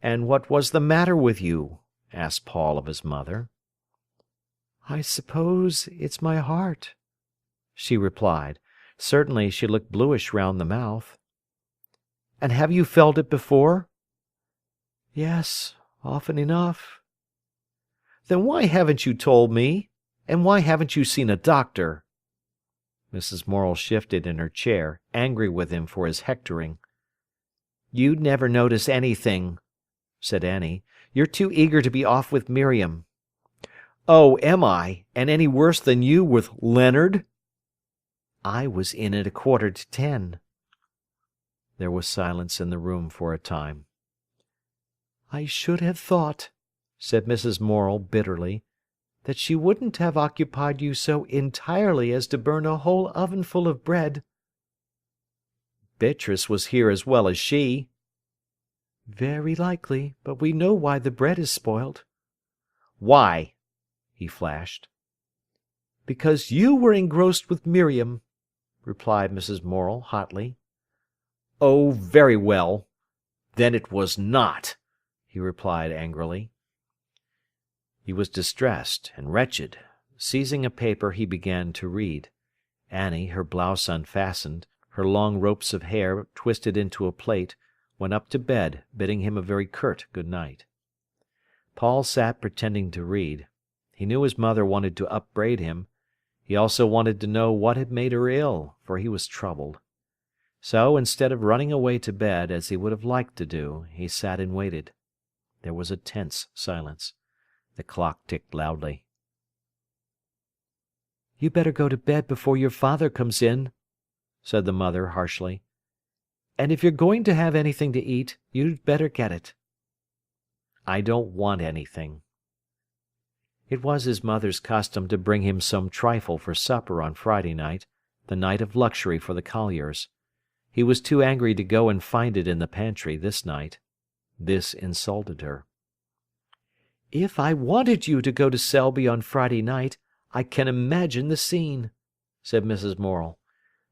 "And what was the matter with you?" asked Paul of his mother. "I suppose it's my heart," she replied. Certainly she looked bluish round the mouth. "And have you felt it before?" "Yes, often enough." "Then why haven't you told me? And why haven't you seen a doctor?" Mrs. Morel shifted in her chair, angry with him for his hectoring. "You'd never notice anything," said Annie. "You're too eager to be off with Miriam." "Oh, am I? And any worse than you with Leonard?" "I was in at 9:45. There was silence in the room for a time. "I should have thought," said Mrs. Morel bitterly, "that she wouldn't have occupied you so entirely as to burn a whole ovenful of bread." "Beatrice was here as well as she." "Very likely, but we know why the bread is spoilt." "Why?" he flashed. "Because you were engrossed with Miriam," replied Mrs. Morel hotly. "Oh, very well. Then it was not," he replied angrily. He was distressed and wretched. Seizing a paper, he began to read. Annie, her blouse unfastened, her long ropes of hair twisted into a plait, went up to bed, bidding him a very curt good night. Paul sat pretending to read. He knew his mother wanted to upbraid him. He also wanted to know what had made her ill, for he was troubled. So, instead of running away to bed, as he would have liked to do, he sat and waited. There was a tense silence. The clock ticked loudly. "You better go to bed before your father comes in," said the mother harshly. "And if you're going to have anything to eat, you'd better get it." "I don't want anything." It was his mother's custom to bring him some trifle for supper on Friday night, the night of luxury for the colliers. He was too angry to go and find it in the pantry this night. This insulted her. "If I wanted you to go to Selby on Friday night, I can imagine the scene," said Mrs. Morel.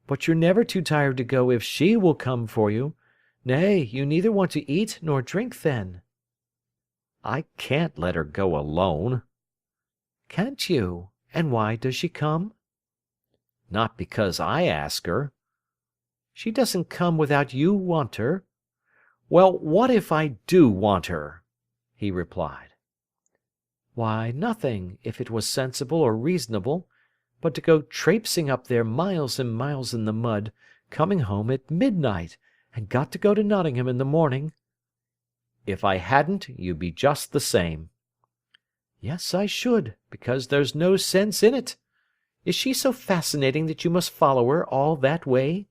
"But you're never too tired to go if she will come for you. Nay, you neither want to eat nor drink then." "I can't let her go alone." "Can't you? And why does she come?" "Not because I ask her." "She doesn't come without you want her." "Well, what if I do want her?" he replied. "Why, nothing, if it was sensible or reasonable. But to go traipsing up there miles and miles in the mud, coming home at midnight, and got to go to Nottingham in the morning." "If I hadn't, you'd be just the same." "Yes, I should, because there's no sense in it. Is she so fascinating that you must follow her all that way?"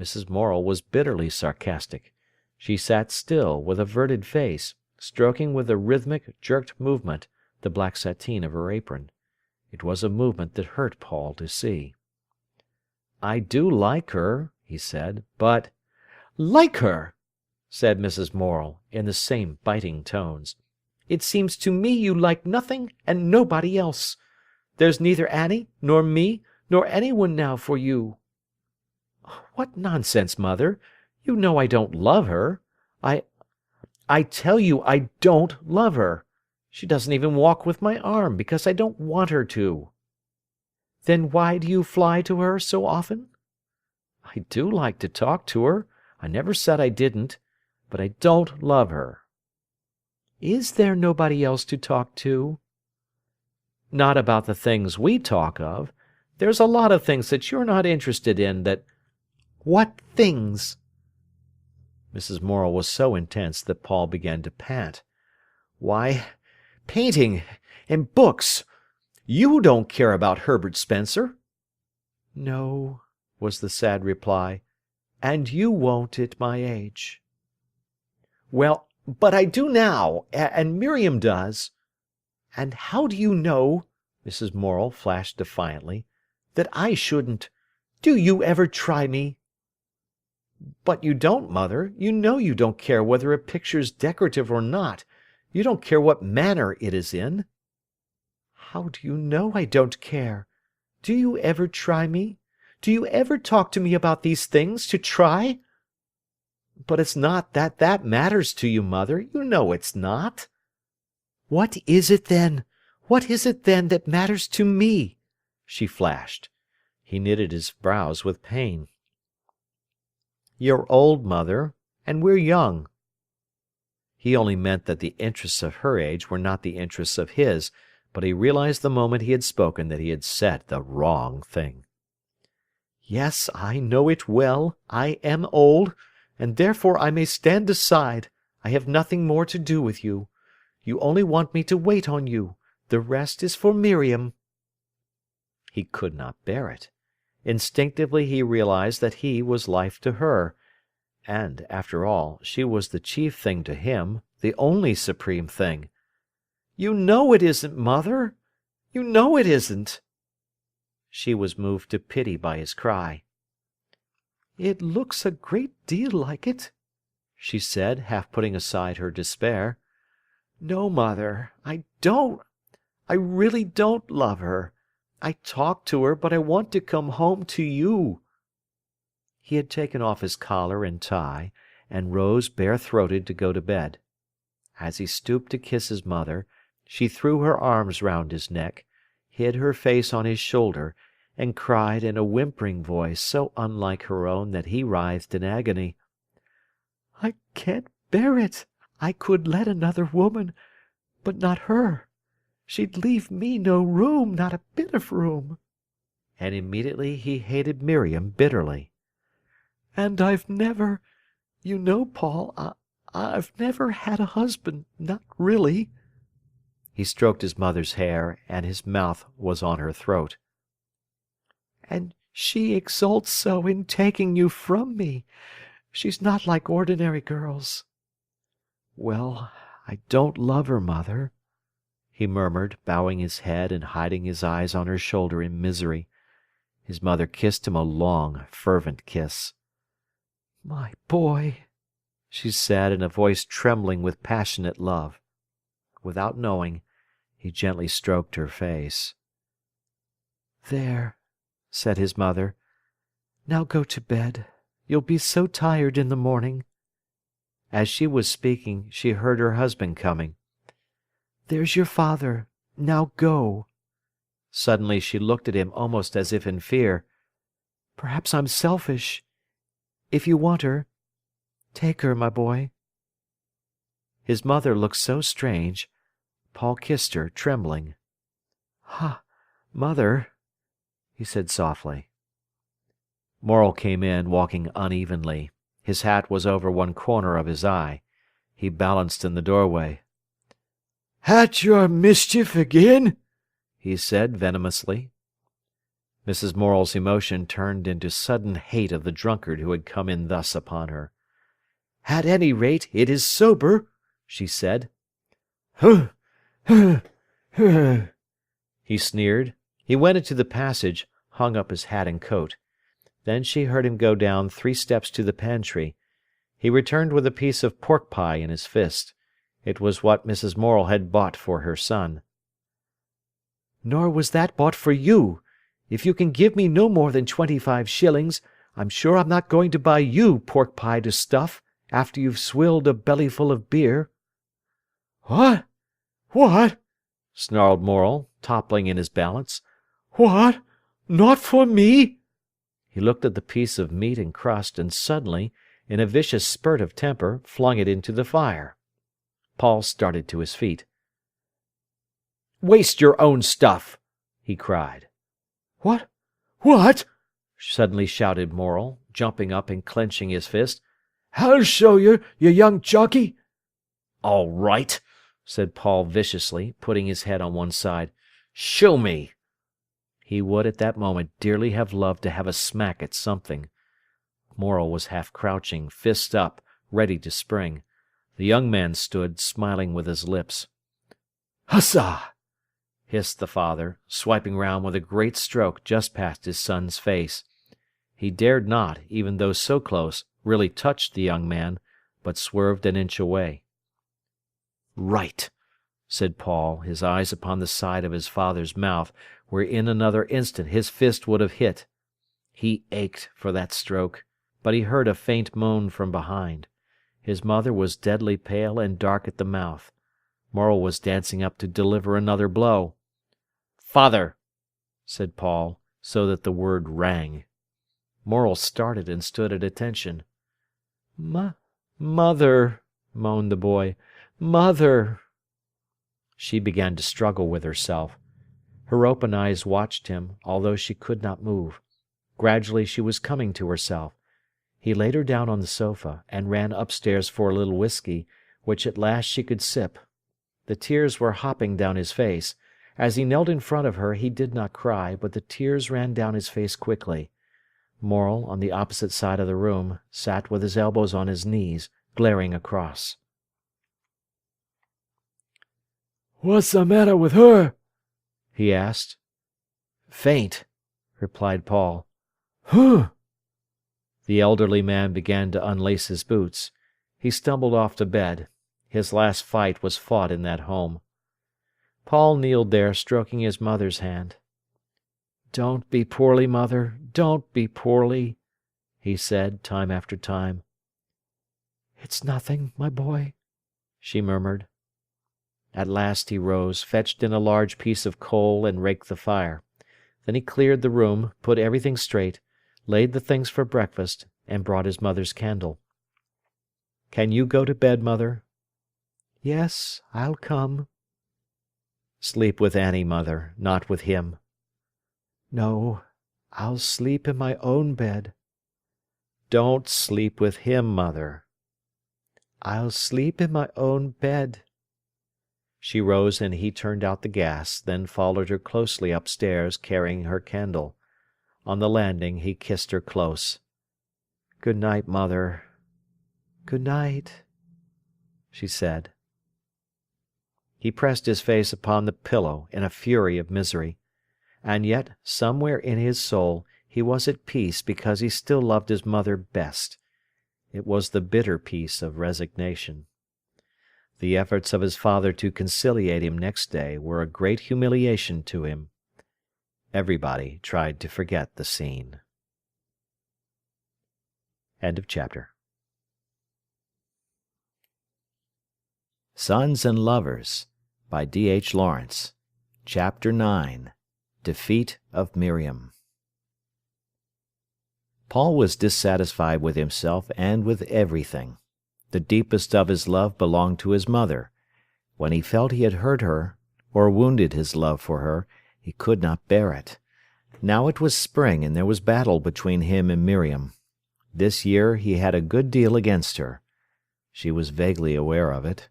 Mrs. Morel was bitterly sarcastic. She sat still, with averted face, stroking with a rhythmic, jerked movement the black sateen of her apron. It was a movement that hurt Paul to see. "I do like her," he said, "but—" "Like her!" said Mrs. Morel, in the same biting tones. "It seems to me you like nothing and nobody else. There's neither Annie, nor me, nor anyone now for you." "What nonsense, mother! You know I don't love her. I tell you I don't love her. She doesn't even walk with my arm, because I don't want her to." "Then why do you fly to her so often?" "I do like to talk to her. I never said I didn't. But I don't love her." "Is there nobody else to talk to?" "Not about the things we talk of. There's a lot of things that you're not interested in that—" "What things?" Mrs. Morel was so intense that Paul began to pant. "Why, painting and books. You don't care about Herbert Spencer." "No," was the sad reply, "and you won't at my age." "Well, but I do now, and Miriam does." "And how do you know," Mrs. Morel flashed defiantly, "that I shouldn't? Do you ever try me?" "But you don't, mother. You know you don't care whether a picture's decorative or not. You don't care what manner it is in." "How do you know I don't care? Do you ever try me? Do you ever talk to me about these things, to try?" "But it's not that matters to you, mother. You know it's not." "What is it then? What is it then that matters to me?" she flashed. He knitted his brows with pain. "You're old, mother, and we're young." He only meant that the interests of her age were not the interests of his, but he realised the moment he had spoken that he had said the wrong thing. "Yes, I know it well. I am old, and therefore I may stand aside. I have nothing more to do with you. You only want me to wait on you. The rest is for Miriam." He could not bear it. Instinctively he realised that he was life to her, and, after all, she was the chief thing to him, the only supreme thing. "You know it isn't, mother! You know it isn't!" She was moved to pity by his cry. "It looks a great deal like it," she said, half putting aside her despair. "No, mother, I don't. I really don't love her. I talk to her, but I want to come home to you." He had taken off his collar and tie, and rose bare-throated to go to bed. As he stooped to kiss his mother, she threw her arms round his neck, hid her face on his shoulder, and cried in a whimpering voice so unlike her own that he writhed in agony. "I can't bear it. I could let another woman, but not her. She'd leave me no room, not a bit of room." And immediately he hated Miriam bitterly. "And I've never—you know, Paul, I've never had a husband, not really." He stroked his mother's hair, and his mouth was on her throat. "And she exults so in taking you from me. She's not like ordinary girls." "Well, I don't love her, mother," he murmured, bowing his head and hiding his eyes on her shoulder in misery. His mother kissed him a long, fervent kiss. "My boy," she said in a voice trembling with passionate love. Without knowing, he gently stroked her face. "There," said his mother. "Now go to bed. You'll be so tired in the morning." As she was speaking, she heard her husband coming. "There's your father. Now go." Suddenly she looked at him almost as if in fear. "Perhaps I'm selfish. If you want her, take her, my boy." His mother looked so strange. Paul kissed her, trembling. "Ha, mother," he said softly. Morel came in, walking unevenly. His hat was over one corner of his eye. He balanced in the doorway. "At your mischief again?" he said venomously. Mrs. Morel's emotion turned into sudden hate of the drunkard who had come in thus upon her. "At any rate, it is sober," she said. "Huh, huh, huh," he sneered. He went into the passage, hung up his hat and coat. Then she heard him go down 3 steps to the pantry. He returned with a piece of pork pie in his fist. It was what Mrs. Morel had bought for her son. "Nor was that bought for you. If you can give me no more than 25 shillings, I'm sure I'm not going to buy you pork pie to stuff, after you've swilled a bellyful of beer." "What? What?" snarled Morel, toppling in his balance. "What? Not for me?" He looked at the piece of meat and crust, and suddenly, in a vicious spurt of temper, flung it into the fire. Paul started to his feet. "Waste your own stuff!" he cried. "What? What?" suddenly shouted Morel, jumping up and clenching his fist. "I'll show you, you young jockey!" "All right," said Paul viciously, putting his head on one side. "Show me!" He would at that moment dearly have loved to have a smack at something. Morel was half crouching, fists up, ready to spring. The young man stood, smiling with his lips. "Hussa!" hissed the father, swiping round with a great stroke just past his son's face. He dared not, even though so close, really touch the young man, but swerved an inch away. "Right," said Paul, his eyes upon the side of his father's mouth, where in another instant his fist would have hit. He ached for that stroke, but he heard a faint moan from behind. His mother was deadly pale and dark at the mouth. Morel was dancing up to deliver another blow. "Father!" said Paul, so that the word rang. Morel started and stood at attention. "Mother," moaned the boy. "Mother!" She began to struggle with herself. Her open eyes watched him, although she could not move. Gradually she was coming to herself. He laid her down on the sofa, and ran upstairs for a little whiskey, which at last she could sip. The tears were hopping down his face. As he knelt in front of her he did not cry, but the tears ran down his face quickly. Morel, on the opposite side of the room, sat with his elbows on his knees, glaring across. "What's the matter with her?" he asked. "Faint," replied Paul. "Huh!" The elderly man began to unlace his boots. He stumbled off to bed. His last fight was fought in that home. Paul kneeled there, stroking his mother's hand. "Don't be poorly, mother, don't be poorly," he said, time after time. "It's nothing, my boy," she murmured. At last he rose, fetched in a large piece of coal and raked the fire. Then he cleared the room, put everything straight, laid the things for breakfast, and brought his mother's candle. "Can you go to bed, mother?" "Yes, I'll come." "Sleep with Annie, mother, not with him." "No, I'll sleep in my own bed." "Don't sleep with him, mother." "I'll sleep in my own bed." She rose and he turned out the gas, then followed her closely upstairs carrying her candle. On the landing he kissed her close. "Good night, mother." "Good night," she said. He pressed his face upon the pillow in a fury of misery. And yet, somewhere in his soul, he was at peace because he still loved his mother best. It was the bitter peace of resignation. The efforts of his father to conciliate him next day were a great humiliation to him. Everybody tried to forget the scene. End of chapter. Sons and Lovers by D.H. Lawrence. Chapter 9. Defeat of Miriam. Paul was dissatisfied with himself and with everything. The deepest of his love belonged to his mother. When he felt he had hurt her, or wounded his love for her, he could not bear it. Now it was spring, and there was battle between him and Miriam. This year he had a good deal against her. She was vaguely aware of it.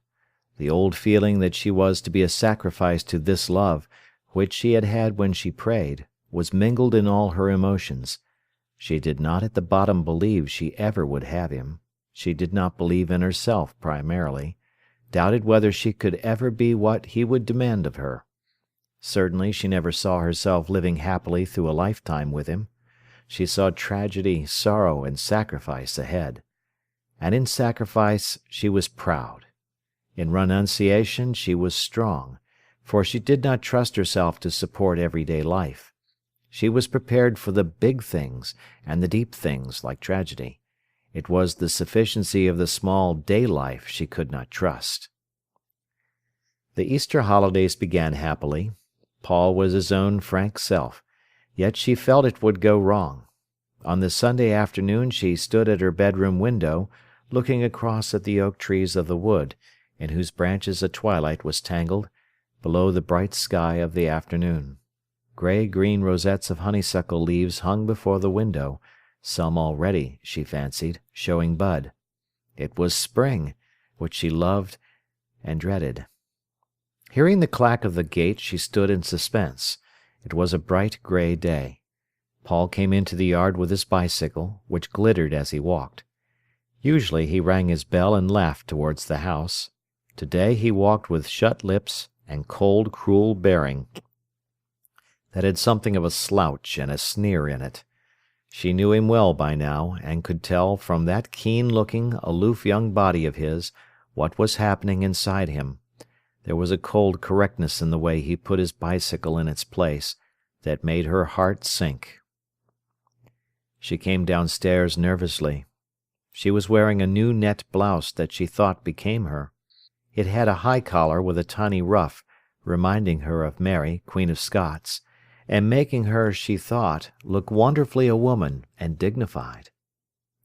The old feeling that she was to be a sacrifice to this love, which she had had when she prayed, was mingled in all her emotions. She did not at the bottom believe she ever would have him. She did not believe in herself primarily, doubted whether she could ever be what he would demand of her. Certainly she never saw herself living happily through a lifetime with him. She saw tragedy, sorrow, and sacrifice ahead. And in sacrifice she was proud. In renunciation she was strong, for she did not trust herself to support everyday life. She was prepared for the big things and the deep things like tragedy. It was the sufficiency of the small day life she could not trust. The Easter holidays began happily. Paul was his own frank self, yet she felt it would go wrong. On the Sunday afternoon she stood at her bedroom window, looking across at the oak trees of the wood, in whose branches a twilight was tangled, below the bright sky of the afternoon. Grey-green rosettes of honeysuckle leaves hung before the window, some already, she fancied, showing bud. It was spring, which she loved and dreaded. Hearing the clack of the gate, she stood in suspense. It was a bright grey day. Paul came into the yard with his bicycle, which glittered as he walked. Usually he rang his bell and laughed towards the house. Today he walked with shut lips and cold, cruel bearing that had something of a slouch and a sneer in it. She knew him well by now, and could tell from that keen-looking, aloof young body of his what was happening inside him. There was a cold correctness in the way he put his bicycle in its place that made her heart sink. She came downstairs nervously. She was wearing a new net blouse that she thought became her. It had a high collar with a tiny ruff, reminding her of Mary, Queen of Scots, and making her, she thought, look wonderfully a woman and dignified.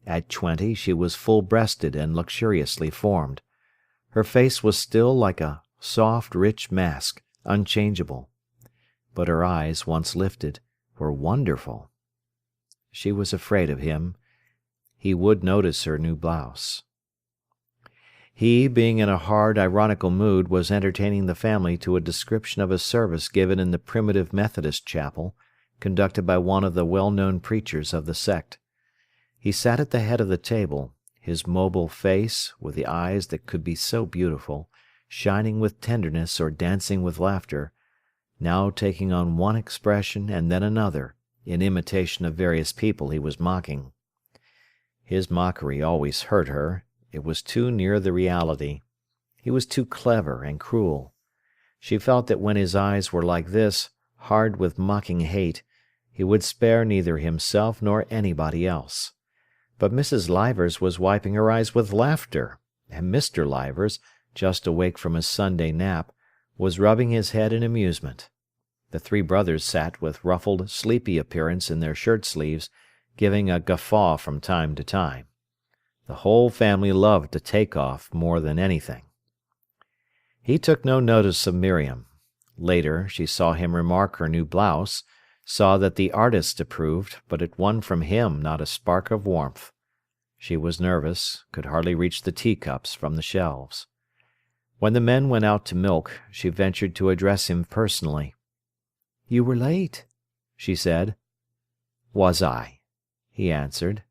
At 20 she was full-breasted and luxuriously formed. Her face was still like a soft, rich mask, unchangeable. But her eyes, once lifted, were wonderful. She was afraid of him. He would notice her new blouse. He, being in a hard, ironical mood, was entertaining the family to a description of a service given in the primitive Methodist chapel, conducted by one of the well-known preachers of the sect. He sat at the head of the table, his mobile face, with the eyes that could be so beautiful, shining with tenderness or dancing with laughter, now taking on one expression and then another, in imitation of various people he was mocking. His mockery always hurt her. It was too near the reality. He was too clever and cruel. She felt that when his eyes were like this, hard with mocking hate, he would spare neither himself nor anybody else. But Mrs. Livers was wiping her eyes with laughter, and Mr. Livers, just awake from his Sunday nap, was rubbing his head in amusement. The three brothers sat with ruffled, sleepy appearance in their shirt-sleeves, giving a guffaw from time to time. The whole family loved to take off more than anything. He took no notice of Miriam. Later, she saw him remark her new blouse, saw that the artist approved, but it won from him not a spark of warmth. She was nervous, could hardly reach the teacups from the shelves. When the men went out to milk, she ventured to address him personally. "You were late," she said. "Was I?" he answered.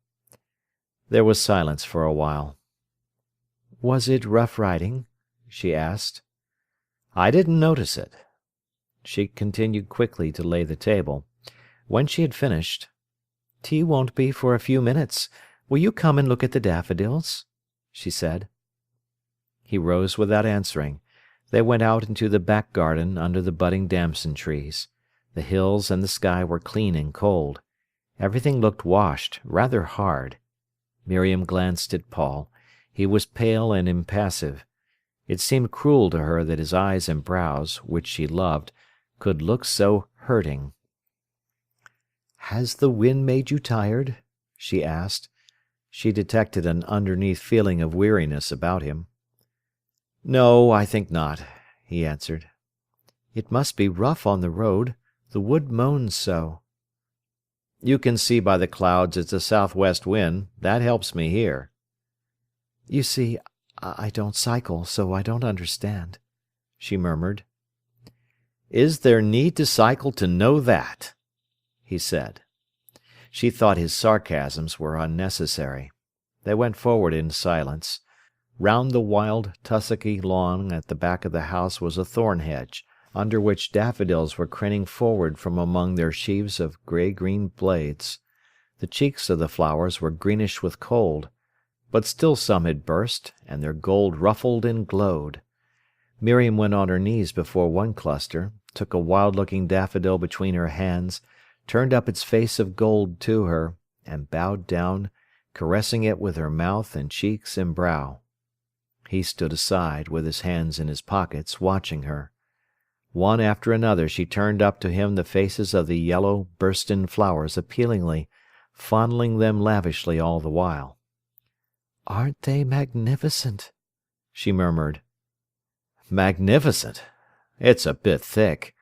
There was silence for a while. "Was it rough riding?" she asked. "I didn't notice it." She continued quickly to lay the table. When she had finished, "Tea won't be for a few minutes. Will you come and look at the daffodils?" she said. He rose without answering. They went out into the back garden under the budding damson trees. The hills and the sky were clean and cold. Everything looked washed, rather hard. Miriam glanced at Paul. He was pale and impassive. It seemed cruel to her that his eyes and brows, which she loved, could look so hurting. "Has the wind made you tired?" she asked. She detected an underneath feeling of weariness about him. "No, I think not," he answered. "It must be rough on the road. The wood moans so." "You can see by the clouds it's a southwest wind. That helps me here." "You see, I don't cycle, so I don't understand," she murmured. "Is there need to cycle to know that?" he said. She thought his sarcasms were unnecessary. They went forward in silence. Round the wild tussocky lawn at the back of the house was a thorn hedge, under which daffodils were craning forward from among their sheaves of grey-green blades. The cheeks of the flowers were greenish with cold, but still some had burst, and their gold ruffled and glowed. Miriam went on her knees before one cluster, took a wild-looking daffodil between her hands, turned up its face of gold to her, and bowed down, caressing it with her mouth and cheeks and brow. He stood aside, with his hands in his pockets, watching her. One after another she turned up to him the faces of the yellow, burst-in flowers appealingly, fondling them lavishly all the while. "Aren't they magnificent?" she murmured. "Magnificent? It's a bit thick.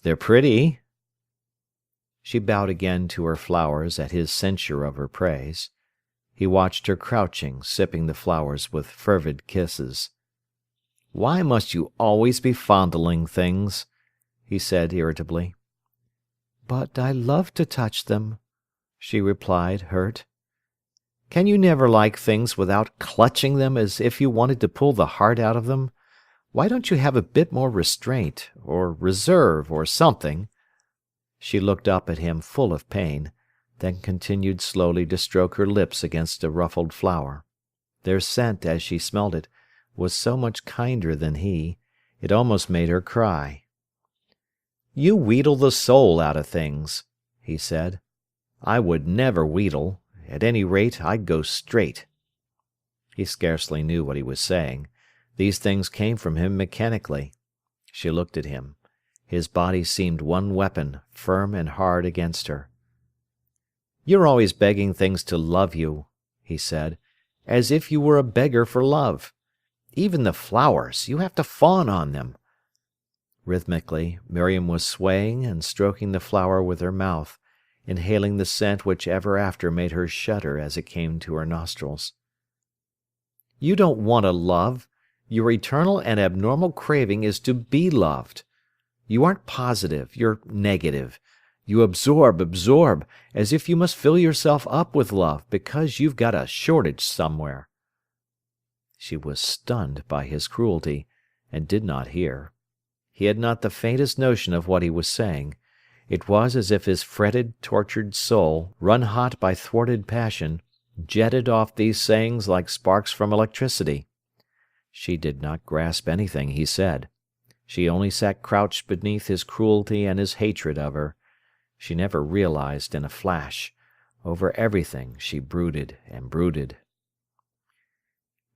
They're pretty." She bowed again to her flowers at his censure of her praise. He watched her crouching, sipping the flowers with fervid kisses. "Why must you always be fondling things?" he said irritably. "But I love to touch them," she replied, hurt. "Can you never like things without clutching them as if you wanted to pull the heart out of them? Why don't you have a bit more restraint, or reserve, or something?" She looked up at him full of pain, then continued slowly to stroke her lips against a ruffled flower. Their scent, as she smelled it, was so much kinder than he, it almost made her cry. "You wheedle the soul out of things," he said. "I would never wheedle. At any rate, I'd go straight." He scarcely knew what he was saying. These things came from him mechanically. She looked at him. His body seemed one weapon, firm and hard against her. "You're always begging things to love you," he said, "as if you were a beggar for love. Even the flowers, you have to fawn on them." Rhythmically, Miriam was swaying and stroking the flower with her mouth, inhaling the scent which ever after made her shudder as it came to her nostrils. "You don't want to love. Your eternal and abnormal craving is to be loved. You aren't positive, you're negative. You absorb, as if you must fill yourself up with love, because you've got a shortage somewhere." She was stunned by his cruelty, and did not hear. He had not the faintest notion of what he was saying. It was as if his fretted, tortured soul, run hot by thwarted passion, jetted off these sayings like sparks from electricity. She did not grasp anything he said. She only sat crouched beneath his cruelty and his hatred of her. She never realized in a flash. Over everything she brooded and brooded.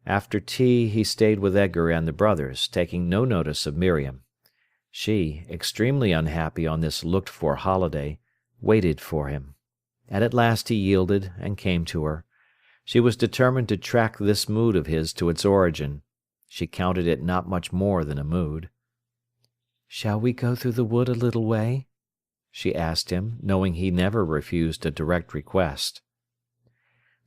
After tea he stayed with Edgar and the brothers, taking no notice of Miriam. She, extremely unhappy on this looked-for holiday, waited for him. And at last he yielded and came to her. She was determined to track this mood of his to its origin. She counted it not much more than a mood. "Shall we go through the wood a little way?" she asked him, knowing he never refused a direct request.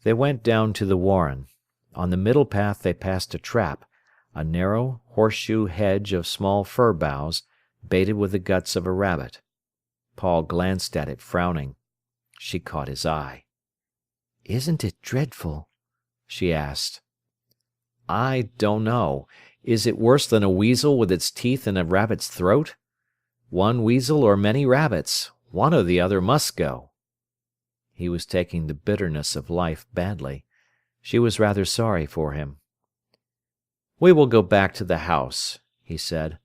They went down to the warren. On the middle path they passed a trap, a narrow horseshoe hedge of small fir boughs, baited with the guts of a rabbit. Paul glanced at it, frowning. She caught his eye. "Isn't it dreadful?" she asked. "I don't know. Is it worse than a weasel with its teeth in a rabbit's throat? One weasel or many rabbits, one or the other must go." He was taking the bitterness of life badly. She was rather sorry for him. "We will go back to the house," he said.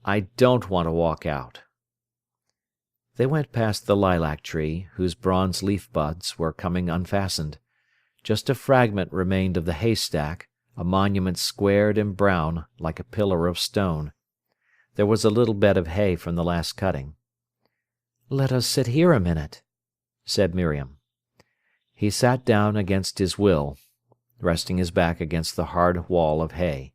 "I don't want to walk out." They went past the lilac tree, whose bronze leaf buds were coming unfastened. Just a fragment remained of the haystack, a monument squared and brown, like a pillar of stone. There was a little bed of hay from the last cutting. "Let us sit here a minute," said Miriam. He sat down against his will, resting his back against the hard wall of hay.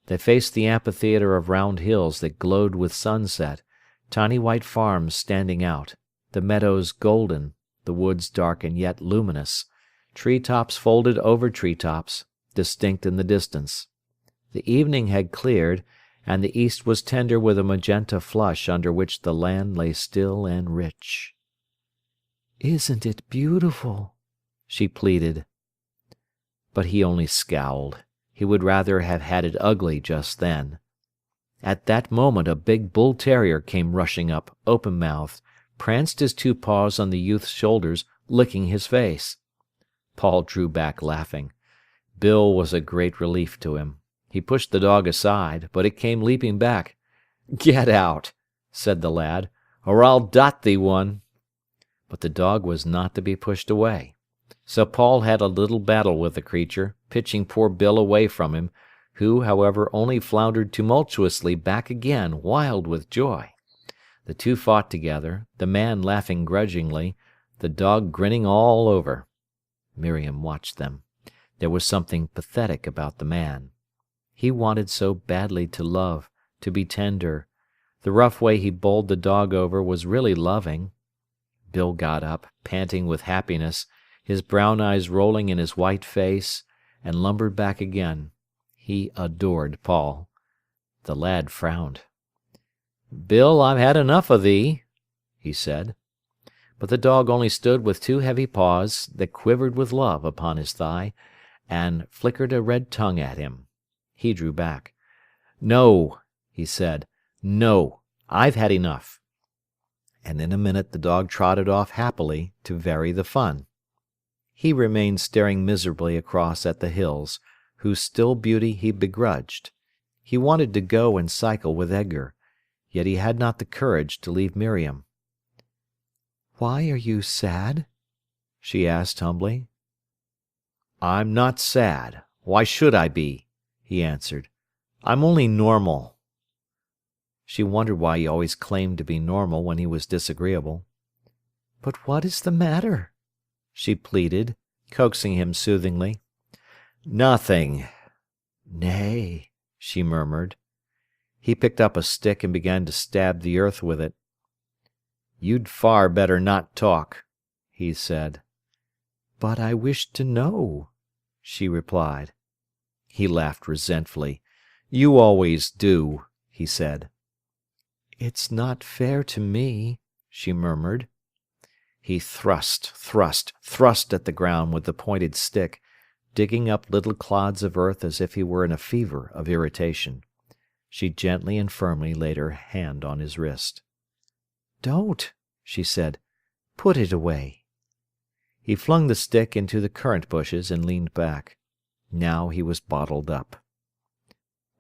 They faced the amphitheatre of round hills that glowed with sunset, tiny white farms standing out, the meadows golden, the woods dark and yet luminous, tree-tops folded over tree-tops, distinct in the distance. The evening had cleared, and the east was tender with a magenta flush under which the land lay still and rich. "Isn't it beautiful?" she pleaded. But he only scowled. He would rather have had it ugly just then. At that moment a big bull-terrier came rushing up, open-mouthed, pranced his two paws on the youth's shoulders, licking his face. Paul drew back laughing. Bill was a great relief to him. He pushed the dog aside, but it came leaping back. "Get out," said the lad, "or I'll dot thee one." But the dog was not to be pushed away. So Paul had a little battle with the creature, pitching poor Bill away from him, who, however, only floundered tumultuously back again, wild with joy. The two fought together, the man laughing grudgingly, the dog grinning all over. Miriam watched them. There was something pathetic about the man. He wanted so badly to love, to be tender. The rough way he bowled the dog over was really loving. Bill got up, panting with happiness, his brown eyes rolling in his white face, and lumbered back again. He adored Paul. The lad frowned. "Bill, I've had enough of thee," he said. But the dog only stood with two heavy paws that quivered with love upon his thigh, and flickered a red tongue at him. He drew back. "No," he said. "No, I've had enough." And in a minute the dog trotted off happily to vary the fun. He remained staring miserably across at the hills, whose still beauty he begrudged. He wanted to go and cycle with Edgar, yet he had not the courage to leave Miriam. "Why are you sad?" she asked humbly. "I'm not sad. Why should I be?" he answered. "I'm only normal." She wondered why he always claimed to be normal when he was disagreeable. "But what is the matter?" she pleaded, coaxing him soothingly. "Nothing." "Nay," she murmured. He picked up a stick and began to stab the earth with it. "You'd far better not talk," he said. "But I wish to know," she replied. He laughed resentfully. "You always do," he said. "It's not fair to me," she murmured. He thrust at the ground with the pointed stick, digging up little clods of earth as if he were in a fever of irritation. She gently and firmly laid her hand on his wrist. "Don't," she said. "Put it away." He flung the stick into the currant bushes and leaned back. Now he was bottled up.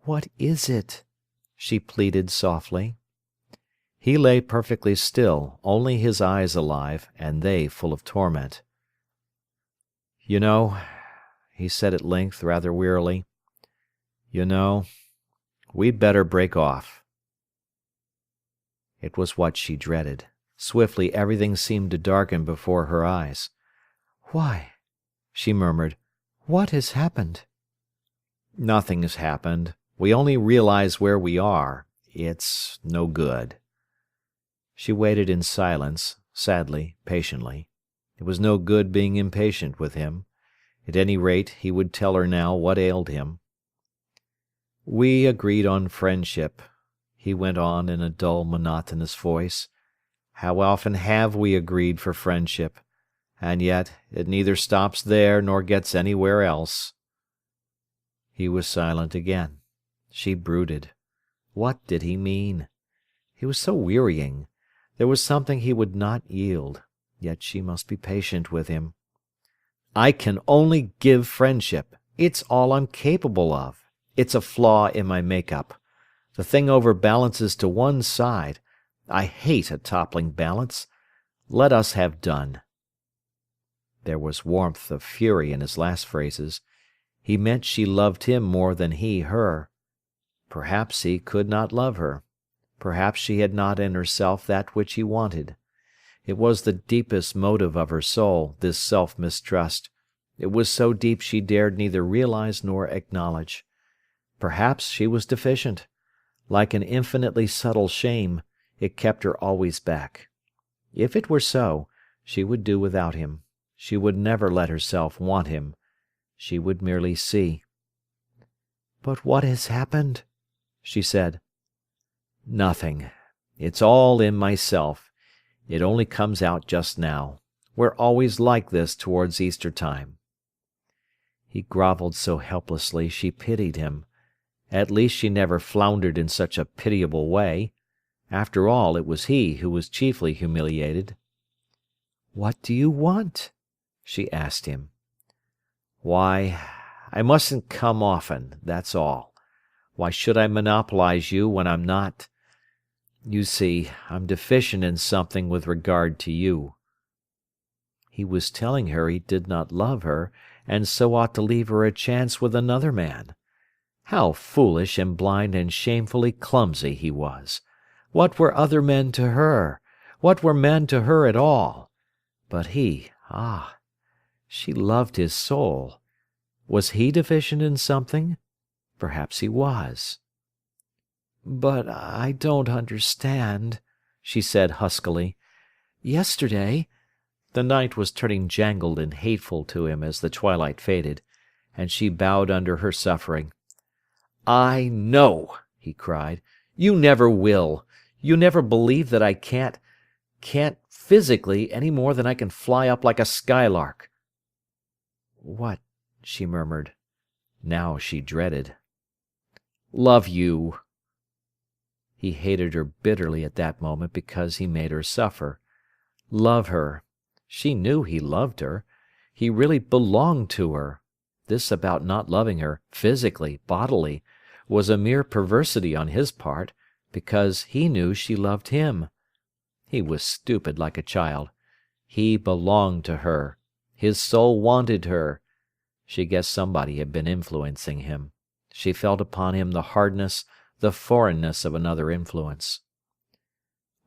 "What is it?" she pleaded softly. He lay perfectly still, only his eyes alive, and they full of torment. "You know," he said at length, rather wearily, "you know, we'd better break off." It was what she dreaded. Swiftly everything seemed to darken before her eyes. "Why?" she murmured. "What has happened?" "Nothing has happened. We only realize where we are. It's no good." She waited in silence, sadly, patiently. It was no good being impatient with him. At any rate, he would tell her now what ailed him. "We agreed on friendship," he went on in a dull, monotonous voice. "How often have we agreed for friendship? And yet it neither stops there nor gets anywhere else." He was silent again. She brooded. What did he mean? He was so wearying. There was something he would not yield. Yet she must be patient with him. "I can only give friendship. It's all I'm capable of. It's a flaw in my make-up. The thing overbalances to one side. I hate a toppling balance. Let us have done." There was warmth of fury in his last phrases. He meant she loved him more than he her. Perhaps he could not love her. Perhaps she had not in herself that which he wanted. It was the deepest motive of her soul, this self-mistrust. It was so deep she dared neither realize nor acknowledge. Perhaps she was deficient. Like an infinitely subtle shame, it kept her always back. If it were so, she would do without him. She would never let herself want him. She would merely see. "But what has happened?" she said. "Nothing. It's all in myself. It only comes out just now. We're always like this towards Easter time." He grovelled so helplessly she pitied him. At least she never floundered in such a pitiable way. After all, it was he who was chiefly humiliated. "What do you want?" she asked him. "Why, I mustn't come often, that's all. Why should I monopolize you when I'm not? You see, I'm deficient in something with regard to you." He was telling her he did not love her, and so ought to leave her a chance with another man. How foolish and blind and shamefully clumsy he was! What were other men to her? What were men to her at all? But he, she loved his soul. Was he deficient in something? Perhaps he was. "But I don't understand," she said huskily. "Yesterday—" The night was turning jangled and hateful to him as the twilight faded, and she bowed under her suffering. "I know," he cried. "You never will. You never believe that I can't physically, any more than I can fly up like a skylark." "What?" she murmured. Now she dreaded. "Love you." He hated her bitterly at that moment because he made her suffer. Love her. She knew he loved her. He really belonged to her. This about not loving her, physically, bodily, was a mere perversity on his part, because he knew she loved him. He was stupid like a child. He belonged to her. His soul wanted her. She guessed somebody had been influencing him. She felt upon him the hardness, the foreignness of another influence.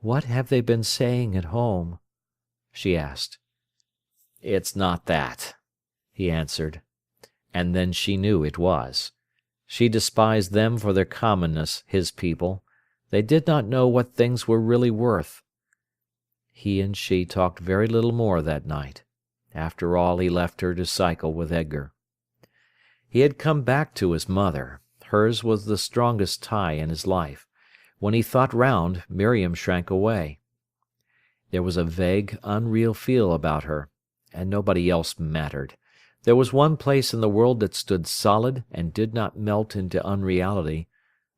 "What have they been saying at home?" she asked. "It's not that," he answered. And then she knew it was. She despised them for their commonness, his people. They did not know what things were really worth. He and she talked very little more that night. After all, he left her to cycle with Edgar. He had come back to his mother. Hers was the strongest tie in his life. When he thought round, Miriam shrank away. There was a vague, unreal feel about her, and nobody else mattered. There was one place in the world that stood solid and did not melt into unreality,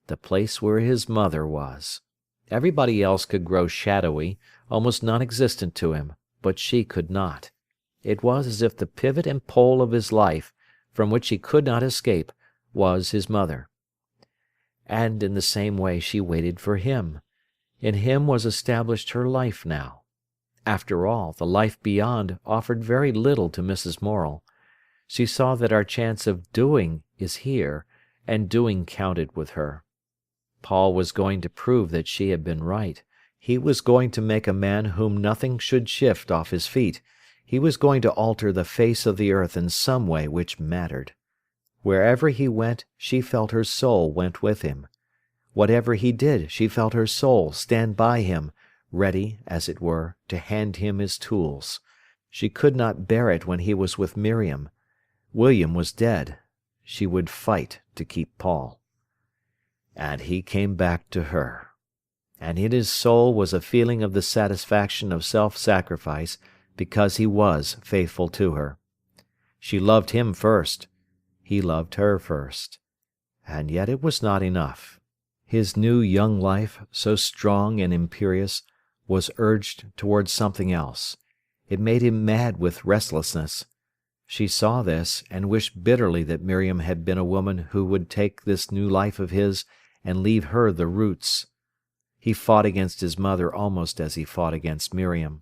the place where his mother was. Everybody else could grow shadowy, almost non-existent to him, but she could not. It was as if the pivot and pole of his life, from which he could not escape, was his mother. And in the same way she waited for him. In him was established her life now. After all, the life beyond offered very little to Mrs. Morel. She saw that our chance of doing is here, and doing counted with her. Paul was going to prove that she had been right. He was going to make a man whom nothing should shift off his feet. He was going to alter the face of the earth in some way which mattered. Wherever he went, she felt her soul went with him. Whatever he did, she felt her soul stand by him, ready, as it were, to hand him his tools. She could not bear it when he was with Miriam. William was dead. She would fight to keep Paul. And he came back to her. And in his soul was a feeling of the satisfaction of self-sacrifice because he was faithful to her. She loved him first. He loved her first. And yet it was not enough. His new young life, so strong and imperious, was urged towards something else. It made him mad with restlessness. She saw this, and wished bitterly that Miriam had been a woman who would take this new life of his and leave her the roots. He fought against his mother almost as he fought against Miriam.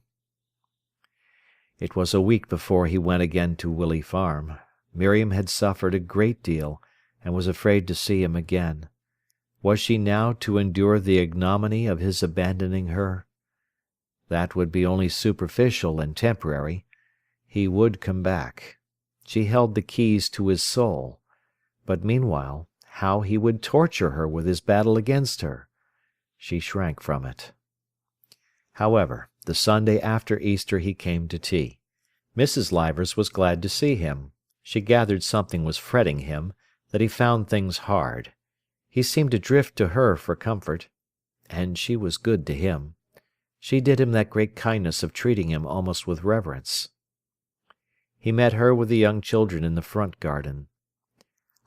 It was a week before he went again to Willey Farm. Miriam had suffered a great deal, and was afraid to see him again. Was she now to endure the ignominy of his abandoning her? That would be only superficial and temporary. He would come back. She held the keys to his soul. But meanwhile, how he would torture her with his battle against her! She shrank from it. However, the Sunday after Easter he came to tea. Mrs. Leivers was glad to see him. She gathered something was fretting him, that he found things hard. He seemed to drift to her for comfort. And she was good to him. She did him that great kindness of treating him almost with reverence. He met her with the young children in the front garden.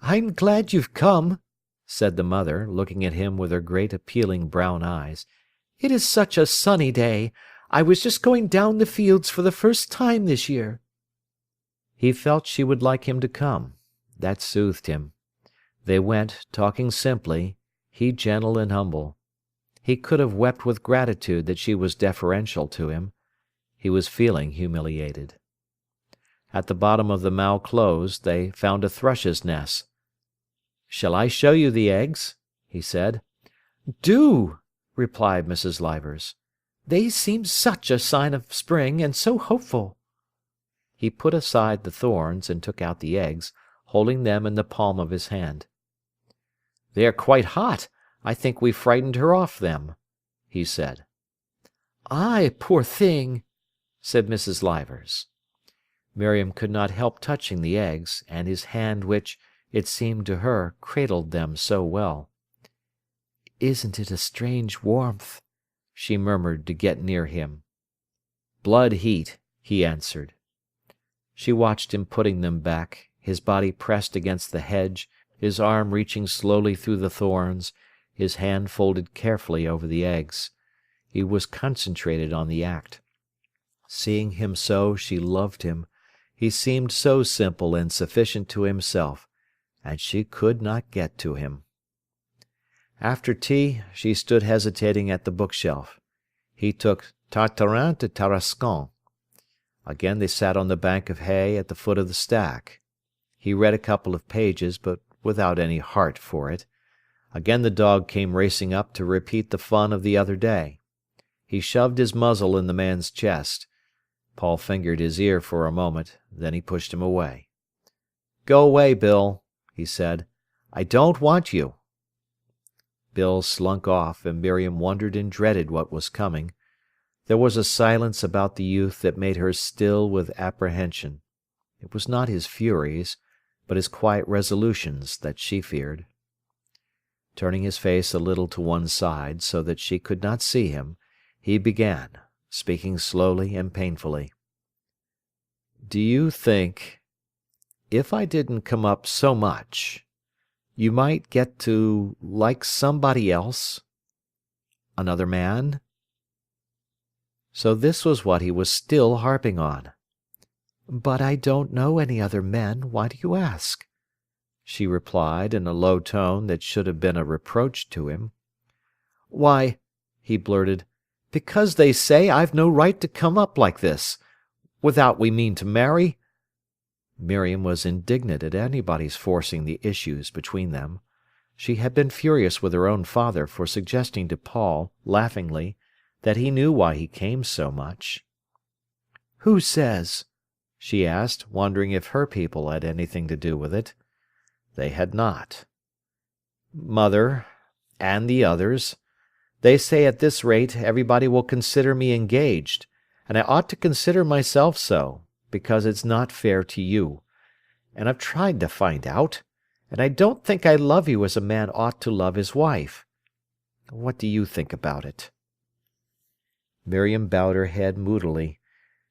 "I'm glad you've come," said the mother, looking at him with her great appealing brown eyes. "It is such a sunny day. I was just going down the fields for the first time this year." He felt she would like him to come. That soothed him. They went, talking simply, he gentle and humble. He could have wept with gratitude that she was deferential to him. He was feeling humiliated. At the bottom of the Mao close they found a thrush's nest. "Shall I show you the eggs?" he said. "Do," replied Mrs. Leivers. "They seem such a sign of spring, and so hopeful." He put aside the thorns and took out the eggs, holding them in the palm of his hand. "They are quite hot. I think we frightened her off them," he said. "Ay, poor thing," said Mrs. Leivers. Miriam could not help touching the eggs, and his hand which, it seemed to her, cradled them so well. "Isn't it a strange warmth?" she murmured to get near him. "Blood heat," he answered. She watched him putting them back, his body pressed against the hedge, his arm reaching slowly through the thorns, his hand folded carefully over the eggs. He was concentrated on the act. Seeing him so, she loved him. He seemed so simple and sufficient to himself, and she could not get to him. After tea, she stood hesitating at the bookshelf. He took Tartarin de Tarascon. Again they sat on the bank of hay at the foot of the stack. He read a couple of pages, but without any heart for it. Again the dog came racing up to repeat the fun of the other day. He shoved his muzzle in the man's chest. Paul fingered his ear for a moment, then he pushed him away. "Go away, Bill," he said. "I don't want you." Bill slunk off, and Miriam wondered and dreaded what was coming. There was a silence about the youth that made her still with apprehension. It was not his furies, but his quiet resolutions that she feared. Turning his face a little to one side, so that she could not see him, he began, speaking slowly and painfully. "Do you think, if I didn't come up so much, you might get to like somebody else? Another man?" So this was what he was still harping on. "But I don't know any other men. Why do you ask?" she replied in a low tone that should have been a reproach to him. "Why," he blurted, "because they say I've no right to come up like this, without we mean to marry." Miriam was indignant at anybody's forcing the issues between them. She had been furious with her own father for suggesting to Paul, laughingly, that he knew why he came so much. "Who says?" she asked, wondering if her people had anything to do with it. They had not. "Mother, and the others. They say at this rate everybody will consider me engaged, and I ought to consider myself so, because it's not fair to you. and I've tried to find out, and I don't think I love you as a man ought to love his wife. What do you think about it?" Miriam bowed her head moodily.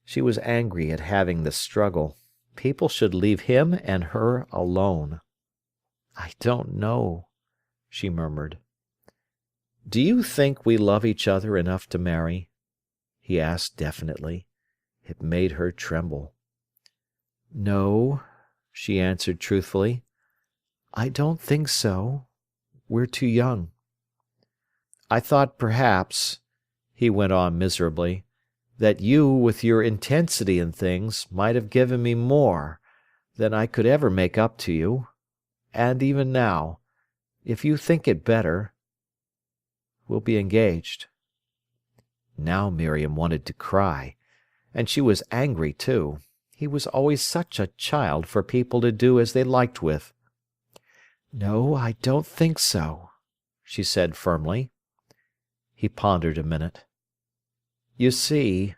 She was angry at having this struggle. People should leave him and her alone. "I don't know," she murmured. "Do you think we love each other enough to marry?" he asked definitely. It made her tremble. "No," she answered truthfully. "I don't think so. We're too young." "I thought perhaps," he went on miserably, "that you, with your intensity in things, might have given me more than I could ever make up to you. And even now, if you think it better, we'll be engaged." Now Miriam wanted to cry, and she was angry too. He was always such a child for people to do as they liked with. "No, I don't think so," she said firmly. He pondered a minute. "You see,"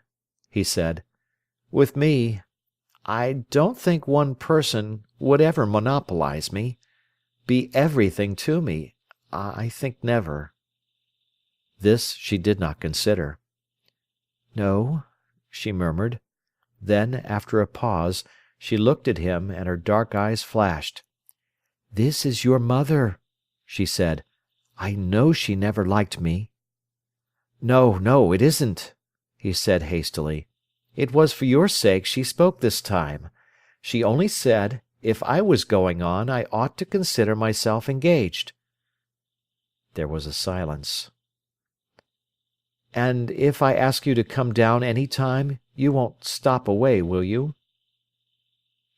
he said, "with me, I don't think one person would ever monopolize me, be everything to me. I think never." This she did not consider. "No," she murmured. Then, after a pause, she looked at him, and her dark eyes flashed. "This is your mother," she said. "I know she never liked me." "No, no, it isn't," he said hastily. "It was for your sake she spoke this time. She only said, if I was going on, I ought to consider myself engaged." There was a silence. "And if I ask you to come down any time, you won't stop away, will you?"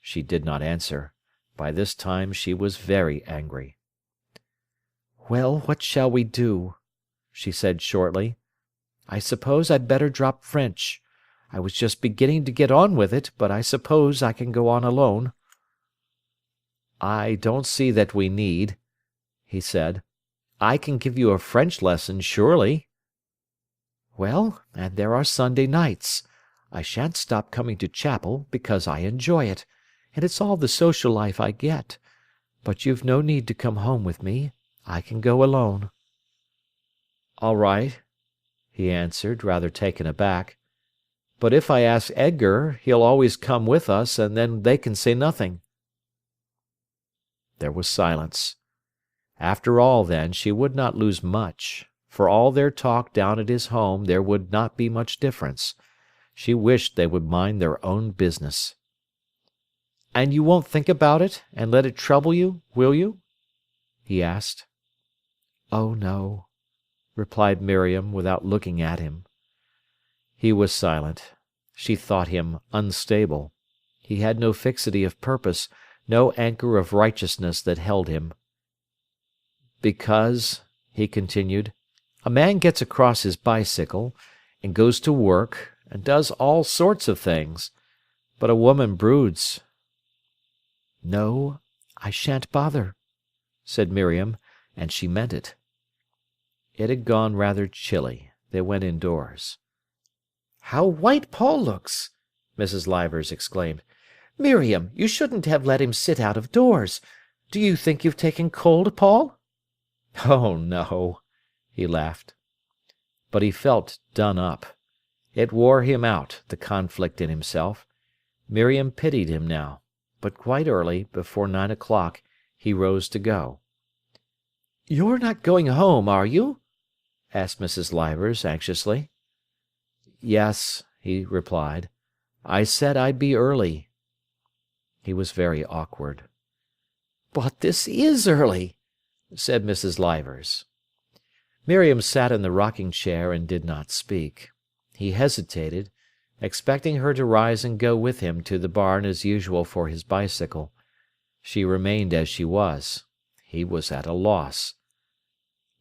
She did not answer. By this time she was very angry. "Well, what shall we do?" she said shortly. "I suppose I'd better drop French. I was just beginning to get on with it, but I suppose I can go on alone." "I don't see that we need," he said. "I can give you a French lesson, surely." "Well, and there are Sunday nights. I shan't stop coming to chapel, because I enjoy it, and it's all the social life I get. But you've no need to come home with me. I can go alone." "All right," he answered, rather taken aback. "But if I ask Edgar, he'll always come with us, and then they can say nothing." There was silence. After all, then, she would not lose much. For all their talk down at his home, there would not be much difference. She wished they would mind their own business. "And you won't think about it, and let it trouble you, will you?" he asked. "Oh, no," replied Miriam, without looking at him. He was silent. She thought him unstable. He had no fixity of purpose, no anchor of righteousness that held him. "Because," he continued, "a man gets across his bicycle, and goes to work, and does all sorts of things, but a woman broods." "No, I shan't bother," said Miriam, and she meant it. It had gone rather chilly. They went indoors. "How white Paul looks!" Mrs. Leivers exclaimed. "Miriam, you shouldn't have let him sit out of doors. Do you think you've taken cold, Paul?" "Oh, no," he laughed. But he felt done up. It wore him out, the conflict in himself. Miriam pitied him now. But quite early, before 9 o'clock, he rose to go. "You're not going home, are you?" asked Mrs. Leivers anxiously. "Yes," he replied. "I said I'd be early." He was very awkward. "But this is early," said Mrs. Leivers. Miriam sat in the rocking-chair and did not speak. He hesitated, expecting her to rise and go with him to the barn as usual for his bicycle. She remained as she was. He was at a loss.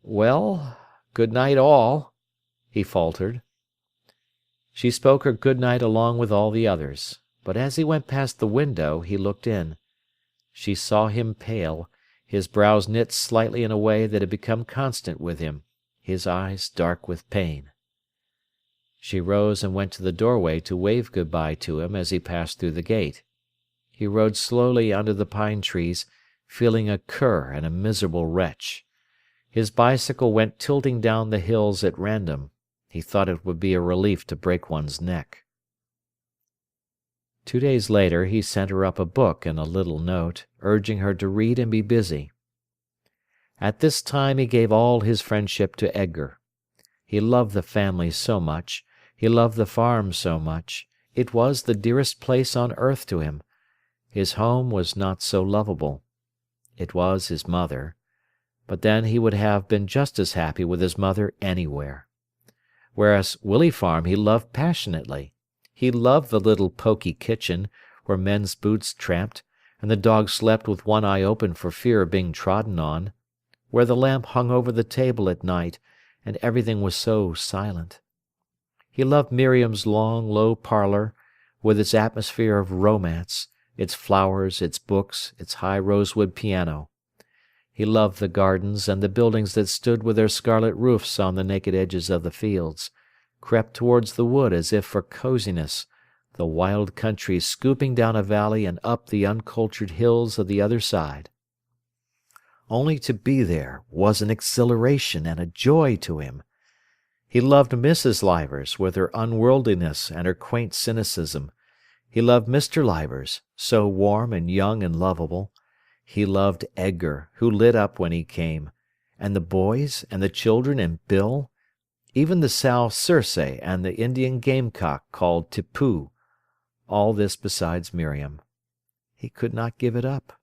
"Well, good night all," he faltered. She spoke her good night along with all the others. But as he went past the window, he looked in. She saw him pale, his brows knit slightly in a way that had become constant with him, his eyes dark with pain. She rose and went to the doorway to wave good-bye to him as he passed through the gate. He rode slowly under the pine trees, feeling a cur and a miserable wretch. His bicycle went tilting down the hills at random. He thought it would be a relief to break one's neck. 2 days later he sent her up a book and a little note, urging her to read and be busy. At this time he gave all his friendship to Edgar. He loved the family so much, he loved the farm so much, it was the dearest place on earth to him. His home was not so lovable. It was his mother. But then he would have been just as happy with his mother anywhere. Whereas Willey Farm he loved passionately. He loved the little poky kitchen, where men's boots tramped, and the dog slept with one eye open for fear of being trodden on, where the lamp hung over the table at night, and everything was so silent. He loved Miriam's long, low parlour, with its atmosphere of romance, its flowers, its books, its high rosewood piano. He loved the gardens and the buildings that stood with their scarlet roofs on the naked edges of the fields, crept towards the wood as if for coziness, the wild country scooping down a valley and up the uncultured hills of the other side. Only to be there was an exhilaration and a joy to him. He loved Mrs. Livers with her unworldliness and her quaint cynicism. He loved Mr. Livers, so warm and young and lovable. He loved Edgar, who lit up when he came, and the boys and the children and Bill, even the sow Circe and the Indian gamecock called Tippoo, all this besides Miriam. He could not give it up.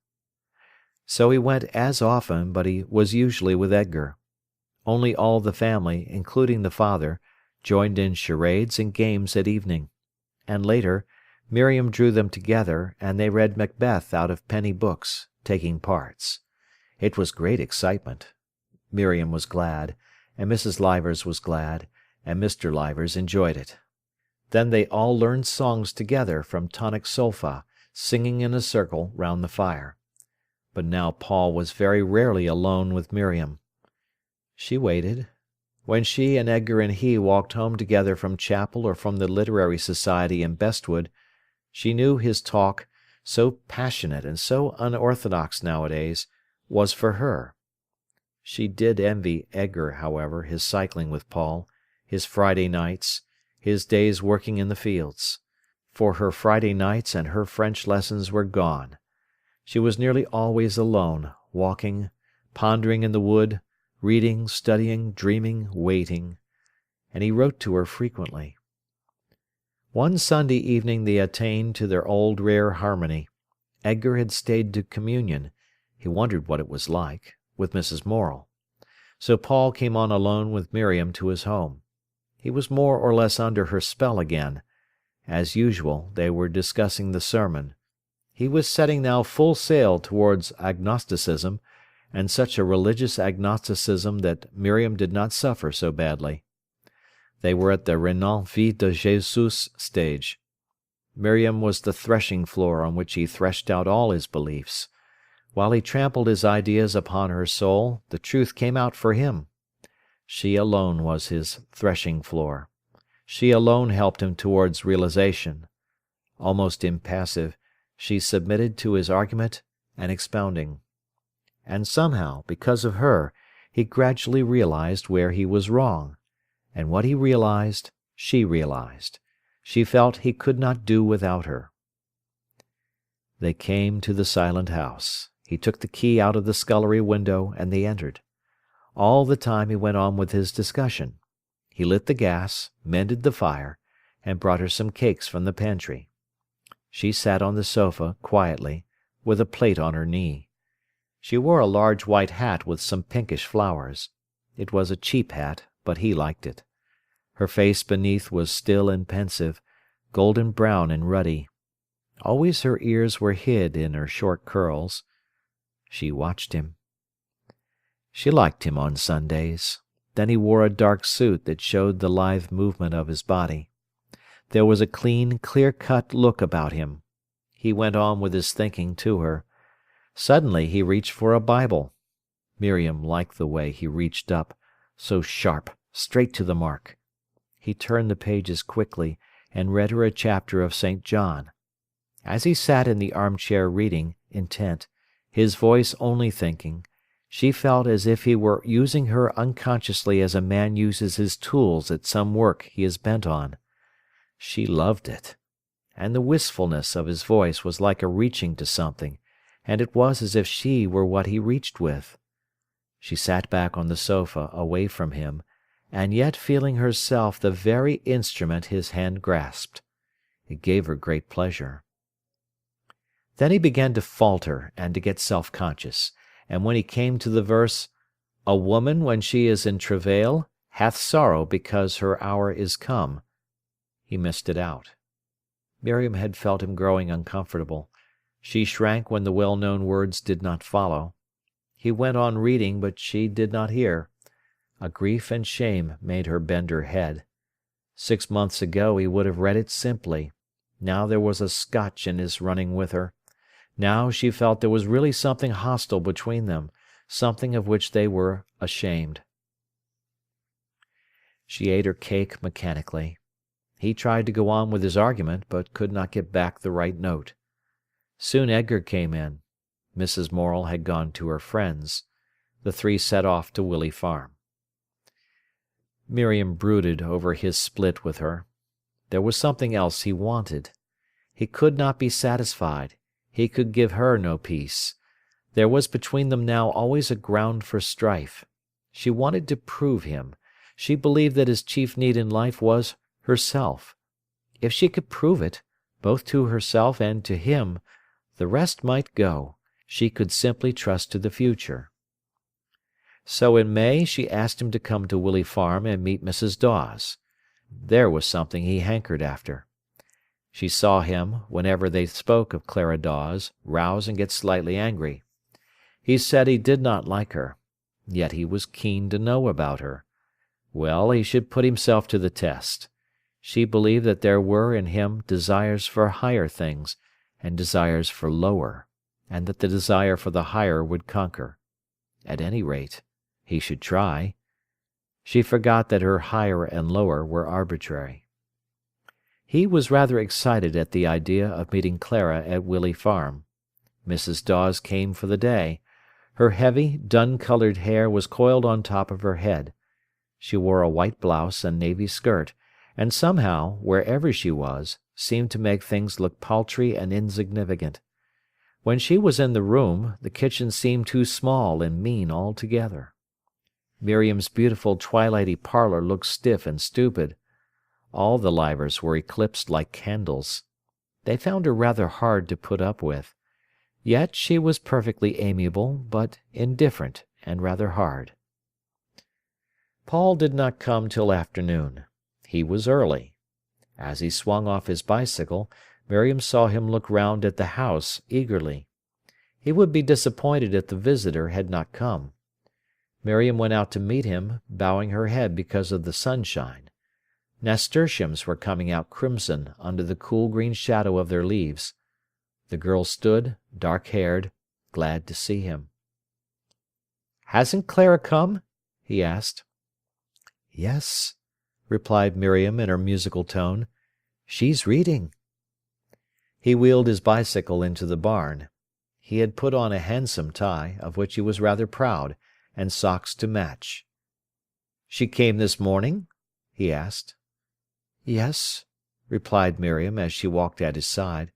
So he went as often, but he was usually with Edgar. Only all the family, including the father, joined in charades and games at evening. And later, Miriam drew them together, and they read Macbeth out of penny books, taking parts. It was great excitement. Miriam was glad, and Mrs. Livers was glad, and Mr. Livers enjoyed it. Then they all learned songs together from tonic solfa, singing in a circle round the fire. But now Paul was very rarely alone with Miriam. She waited. When she and Edgar and he walked home together from chapel or from the literary society in Bestwood, she knew his talk, so passionate and so unorthodox nowadays, was for her. She did envy Edgar, however, his cycling with Paul, his Friday nights, his days working in the fields. For her Friday nights and her French lessons were gone. She was nearly always alone, walking, pondering in the wood, reading, studying, dreaming, waiting. And he wrote to her frequently. One Sunday evening they attained to their old rare harmony. Edgar had stayed to communion, he wondered what it was like, with Mrs. Morel. So Paul came on alone with Miriam to his home. He was more or less under her spell again. As usual, they were discussing the sermon. He was setting now full sail towards agnosticism, and such a religious agnosticism that Miriam did not suffer so badly. They were at the Renan vie de Jesus stage. Miriam was the threshing floor on which he threshed out all his beliefs. While he trampled his ideas upon her soul, the truth came out for him. She alone was his threshing floor. She alone helped him towards realization. Almost impassive, she submitted to his argument and expounding. And somehow, because of her, he gradually realized where he was wrong. And what he realized, she realized. She felt he could not do without her. They came to the silent house. He took the key out of the scullery window, and they entered. All the time he went on with his discussion. He lit the gas, mended the fire, and brought her some cakes from the pantry. She sat on the sofa, quietly, with a plate on her knee. She wore a large white hat with some pinkish flowers. It was a cheap hat, but he liked it. Her face beneath was still and pensive, golden brown and ruddy. Always her ears were hid in her short curls. She watched him. She liked him on Sundays. Then he wore a dark suit that showed the lithe movement of his body. There was a clean, clear-cut look about him. He went on with his thinking to her. Suddenly he reached for a Bible. Miriam liked the way he reached up, so sharp, straight to the mark. He turned the pages quickly, and read her a chapter of St. John. As he sat in the armchair reading, intent, his voice only thinking, she felt as if he were using her unconsciously as a man uses his tools at some work he is bent on. She loved it. And the wistfulness of his voice was like a reaching to something, and it was as if she were what he reached with. She sat back on the sofa away from him, and yet feeling herself the very instrument his hand grasped. It gave her great pleasure. Then he began to falter and to get self-conscious, and when he came to the verse, "A woman when she is in travail hath sorrow because her hour is come," he missed it out. Miriam had felt him growing uncomfortable. She shrank when the well-known words did not follow. He went on reading, but she did not hear. A grief and shame made her bend her head. 6 months ago he would have read it simply. Now there was a scotch in his running with her. Now she felt there was really something hostile between them, something of which they were ashamed. She ate her cake mechanically. He tried to go on with his argument, but could not get back the right note. Soon Edgar came in. Mrs. Morel had gone to her friends. The three set off to Willey Farm. Miriam brooded over his split with her. There was something else he wanted. He could not be satisfied. He could give her no peace. There was between them now always a ground for strife. She wanted to prove him. She believed that his chief need in life was herself. If she could prove it, both to herself and to him, the rest might go. She could simply trust to the future. So in May she asked him to come to Willey Farm and meet Mrs. Dawes. There was something he hankered after. She saw him, whenever they spoke of Clara Dawes, rouse and get slightly angry. He said he did not like her, yet he was keen to know about her. Well, he should put himself to the test. She believed that there were in him desires for higher things, and desires for lower, and that the desire for the higher would conquer. At any rate, he should try. She forgot that her higher and lower were arbitrary. He was rather excited at the idea of meeting Clara at Willey Farm. Mrs. Dawes came for the day. Her heavy, dun-coloured hair was coiled on top of her head. She wore a white blouse and navy skirt, and somehow, wherever she was, seemed to make things look paltry and insignificant. When she was in the room, the kitchen seemed too small and mean altogether. Miriam's beautiful twilighty parlour looked stiff and stupid. All the Livers were eclipsed like candles. They found her rather hard to put up with. Yet she was perfectly amiable, but indifferent and rather hard. Paul did not come till afternoon. He was early. As he swung off his bicycle, Miriam saw him look round at the house eagerly. He would be disappointed if the visitor had not come. Miriam went out to meet him, bowing her head because of the sunshine. Nasturtiums were coming out crimson under the cool green shadow of their leaves. The girl stood, dark-haired, glad to see him. "Hasn't Clara come?" he asked. "Yes," replied Miriam in her musical tone. "She's reading." He wheeled his bicycle into the barn. He had put on a handsome tie, of which he was rather proud, and socks to match. "She came this morning?" he asked. "Yes," replied Miriam as she walked at his side.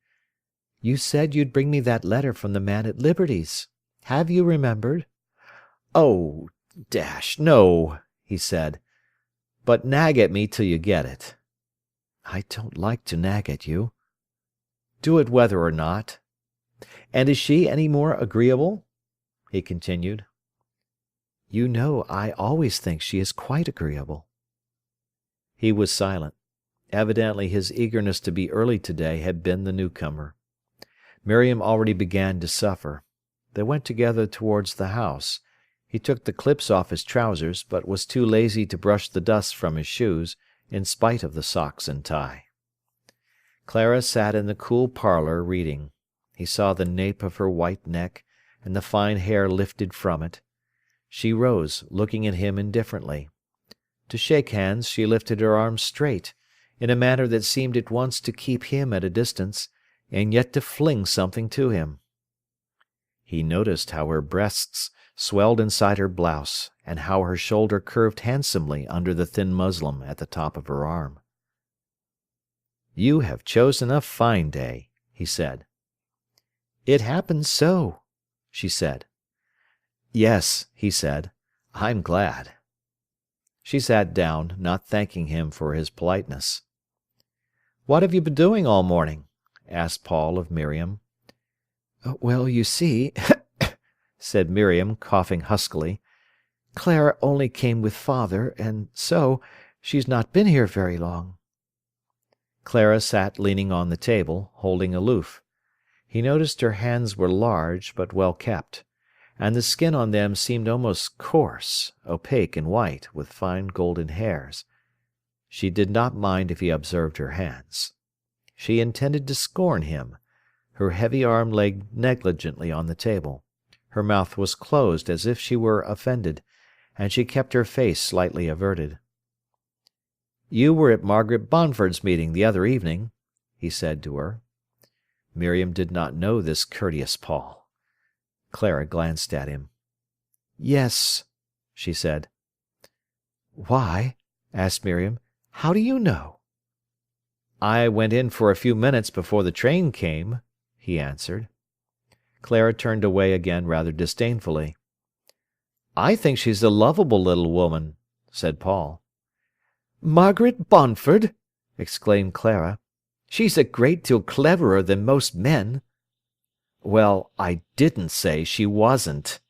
"You said you'd bring me that letter from the man at Liberty's. Have you remembered?" "Oh, dash, no," he said. "But nag at me till you get it." "I don't like to nag at you." "Do it whether or not. And is she any more agreeable?" he continued. "You know I always think she is quite agreeable." He was silent. Evidently his eagerness to be early today had been the newcomer. Miriam already began to suffer. They went together towards the house. He took the clips off his trousers, but was too lazy to brush the dust from his shoes, in spite of the socks and tie. Clara sat in the cool parlour reading. He saw the nape of her white neck, and the fine hair lifted from it. She rose, looking at him indifferently. To shake hands she lifted her arms straight, in a manner that seemed at once to keep him at a distance, and yet to fling something to him. He noticed how her breasts swelled inside her blouse, and how her shoulder curved handsomely under the thin muslin at the top of her arm. "You have chosen a fine day," he said. "It happens so," she said. "Yes," he said, "I'm glad." She sat down, not thanking him for his politeness. "What have you been doing all morning?" asked Paul of Miriam. "Well, you see," said Miriam, coughing huskily, "Clara only came with father, and so she's not been here very long." Clara sat leaning on the table, holding aloof. He noticed her hands were large, but well kept, and the skin on them seemed almost coarse, opaque and white, with fine golden hairs. She did not mind if he observed her hands. She intended to scorn him. Her heavy arm lay negligently on the table. Her mouth was closed as if she were offended, and she kept her face slightly averted. "You were at Margaret Bonford's meeting the other evening," he said to her. Miriam did not know this courteous Paul. Clara glanced at him. "Yes," she said. "Why?" asked Miriam. "How do you know?" "I went in for a few minutes before the train came," he answered. Clara turned away again rather disdainfully. "I think she's a lovable little woman," said Paul. "Margaret Bonford!" exclaimed Clara. "She's a great deal cleverer than most men." "Well, I didn't say she wasn't,"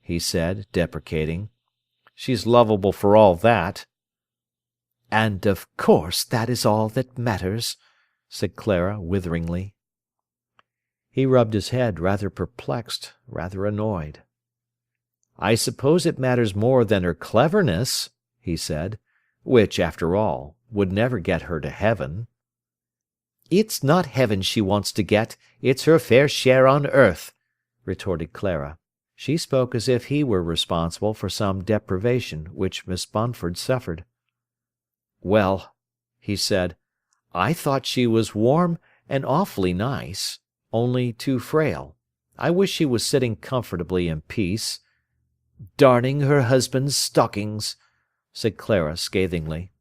he said, deprecating. "She's lovable for all that." "And of course that is all that matters," said Clara witheringly. He rubbed his head, rather perplexed, rather annoyed. "I suppose it matters more than her cleverness," he said, "which, after all, would never get her to heaven." "It's not heaven she wants to get, it's her fair share on earth," retorted Clara. She spoke as if he were responsible for some deprivation which Miss Bonford suffered. "Well," he said, "I thought she was warm and awfully nice, only too frail. I wish she was sitting comfortably in peace." "Darning her husband's stockings," said Clara scathingly.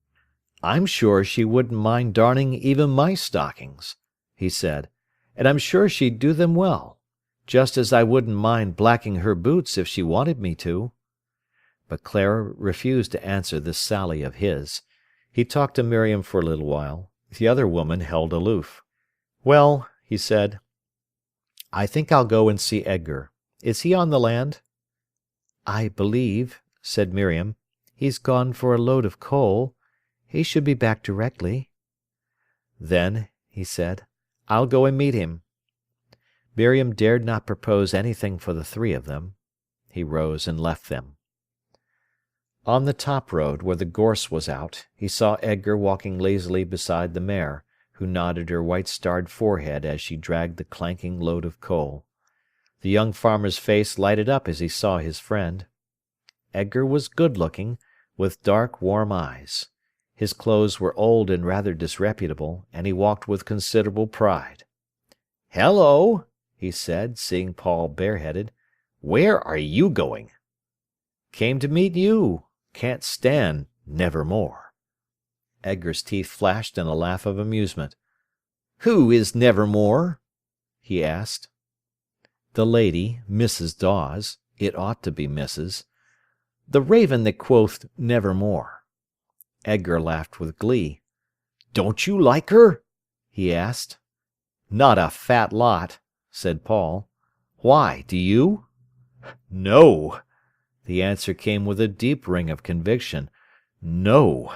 "I'm sure she wouldn't mind darning even my stockings," he said, "and I'm sure she'd do them well, just as I wouldn't mind blacking her boots if she wanted me to." But Clara refused to answer this sally of his. He talked to Miriam for a little while. The other woman held aloof. "Well," he said, "I think I'll go and see Edgar. Is he on the land?" "I believe," said Miriam, "he's gone for a load of coal. He should be back directly." "Then," he said, "I'll go and meet him." Miriam dared not propose anything for the three of them. He rose and left them. On the top road, where the gorse was out, he saw Edgar walking lazily beside the mare, who nodded her white-starred forehead as she dragged the clanking load of coal. The young farmer's face lighted up as he saw his friend. Edgar was good-looking, with dark, warm eyes. His clothes were old and rather disreputable, and he walked with considerable pride. "Hello!" he said, seeing Paul bareheaded. "Where are you going?" "Came to meet you. Can't stand 'Nevermore.'" Edgar's teeth flashed in a laugh of amusement. "Who is Nevermore?" he asked. "The lady, Mrs. Dawes. It ought to be Mrs. The raven that quoth 'Nevermore.'" Edgar laughed with glee. "Don't you like her?" he asked. "Not a fat lot," said Paul. "Why, do you?" "No." The answer came with a deep ring of conviction. "No."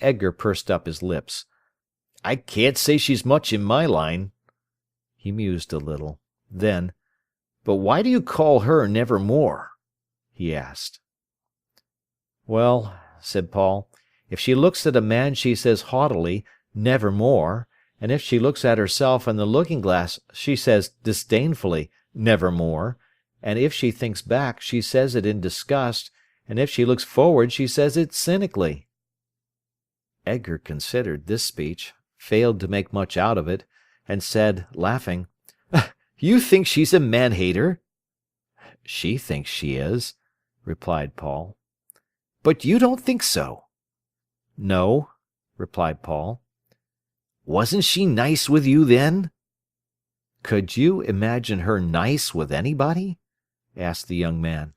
Edgar pursed up his lips. "I can't say she's much in my line." He mused a little. Then, "But why do you call her Nevermore?" he asked. "Well," said Paul, "if she looks at a man she says haughtily, 'Nevermore,' and if she looks at herself in the looking-glass she says disdainfully, 'Nevermore,' and if she thinks back she says it in disgust, and if she looks forward she says it cynically." Edgar considered this speech, failed to make much out of it, and said, laughing, "You think she's a man-hater?" "She thinks she is," replied Paul. "But you don't think so?" "No," replied Paul. "Wasn't she nice with you then?" "Could you imagine her nice with anybody?" asked the young man.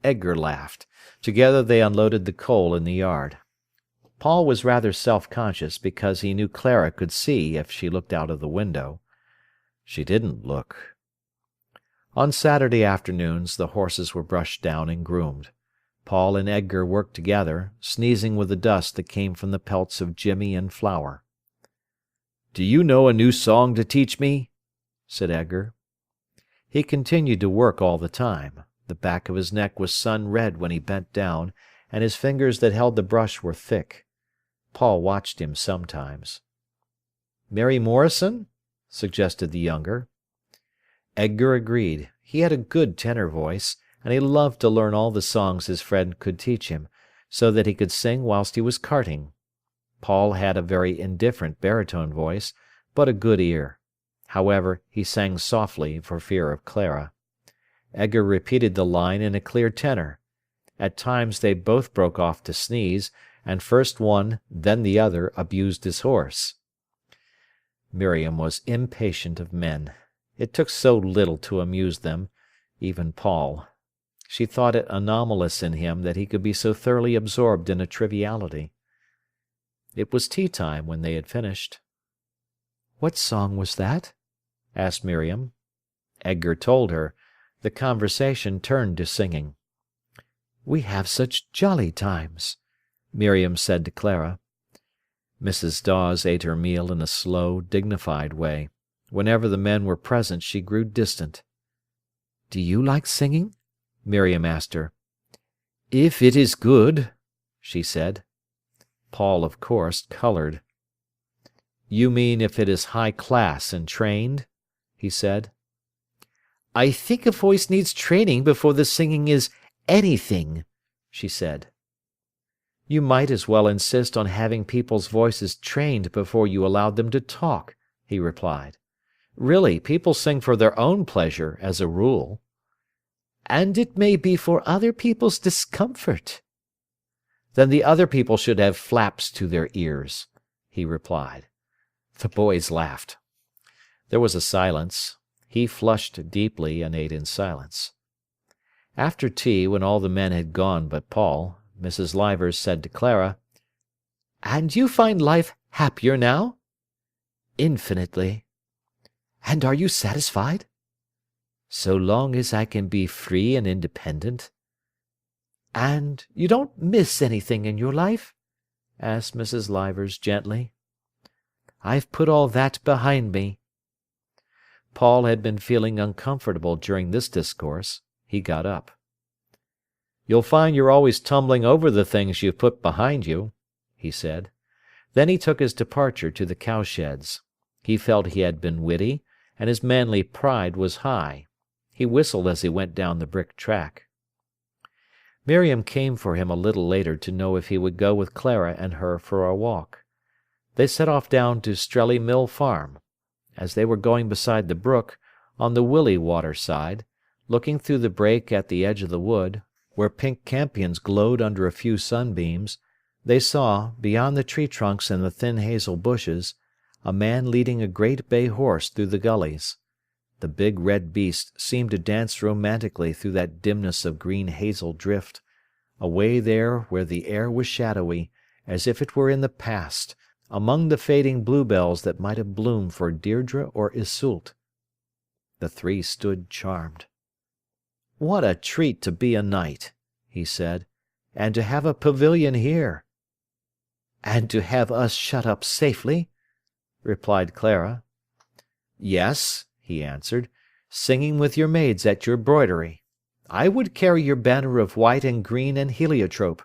Edgar laughed. Together they unloaded the coal in the yard. Paul was rather self-conscious because he knew Clara could see if she looked out of the window. She didn't look. On Saturday afternoons the horses were brushed down and groomed. Paul and Edgar worked together, sneezing with the dust that came from the pelts of Jimmy and Flour. "Do you know a new song to teach me?" said Edgar. He continued to work all the time. The back of his neck was sun-red when he bent down, and his fingers that held the brush were thick. Paul watched him sometimes. "Mary Morrison?" suggested the younger. Edgar agreed. He had a good tenor voice, and he loved to learn all the songs his friend could teach him, so that he could sing whilst he was carting. Paul had a very indifferent baritone voice, but a good ear. However, he sang softly for fear of Clara. Edgar repeated the line in a clear tenor. At times they both broke off to sneeze, and first one, then the other abused his horse. Miriam was impatient of men. It took so little to amuse them, even Paul. She thought it anomalous in him that he could be so thoroughly absorbed in a triviality. It was tea-time when they had finished. "What song was that?" asked Miriam. Edgar told her. The conversation turned to singing. "We have such jolly times," Miriam said to Clara. Mrs. Dawes ate her meal in a slow, dignified way. Whenever the men were present she grew distant. "Do you like singing?" Miriam asked her. "If it is good," she said. Paul, of course, coloured. "You mean if it is high class and trained?" he said. "I think a voice needs training before the singing is anything," she said. "You might as well insist on having people's voices trained before you allowed them to talk," he replied. "Really, people sing for their own pleasure, as a rule." "And it may be for other people's discomfort." "Then the other people should have flaps to their ears," he replied. The boys laughed. There was a silence. He flushed deeply and ate in silence. After tea, when all the men had gone but Paul, Mrs. Leivers said to Clara, "And you find life happier now?" "Infinitely." "And are you satisfied?" "So long as I can be free and independent." "And you don't miss anything in your life?" asked Mrs. Leivers gently. "I've put all that behind me." Paul had been feeling uncomfortable during this discourse. He got up. "You'll find you're always tumbling over the things you've put behind you," he said. Then he took his departure to the cowsheds. He felt he had been witty, and his manly pride was high. He whistled as he went down the brick track. Miriam came for him a little later to know if he would go with Clara and her for a walk. They set off down to Strelley Mill Farm. As they were going beside the brook, on the Willey Water side, looking through the break at the edge of the wood, where pink campions glowed under a few sunbeams, they saw, beyond the tree trunks and the thin hazel bushes, a man leading a great bay horse through the gullies. The big red beast seemed to dance romantically through that dimness of green hazel drift, away there where the air was shadowy, as if it were in the past, among the fading bluebells that might have bloomed for Deirdre or Iseult. The three stood charmed. "What a treat to be a knight," he said, "and to have a pavilion here." "And to have us shut up safely," replied Clara. "Yes," he answered, "singing with your maids at your broidery. I would carry your banner of white and green and heliotrope.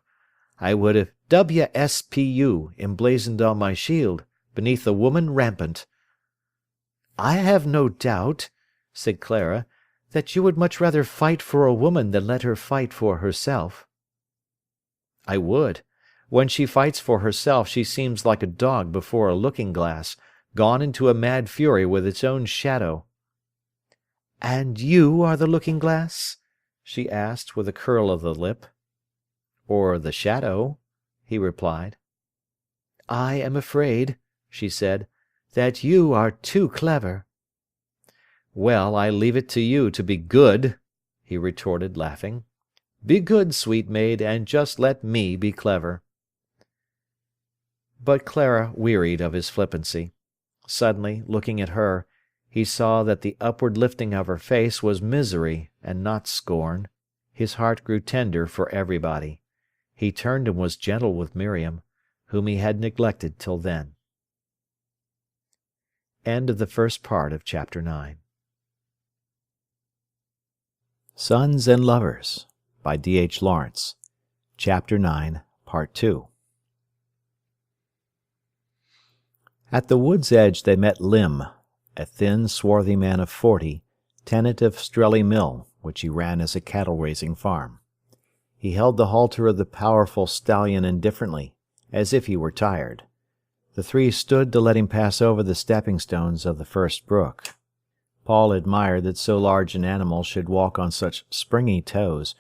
I would have WSPU emblazoned on my shield, beneath a woman rampant." "I have no doubt," said Clara, "that you would much rather fight for a woman than let her fight for herself." "I would. When she fights for herself she seems like a dog before a looking-glass, gone into a mad fury with its own shadow. "And you are the looking-glass?" she asked, with a curl of the lip. "Or the shadow," he replied. "I am afraid," she said, "that you are too clever." "Well, I leave it to you to be good," he retorted, laughing. "Be good, sweet maid, and just let me be clever." But Clara wearied of his flippancy. Suddenly, looking at her, he saw that the upward lifting of her face was misery and not scorn. His heart grew tender for everybody. He turned and was gentle with Miriam, whom he had neglected till then. End of the first part of Chapter 9. Sons and Lovers by D.H. Lawrence. Chapter 9, Part 2. At the wood's edge they met Lim, a thin, swarthy man of 40, tenant of Strelley Mill, which he ran as a cattle-raising farm. He held the halter of the powerful stallion indifferently, as if he were tired. The three stood to let him pass over the stepping-stones of the first brook. Paul admired that so large an animal should walk on such springy toes,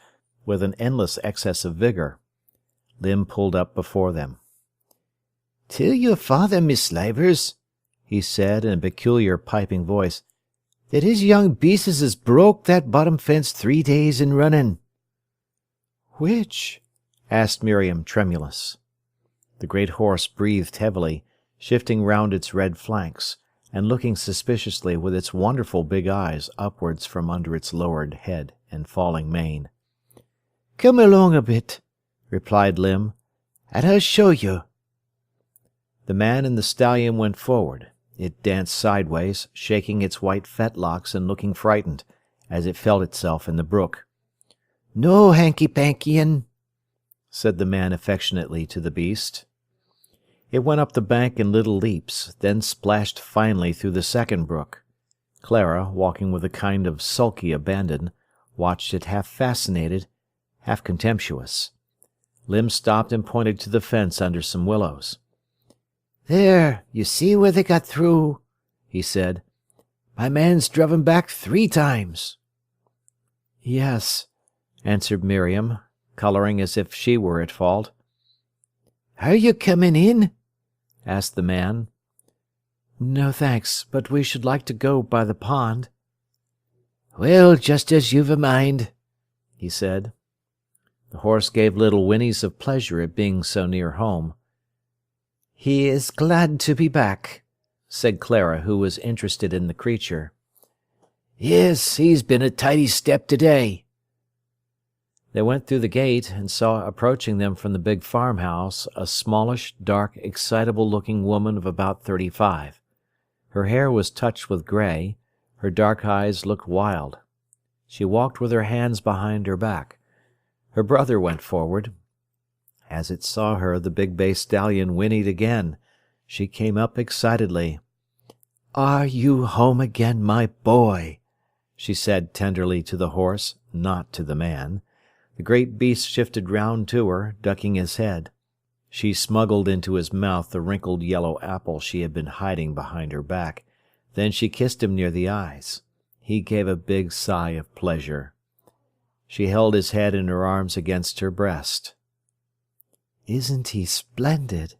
with an endless excess of vigour. Lim pulled up before them. "Tell your father, Miss Slivers," he said in a peculiar piping voice, "that his young beastes has broke that bottom fence 3 days in running." "Which?" asked Miriam, tremulous. The great horse breathed heavily, shifting round its red flanks, and looking suspiciously with its wonderful big eyes upwards from under its lowered head and falling mane. "Come along a bit," replied Lim, "and I'll show you." The man and the stallion went forward. It danced sideways, shaking its white fetlocks and looking frightened, as it felt itself in the brook. "No hanky-pankying," said the man affectionately to the beast. It went up the bank in little leaps, then splashed finely through the second brook. Clara, walking with a kind of sulky abandon, watched it half fascinated, half contemptuous. Lim stopped and pointed to the fence under some willows. "There, you see where they got through," he said. "My man's druv 'em back 3 times." "Yes," answered Miriam, colouring as if she were at fault. "Are you coming in?" asked the man. "No, thanks, but we should like to go by the pond." "Well, just as you've a mind," he said. The horse gave little whinnies of pleasure at being so near home. "He is glad to be back," said Clara, who was interested in the creature. "Yes, he's been a tidy step to-day." They went through the gate, and saw approaching them from the big farmhouse a smallish, dark, excitable-looking woman of about 35. Her hair was touched with grey, her dark eyes looked wild. She walked with her hands behind her back. Her brother went forward. As it saw her, the big bay stallion whinnied again. She came up excitedly. "Are you home again, my boy?" she said tenderly to the horse, not to the man. The great beast shifted round to her, ducking his head. She smuggled into his mouth the wrinkled yellow apple she had been hiding behind her back. Then she kissed him near the eyes. He gave a big sigh of pleasure. She held his head in her arms against her breast. "Isn't he splendid?"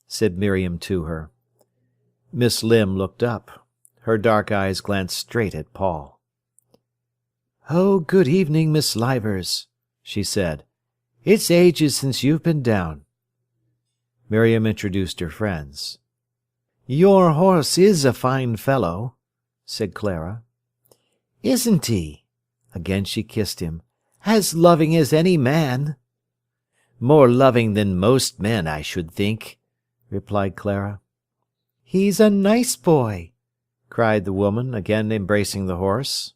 said Miriam to her. Miss Lim looked up. Her dark eyes glanced straight at Paul. "Oh, good evening, Miss Slivers," she said. "It's ages since you've been down." Miriam introduced her friends. "Your horse is a fine fellow," said Clara. "Isn't he?" Again she kissed him. "As loving as any man." "More loving than most men, I should think," replied Clara. "He's a nice boy," cried the woman, again embracing the horse.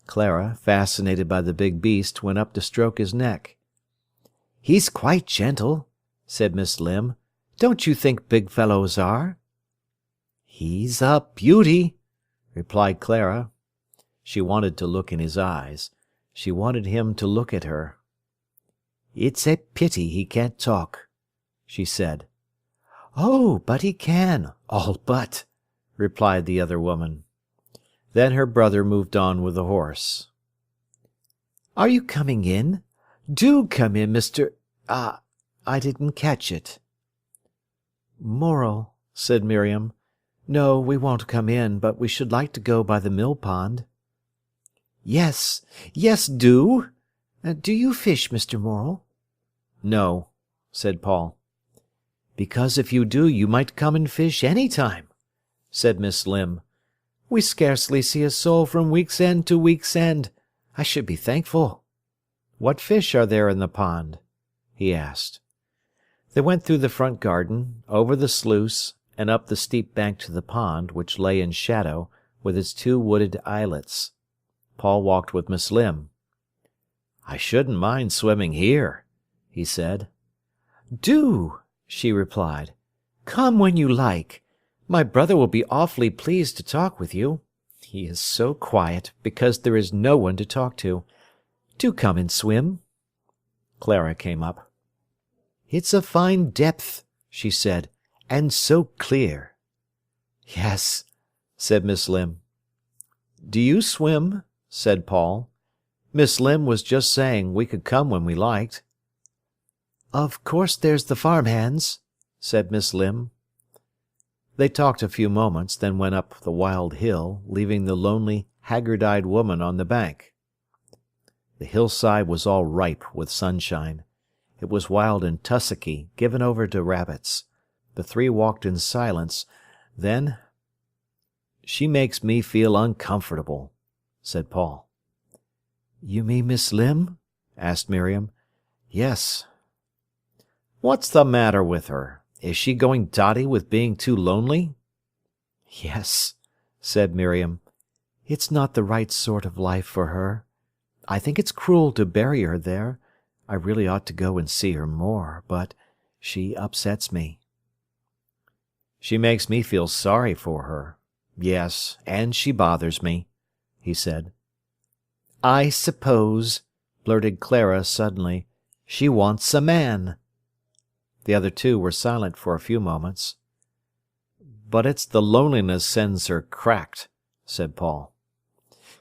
Clara, fascinated by the big beast, went up to stroke his neck. "He's quite gentle," said Miss Lim. "Don't you think big fellows are?" "He's a beauty," replied Clara. She wanted to look in his eyes. She wanted him to look at her. "It's a pity he can't talk," she said. "Oh, but he can, all but," replied the other woman. Then her brother moved on with the horse. "Are you coming in? Do come in, Mr. I didn't catch it." "Morel," said Miriam. "No, we won't come in, but we should like to go by the mill pond." "Yes, yes, do. Do you fish, Mr. Morel?" "No," said Paul. "Because if you do, you might come and fish any time," said Miss Limb. "We scarcely see a soul from week's end to week's end. I should be thankful." "What fish are there in the pond?" he asked. They went through the front garden, over the sluice, and up the steep bank to the pond, which lay in shadow, with its two wooded islets. Paul walked with Miss Limb. "I shouldn't mind swimming here," he said. "Do," she replied. "Come when you like. My brother will be awfully pleased to talk with you. He is so quiet, because there is no one to talk to. Do come and swim." Clara came up. "It's a fine depth," she said, "and so clear." "Yes," said Miss Limb. "Do you swim?" said Paul. "Miss Limb was just saying we could come when we liked." "Of course there's the farm hands," said Miss Limb. They talked a few moments, then went up the wild hill, leaving the lonely, haggard-eyed woman on the bank. The hillside was all ripe with sunshine. It was wild and tussocky, given over to rabbits. The three walked in silence. Then, "She makes me feel uncomfortable," said Paul. "You mean Miss Limb?" asked Miriam. "Yes." "What's the matter with her? Is she going dotty with being too lonely?" "Yes," said Miriam. "It's not the right sort of life for her. I think it's cruel to bury her there. I really ought to go and see her more, but she upsets me." "She makes me feel sorry for her. Yes, and she bothers me," he said. "I suppose," blurted Clara suddenly, "she wants a man." The other two were silent for a few moments. "But it's the loneliness sends her cracked," said Paul.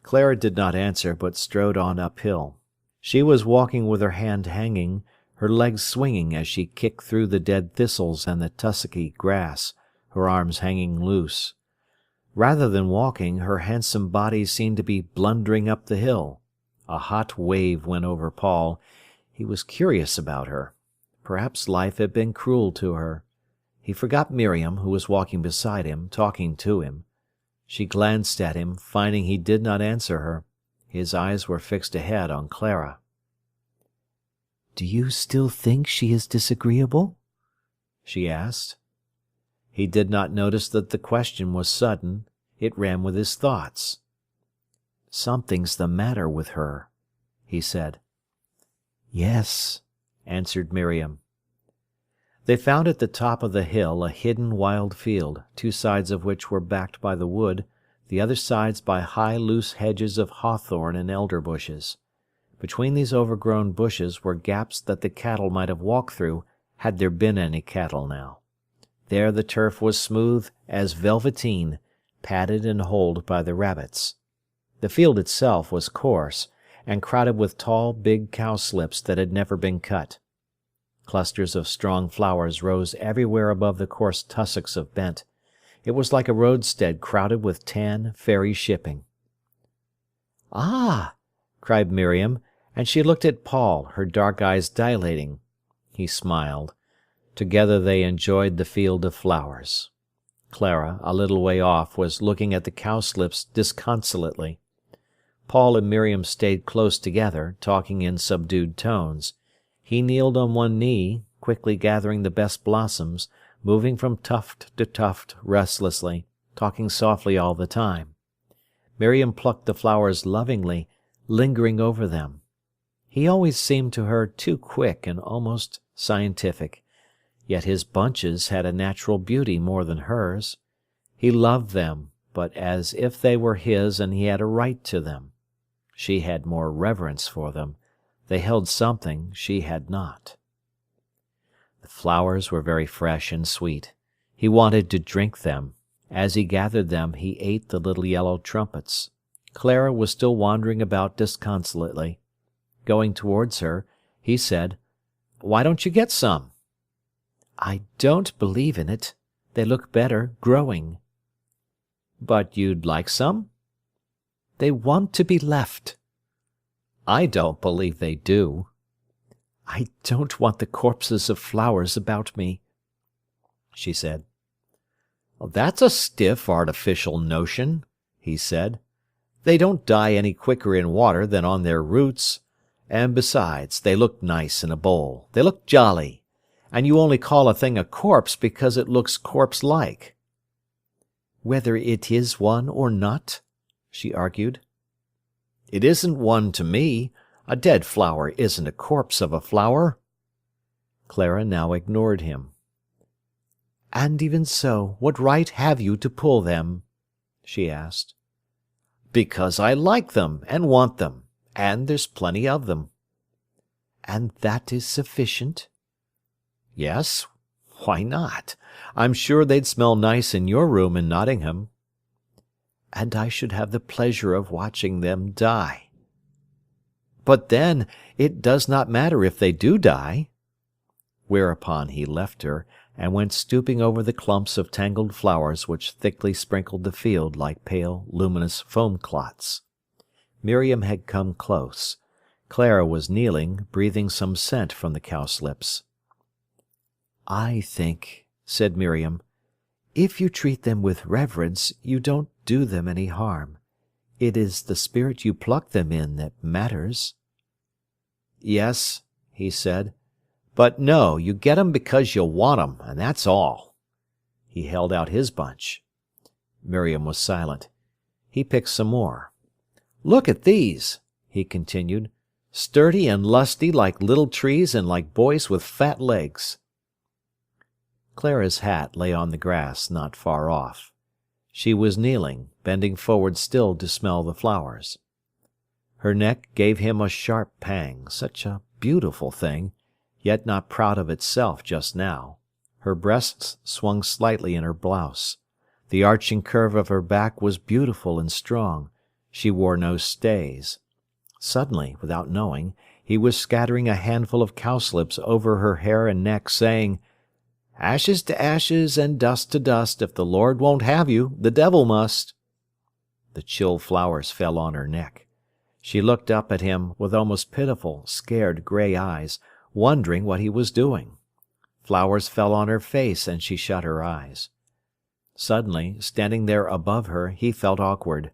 Clara did not answer, but strode on uphill. She was walking with her hand hanging, her legs swinging as she kicked through the dead thistles and the tussocky grass, her arms hanging loose. Rather than walking, her handsome body seemed to be blundering up the hill. A hot wave went over Paul. He was curious about her. Perhaps life had been cruel to her. He forgot Miriam, who was walking beside him, talking to him. She glanced at him, finding he did not answer her. His eyes were fixed ahead on Clara. "Do you still think she is disagreeable?" she asked. He did not notice that the question was sudden. It ran with his thoughts. "Something's the matter with her," he said. "Yes," answered Miriam. They found at the top of the hill a hidden wild field, two sides of which were backed by the wood, the other sides by high loose hedges of hawthorn and elder bushes. Between these overgrown bushes were gaps that the cattle might have walked through had there been any cattle now. There the turf was smooth as velveteen, padded and holed by the rabbits. The field itself was coarse, and crowded with tall, big cowslips that had never been cut. Clusters of strong flowers rose everywhere above the coarse tussocks of bent. It was like a roadstead crowded with tan, fairy shipping. "Ah!" cried Miriam, and she looked at Paul, her dark eyes dilating. He smiled. Together they enjoyed the field of flowers. Clara, a little way off, was looking at the cowslips disconsolately. Paul and Miriam stayed close together, talking in subdued tones. He kneeled on one knee, quickly gathering the best blossoms, moving from tuft to tuft restlessly, talking softly all the time. Miriam plucked the flowers lovingly, lingering over them. He always seemed to her too quick and almost scientific. Yet his bunches had a natural beauty more than hers. He loved them, but as if they were his and he had a right to them. She had more reverence for them. They held something she had not. The flowers were very fresh and sweet. He wanted to drink them. As he gathered them, he ate the little yellow trumpets. Clara was still wandering about disconsolately. Going towards her, he said, "Why don't you get some?" "I don't believe in it. They look better growing." "But you'd like some?" "They want to be left." "I don't believe they do." "I don't want the corpses of flowers about me," she said. "That's a stiff, artificial notion," he said. "They don't die any quicker in water than on their roots. And besides, they look nice in a bowl. They look jolly. And you only call a thing a corpse because it looks corpse-like." "Whether it is one or not?" she argued. "It isn't one to me. A dead flower isn't a corpse of a flower." Clara now ignored him. "And even so, what right have you to pull them?" she asked. "Because I like them and want them. And there's plenty of them." "And that is sufficient?" "Yes. Why not? I'm sure they'd smell nice in your room in Nottingham." "And I should have the pleasure of watching them die." "But then, it does not matter if they do die." Whereupon he left her, and went stooping over the clumps of tangled flowers which thickly sprinkled the field like pale, luminous foam clots. Miriam had come close. Clara was kneeling, breathing some scent from the cowslips. "I think," said Miriam, "if you treat them with reverence, you don't do them any harm. It is the spirit you pluck them in that matters." "Yes," he said. "But no, you get 'em because you want 'em, and that's all." He held out his bunch. Miriam was silent. He picked some more. "Look at these," he continued. "Sturdy and lusty like little trees and like boys with fat legs." Clara's hat lay on the grass not far off. She was kneeling, bending forward still to smell the flowers. Her neck gave him a sharp pang, such a beautiful thing, yet not proud of itself just now. Her breasts swung slightly in her blouse. The arching curve of her back was beautiful and strong. She wore no stays. Suddenly, without knowing, he was scattering a handful of cowslips over her hair and neck, saying, "Ashes to ashes and dust to dust. If the Lord won't have you, the devil must." The chill flowers fell on her neck. She looked up at him with almost pitiful, scared grey eyes, wondering what he was doing. Flowers fell on her face, and she shut her eyes. Suddenly, standing there above her, he felt awkward.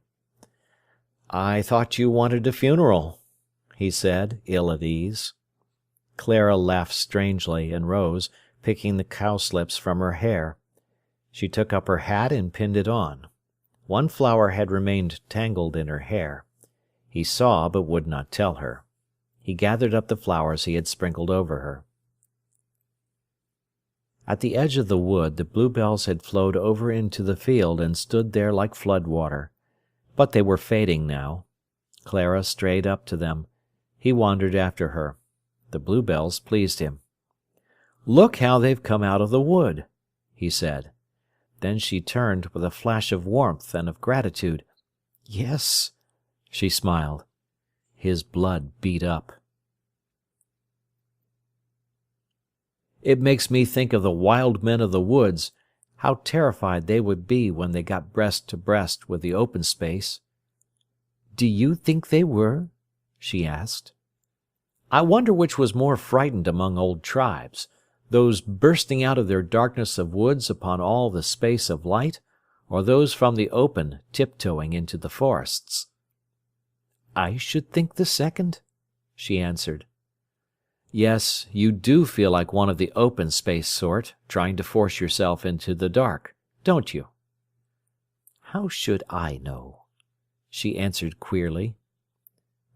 "I thought you wanted a funeral," he said, ill at ease. Clara laughed strangely and rose, picking the cowslips from her hair. She took up her hat and pinned it on. One flower had remained tangled in her hair. He saw, but would not tell her. He gathered up the flowers he had sprinkled over her. At the edge of the wood the bluebells had flowed over into the field and stood there like flood water. But they were fading now. Clara strayed up to them. He wandered after her. The bluebells pleased him. "Look how they've come out of the wood," he said. Then she turned with a flash of warmth and of gratitude. "Yes," she smiled. His blood beat up. "It makes me think of the wild men of the woods, how terrified they would be when they got breast to breast with the open space." "Do you think they were?" she asked. "I wonder which was more frightened among old tribes, those bursting out of their darkness of woods upon all the space of light, or those from the open tiptoeing into the forests." "I should think the second," she answered. "Yes, you do feel like one of the open space sort, trying to force yourself into the dark, don't you?" "How should I know?" she answered queerly.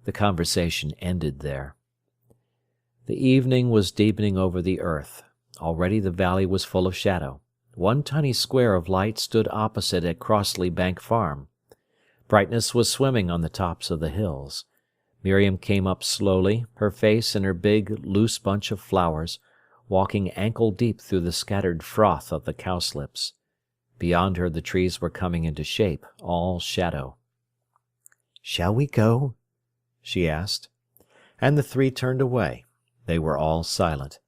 The conversation ended there. The evening was deepening over the earth. Already the valley was full of shadow. One tiny square of light stood opposite at Crossley Bank Farm. Brightness was swimming on the tops of the hills. Miriam came up slowly, her face in her big, loose bunch of flowers, walking ankle-deep through the scattered froth of the cowslips. Beyond her the trees were coming into shape, all shadow. "Shall we go?" she asked. And the three turned away. They were all silent.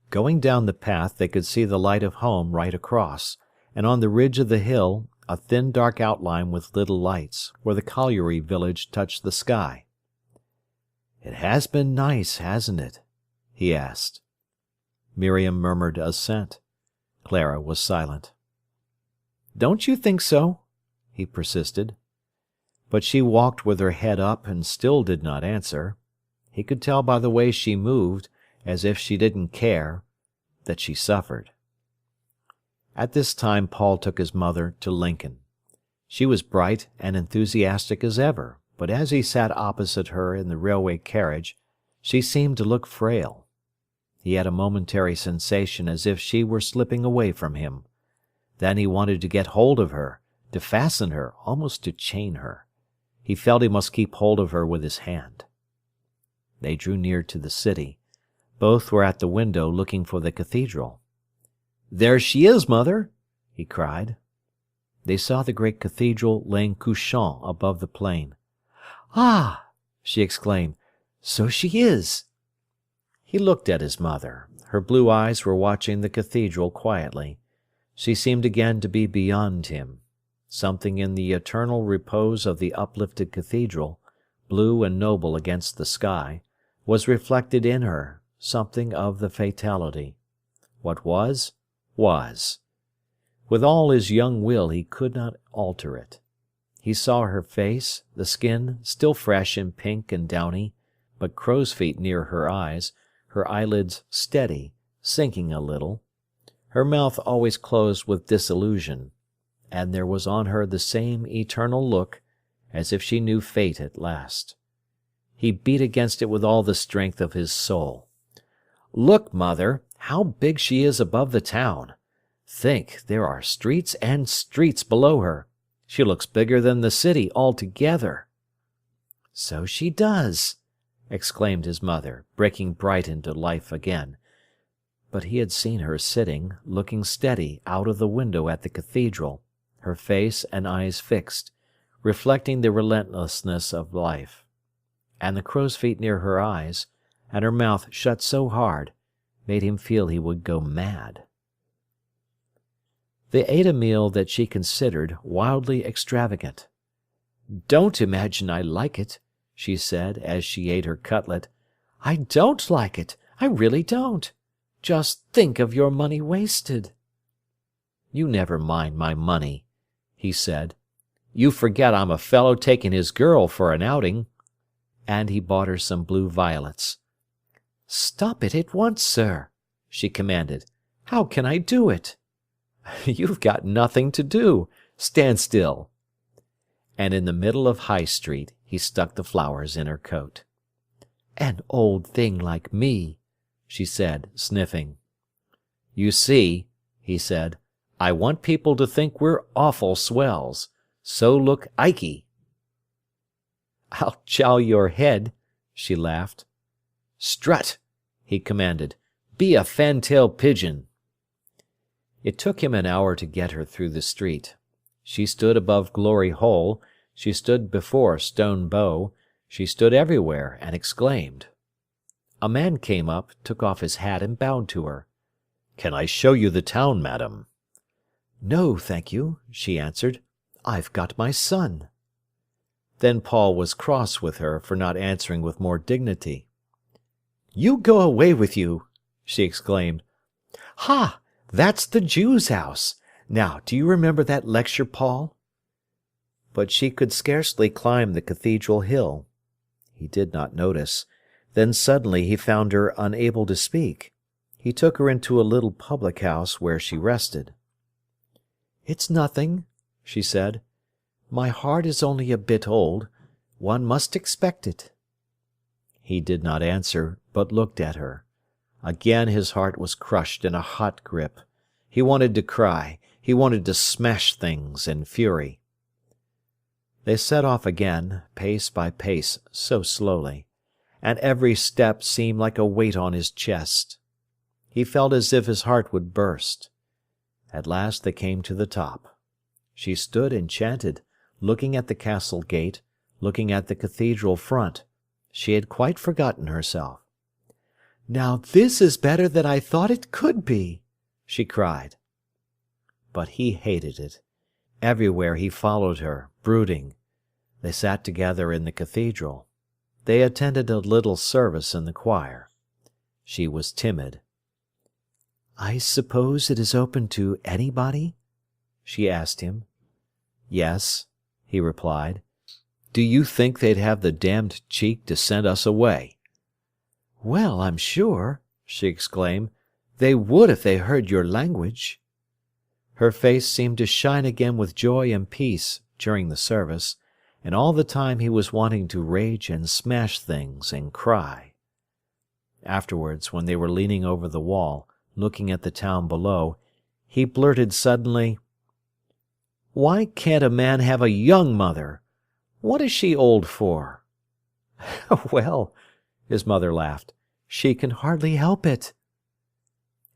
Going down the path they could see the light of home right across, and on the ridge of the hill a thin dark outline with little lights, where the colliery village touched the sky. "It has been nice, hasn't it?" he asked. Miriam murmured assent. Clara was silent. "Don't you think so?" he persisted. But she walked with her head up and still did not answer. He could tell by the way she moved, as if she didn't care, that she suffered. At this time Paul took his mother to Lincoln. She was bright and enthusiastic as ever, but as he sat opposite her in the railway carriage, she seemed to look frail. He had a momentary sensation as if she were slipping away from him. Then he wanted to get hold of her, to fasten her, almost to chain her. He felt he must keep hold of her with his hand. They drew near to the city. Both were at the window looking for the cathedral. "There she is, mother!" he cried. They saw the great cathedral laying couchant above the plain. "Ah!" she exclaimed. "So she is!" He looked at his mother. Her blue eyes were watching the cathedral quietly. She seemed again to be beyond him. Something in the eternal repose of the uplifted cathedral, blue and noble against the sky, was reflected in her, something of the fatality. What was, was. With all his young will he could not alter it. He saw her face, the skin still fresh and pink and downy, but crow's feet near her eyes, her eyelids steady, sinking a little, her mouth always closed with disillusion, and there was on her the same eternal look, as if she knew fate at last. He beat against it with all the strength of his soul. "Look, mother, how big she is above the town! Think, there are streets and streets below her. She looks bigger than the city altogether." "So she does!" exclaimed his mother, breaking bright into life again. But he had seen her sitting, looking steady out of the window at the cathedral, her face and eyes fixed, reflecting the relentlessness of life. And the crow's feet near her eyes, and her mouth shut so hard, made him feel he would go mad. They ate a meal that she considered wildly extravagant. "Don't imagine I like it," she said, as she ate her cutlet. "I don't like it. I really don't. Just think of your money wasted." "You never mind my money," he said. "You forget I'm a fellow taking his girl for an outing." And he bought her some blue violets. "Stop it at once, sir," she commanded. "How can I do it?" "You've got nothing to do. Stand still." And in the middle of High Street he stuck the flowers in her coat. "An old thing like me," she said, sniffing. "You see," he said, "I want people to think we're awful swells. So look Ikey." "I'll chow your head," she laughed. "Strut," he commanded. "Be a fantail pigeon." It took him an hour to get her through the street. She stood above Glory Hole, she stood before Stone Bow, she stood everywhere, and exclaimed. A man came up, took off his hat and bowed to her. "Can I show you the town, madam?" "No, thank you," she answered. "I've got my son." Then Paul was cross with her for not answering with more dignity. "You go away with you!" she exclaimed. "Ha! That's the Jew's house. Now, do you remember that lecture, Paul?" But she could scarcely climb the cathedral hill. He did not notice. Then suddenly he found her unable to speak. He took her into a little public house where she rested. "It's nothing," she said. "My heart is only a bit old. One must expect it." He did not answer, but looked at her. Again his heart was crushed in a hot grip. He wanted to cry. He wanted to smash things in fury. They set off again, pace by pace, so slowly, and every step seemed like a weight on his chest. He felt as if his heart would burst. At last they came to the top. She stood enchanted, looking at the castle gate, looking at the cathedral front. She had quite forgotten herself. "Now this is better than I thought it could be," she cried. But he hated it. Everywhere he followed her, brooding. They sat together in the cathedral. They attended a little service in the choir. She was timid. "I suppose it is open to anybody?" she asked him. "Yes," he replied. "Do you think they'd have the damned cheek to send us away?" "Well, I'm sure," she exclaimed, "they would if they heard your language." Her face seemed to shine again with joy and peace during the service, and all the time he was wanting to rage and smash things and cry. Afterwards, when they were leaning over the wall, looking at the town below, he blurted suddenly, "Why can't a man have a young mother? What is she old for?" "Well," his mother laughed, "she can hardly help it."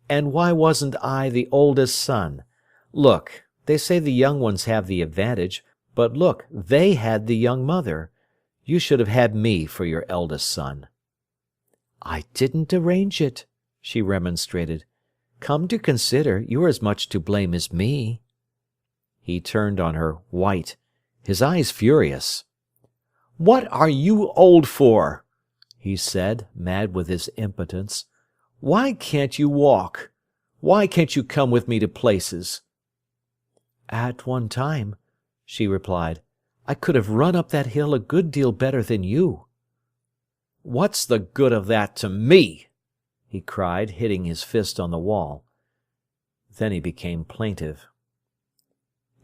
"And why wasn't I the oldest son? Look, they say the young ones have the advantage, but look, they had the young mother. You should have had me for your eldest son." "I didn't arrange it," she remonstrated. "Come to consider, you're as much to blame as me." He turned on her, white, his eyes furious. "What are you old for?" he said, mad with his impotence. "Why can't you walk? Why can't you come with me to places?" "At one time," she replied, "I could have run up that hill a good deal better than you." "What's the good of that to me?" he cried, hitting his fist on the wall. Then he became plaintive.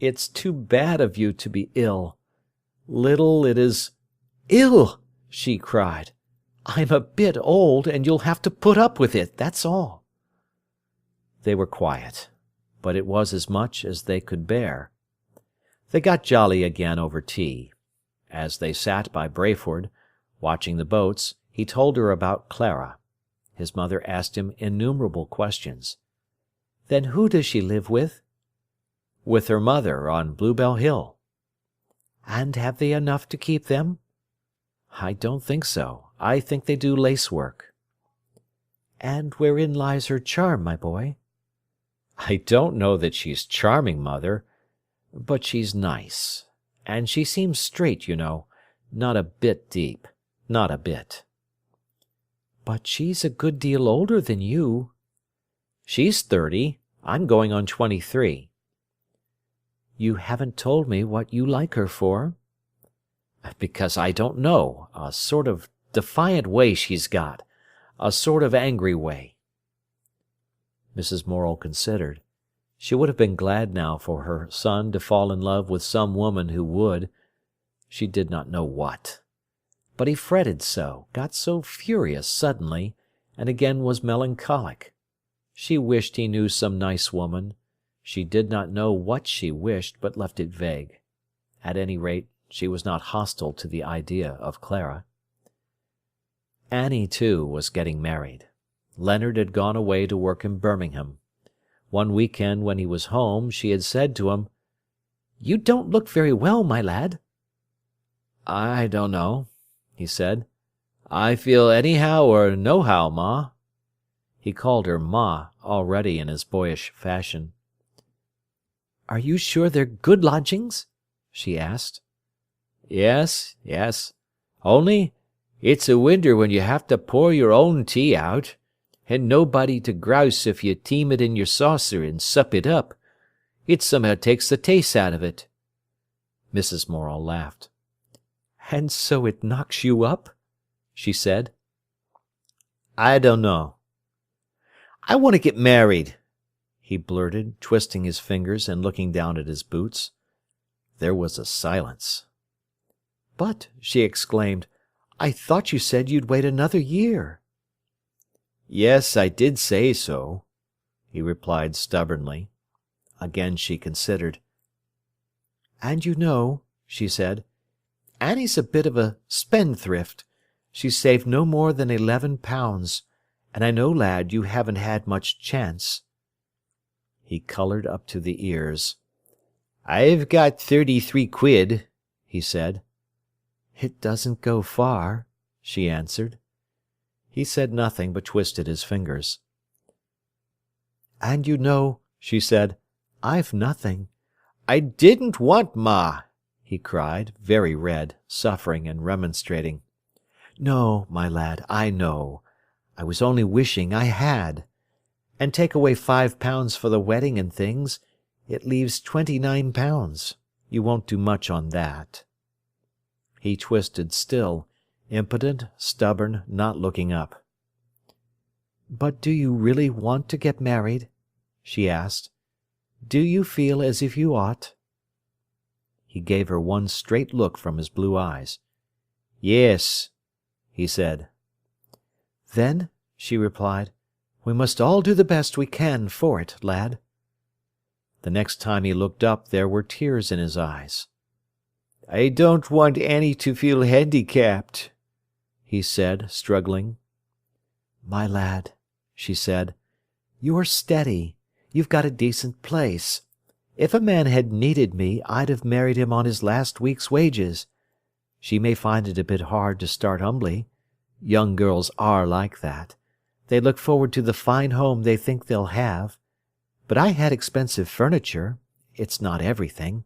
"It's too bad of you to be ill. Little it is—" "Ill!" she cried. "I'm a bit old, and you'll have to put up with it, that's all." They were quiet, but it was as much as they could bear. They got jolly again over tea. As they sat by Brayford, watching the boats, he told her about Clara. His mother asked him innumerable questions. "Then who does she live with?" "With her mother on Bluebell Hill." "And have they enough to keep them?" "I don't think so. I think they do lacework." "And wherein lies her charm, my boy?" "I don't know that she's charming, mother, but she's nice. And she seems straight, you know, not a bit deep, not a bit." "But she's a good deal older than you." "She's 30. I'm going on 23. "You haven't told me what you like her for." "Because I don't know. A sort of defiant way she's got. A sort of angry way." Mrs. Morel considered. She would have been glad now for her son to fall in love with some woman who would. She did not know what. But he fretted so, got so furious suddenly, and again was melancholic. She wished he knew some nice woman. She did not know what she wished, but left it vague. At any rate, she was not hostile to the idea of Clara. Annie, too, was getting married. Leonard had gone away to work in Birmingham. One week-end when he was home, she had said to him, "You don't look very well, my lad." "I don't know," he said. "I feel anyhow or nohow, ma." He called her ma already in his boyish fashion. "Are you sure they're good lodgings?" she asked. "Yes, yes. Only it's a winter when you have to pour your own tea out, and nobody to grouse if you team it in your saucer and sup it up. It somehow takes the taste out of it." Mrs. Morel laughed. "And so it knocks you up?" she said. "I don't know." "I want to get married," he blurted, twisting his fingers and looking down at his boots. There was a silence. "But," she exclaimed, "I thought you said you'd wait another year." "Yes, I did say so," he replied stubbornly. Again she considered. "And you know," she said, "Annie's a bit of a spendthrift. She's saved no more than £11, and I know, lad, you haven't had much chance." He coloured up to the ears. "I've got 33 quid," he said. "It doesn't go far," she answered. He said nothing, but twisted his fingers. "And you know," she said, "I've nothing." "I didn't want ma," he cried, very red, suffering and remonstrating. "No, my lad, I know. I was only wishing I had. And take away £5 for the wedding and things, it leaves £29. You won't do much on that." He twisted still, impotent, stubborn, not looking up. "But do you really want to get married?" she asked. "Do you feel as if you ought?" He gave her one straight look from his blue eyes. "Yes," he said. "Then," she replied, "we must all do the best we can for it, lad." The next time he looked up there were tears in his eyes. "I don't want Annie to feel handicapped," he said, struggling. "My lad," she said, "you're steady. You've got a decent place. If a man had needed me, I'd have married him on his last week's wages. She may find it a bit hard to start humbly. Young girls are like that. They look forward to the fine home they think they'll have. But I had expensive furniture. It's not everything."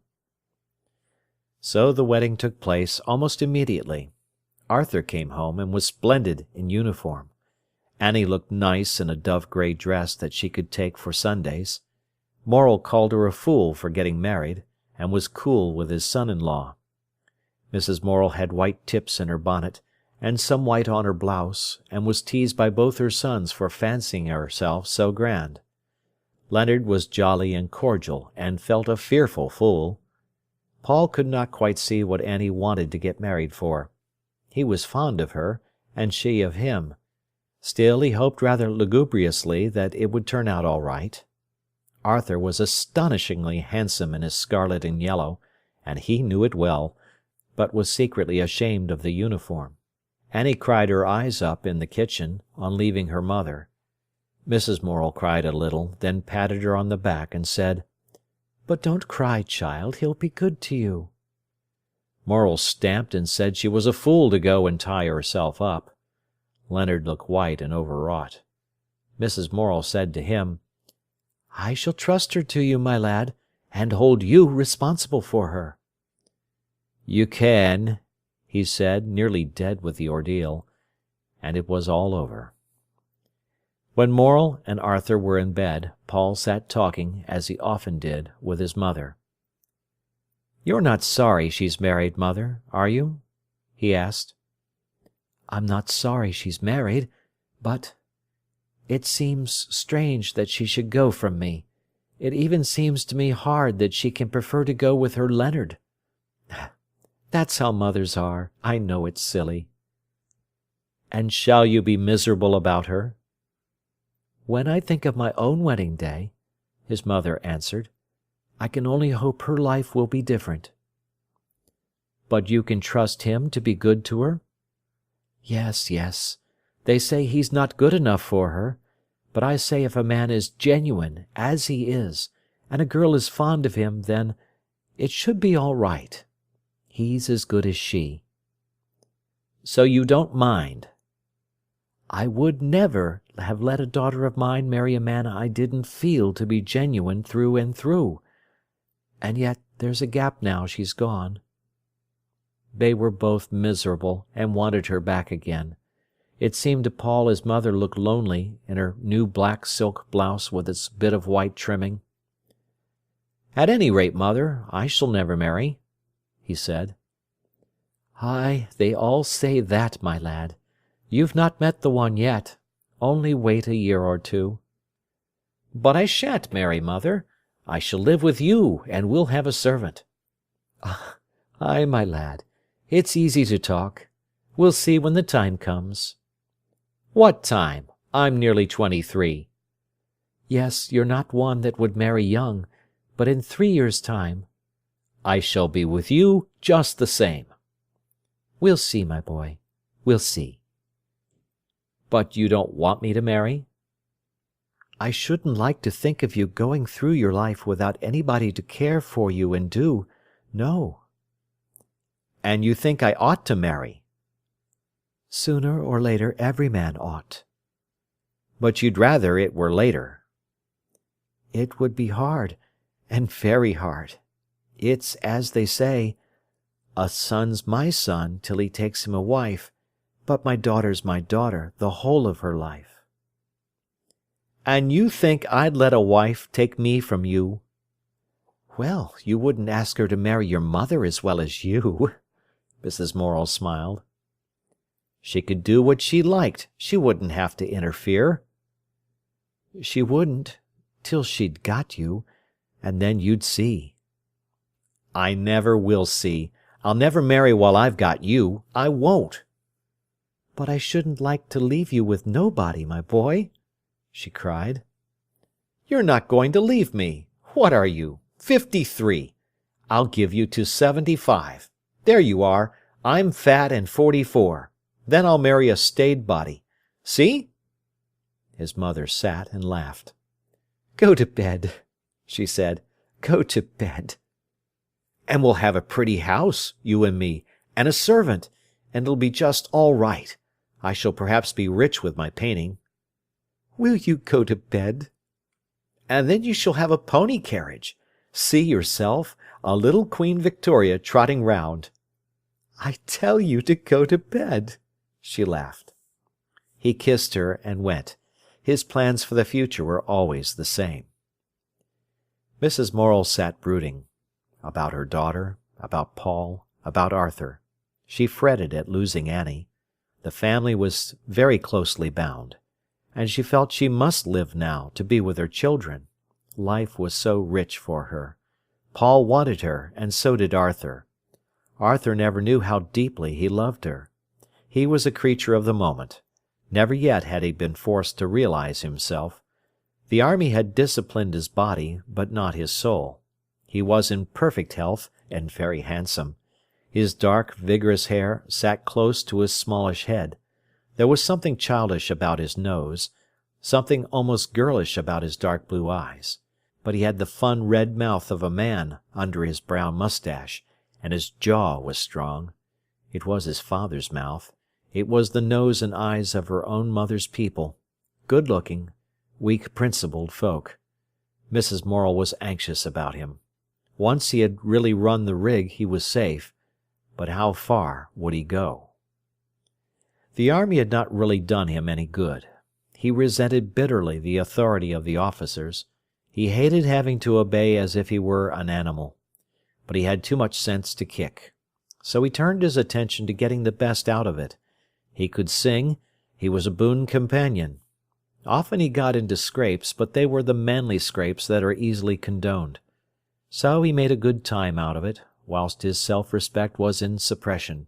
So the wedding took place almost immediately. Arthur came home and was splendid in uniform. Annie looked nice in a dove-grey dress that she could take for Sundays. Morel called her a fool for getting married, and was cool with his son-in-law. Mrs. Morel had white tips in her bonnet, and some white on her blouse, and was teased by both her sons for fancying herself so grand. Leonard was jolly and cordial, and felt a fearful fool. Paul could not quite see what Annie wanted to get married for. He was fond of her, and she of him. Still, he hoped rather lugubriously that it would turn out all right. Arthur was astonishingly handsome in his scarlet and yellow, and he knew it well, but was secretly ashamed of the uniform. Annie cried her eyes up in the kitchen, on leaving her mother. Mrs. Morel cried a little, then patted her on the back and said, "But don't cry, child, he'll be good to you." Morel stamped and said she was a fool to go and tie herself up. Leonard looked white and overwrought. Mrs. Morel said to him, "I shall trust her to you, my lad, and hold you responsible for her." "You can," he said, nearly dead with the ordeal, and it was all over. When Morel and Arthur were in bed, Paul sat talking, as he often did, with his mother. "You're not sorry she's married, mother, are you?" he asked. "I'm not sorry she's married, but it seems strange that she should go from me. It even seems to me hard that she can prefer to go with her Leonard. That's how mothers are. I know it's silly." "And shall you be miserable about her?" "When I think of my own wedding day," his mother answered, "I can only hope her life will be different." "But you can trust him to be good to her?" "Yes, yes. They say he's not good enough for her, but I say if a man is genuine, as he is, and a girl is fond of him, then it should be all right. He's as good as she." "So you don't mind?" "I would never have let a daughter of mine marry a man I didn't feel to be genuine through and through. And yet there's a gap now she's gone." They were both miserable, and wanted her back again. It seemed to Paul his mother looked lonely, in her new black silk blouse with its bit of white trimming. "At any rate, mother, I shall never marry," he said. "Ay, they all say that, my lad. You've not met the one yet. Only wait a year or two." "But I shan't marry, mother. I shall live with you, and we'll have a servant." "Ay, my lad, it's easy to talk. We'll see when the time comes." "What time? I'm nearly 23. "Yes, you're not one that would marry young, but in 3 years' time—" "I shall be with you just the same." "We'll see, my boy, we'll see." "But you don't want me to marry?" I shouldn't like to think of you going through your life without anybody to care for you and do. No." "And you think I ought to marry?" "Sooner or later every man ought." "But you'd rather it were later." "It would be hard, and very hard. It's as they say, 'A son's my son till he takes him a wife, but my daughter's my daughter the whole of her life.'" "And you think I'd let a wife take me from you?" "Well, you wouldn't ask her to marry your mother as well as you." Mrs. Morel smiled. "She could do what she liked. She wouldn't have to interfere." "She wouldn't, till she'd got you, and then you'd see." "I never will see. I'll never marry while I've got you. I won't." "But I shouldn't like to leave you with nobody, my boy," she cried. "You're not going to leave me. What are you? 53. I'll give you to 75. There you are. I'm fat and 44. Then I'll marry a staid body. See?" His mother sat and laughed. "Go to bed," she said. "Go to bed. And we'll have a pretty house, you and me, and a servant, and it'll be just all right. I shall perhaps be rich with my painting." "Will you go to bed?" "And then you shall have a pony carriage. See yourself, a little Queen Victoria trotting round." "I tell you to go to bed," she laughed. He kissed her and went. His plans for the future were always the same. Mrs. Morel sat brooding. About her daughter, about Paul, about Arthur. She fretted at losing Annie. The family was very closely bound. And she felt she must live now to be with her children. Life was so rich for her. Paul wanted her, and so did Arthur. Arthur never knew how deeply he loved her. He was a creature of the moment. Never yet had he been forced to realize himself. The army had disciplined his body, but not his soul. He was in perfect health and very handsome. His dark, vigorous hair sat close to his smallish head. There was something childish about his nose, something almost girlish about his dark blue eyes. But he had the fun red mouth of a man under his brown moustache, and his jaw was strong. It was his father's mouth. It was the nose and eyes of her own mother's people. Good-looking, weak-principled folk. Mrs. Morel was anxious about him. Once he had really run the rig he was safe, but how far would he go? The army had not really done him any good. He resented bitterly the authority of the officers. He hated having to obey as if he were an animal. But he had too much sense to kick. So he turned his attention to getting the best out of it. He could sing. He was a boon companion. Often he got into scrapes, but they were the manly scrapes that are easily condoned. So he made a good time out of it, whilst his self-respect was in suppression.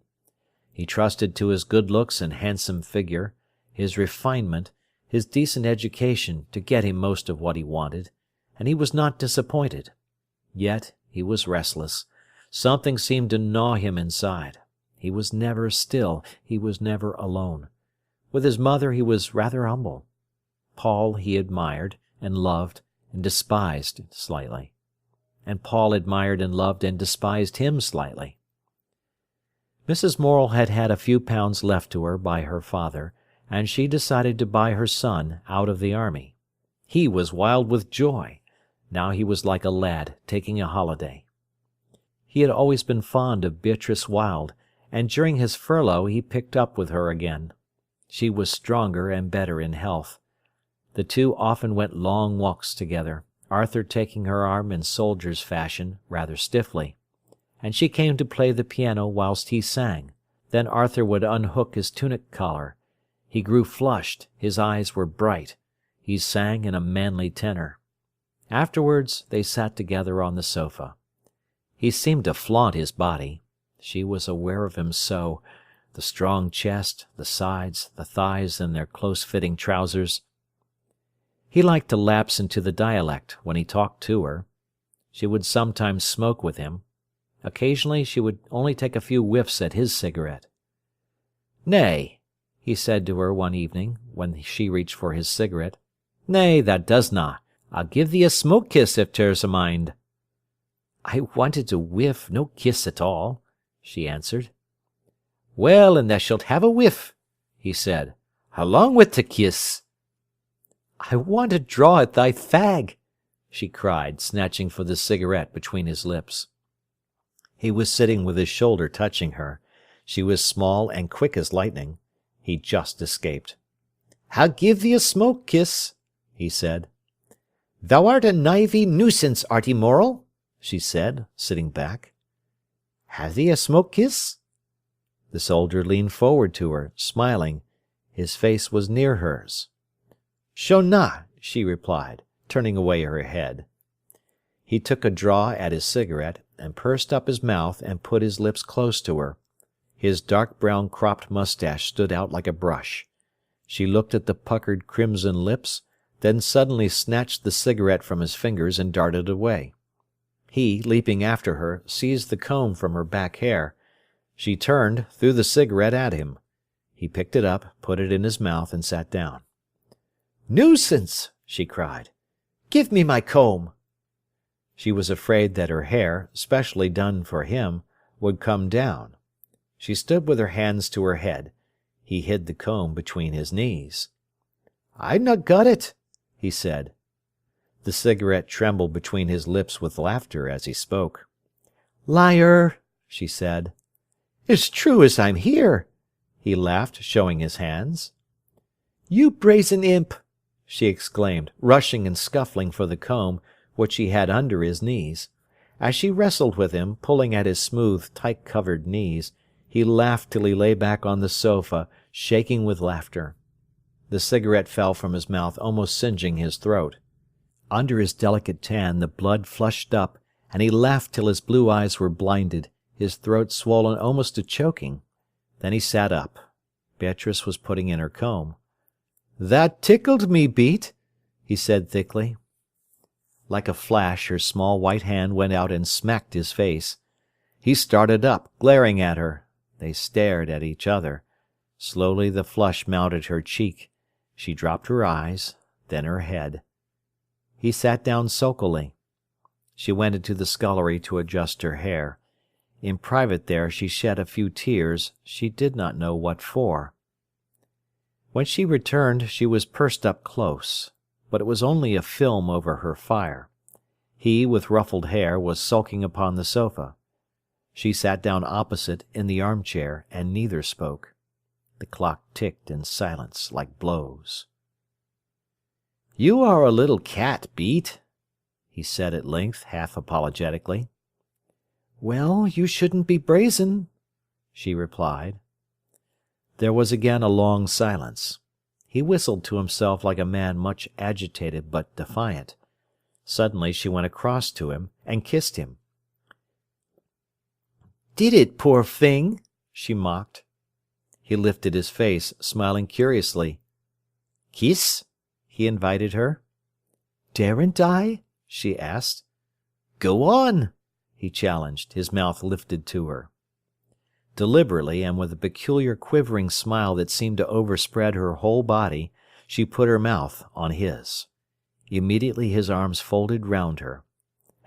He trusted to his good looks and handsome figure, his refinement, his decent education to get him most of what he wanted, and he was not disappointed. Yet he was restless. Something seemed to gnaw him inside. He was never still. He was never alone. With his mother he was rather humble. Paul he admired, and loved, and despised slightly. And Paul admired and loved and despised him slightly. Mrs. Morel had had a few pounds left to her by her father, and she decided to buy her son out of the army. He was wild with joy. Now he was like a lad taking a holiday. He had always been fond of Beatrice Wilde, and during his furlough he picked up with her again. She was stronger and better in health. The two often went long walks together, Arthur taking her arm in soldier's fashion, rather stiffly. And she came to play the piano whilst he sang. Then Arthur would unhook his tunic collar. He grew flushed, his eyes were bright. He sang in a manly tenor. Afterwards they sat together on the sofa. He seemed to flaunt his body. She was aware of him so, the strong chest, the sides, the thighs in their close-fitting trousers. He liked to lapse into the dialect when he talked to her. She would sometimes smoke with him. Occasionally she would only take a few whiffs at his cigarette. "Nay," he said to her one evening, when she reached for his cigarette, "Nay, that doesna. I'll give thee a smoke kiss if ter's a mind." "I wanted a whiff, no kiss at all," she answered. "Well, an' thou shalt have a whiff," he said, "along wi' t' kiss." "I want to draw at thy fag," she cried, snatching for the cigarette between his lips. He was sitting with his shoulder touching her. She was small and quick as lightning. He just escaped. "I'll give thee a smoke kiss," he said. "Thou art a knivey nuisance, Arty Morel," she said, sitting back. "Have thee a smoke kiss?" The soldier leaned forward to her, smiling. His face was near hers. "Sure na," she replied, turning away her head. He took a draw at his cigarette, and pursed up his mouth and put his lips close to her. His dark brown cropped moustache stood out like a brush. She looked at the puckered crimson lips, then suddenly snatched the cigarette from his fingers and darted away. He, leaping after her, seized the comb from her back hair. She turned, threw the cigarette at him. He picked it up, put it in his mouth, and sat down. "Nuisance!" she cried. "Give me my comb." She was afraid that her hair, specially done for him, would come down. She stood with her hands to her head. He hid the comb between his knees. "I've not got it," he said. The cigarette trembled between his lips with laughter as he spoke. "Liar!" she said. "It's true as I'm here," he laughed, showing his hands. "You brazen imp!" she exclaimed, rushing and scuffling for the comb, which he had under his knees. As she wrestled with him, pulling at his smooth, tight-covered knees, he laughed till he lay back on the sofa, shaking with laughter. The cigarette fell from his mouth, almost singeing his throat. Under his delicate tan the blood flushed up, and he laughed till his blue eyes were blinded, his throat swollen almost to choking. Then he sat up. Beatrice was putting in her comb. "That tickled me, Beat," he said thickly. Like a flash her small white hand went out and smacked his face. He started up, glaring at her. They stared at each other. Slowly the flush mounted her cheek. She dropped her eyes, then her head. He sat down sulkily. She went into the scullery to adjust her hair. In private there she shed a few tears, she did not know what for. When she returned she was pursed up close, but it was only a film over her fire. He, with ruffled hair, was sulking upon the sofa. She sat down opposite in the armchair, and neither spoke. The clock ticked in silence like blows. "You are a little cat, Beat," he said at length, half apologetically. "Well, you shouldn't be brazen," she replied. There was again a long silence. He whistled to himself like a man much agitated but defiant. Suddenly she went across to him and kissed him. "Did it, poor thing?" she mocked. He lifted his face, smiling curiously. "Kiss?" he invited her. "Daren't I?" she asked. "Go on," he challenged, his mouth lifted to her. Deliberately, and with a peculiar quivering smile that seemed to overspread her whole body, she put her mouth on his. Immediately his arms folded round her.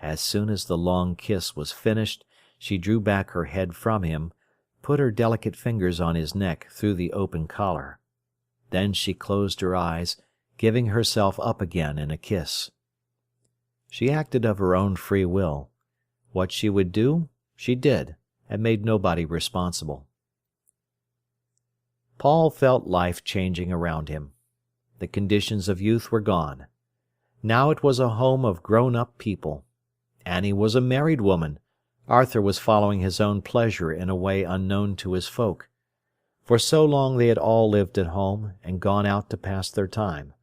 As soon as the long kiss was finished, she drew back her head from him, put her delicate fingers on his neck through the open collar. Then she closed her eyes, giving herself up again in a kiss. She acted of her own free will. What she would do, she did, and made nobody responsible. Paul felt life changing around him. The conditions of youth were gone. Now it was a home of grown-up people. Annie was a married woman. Arthur was following his own pleasure in a way unknown to his folk. For so long they had all lived at home and gone out to pass their time.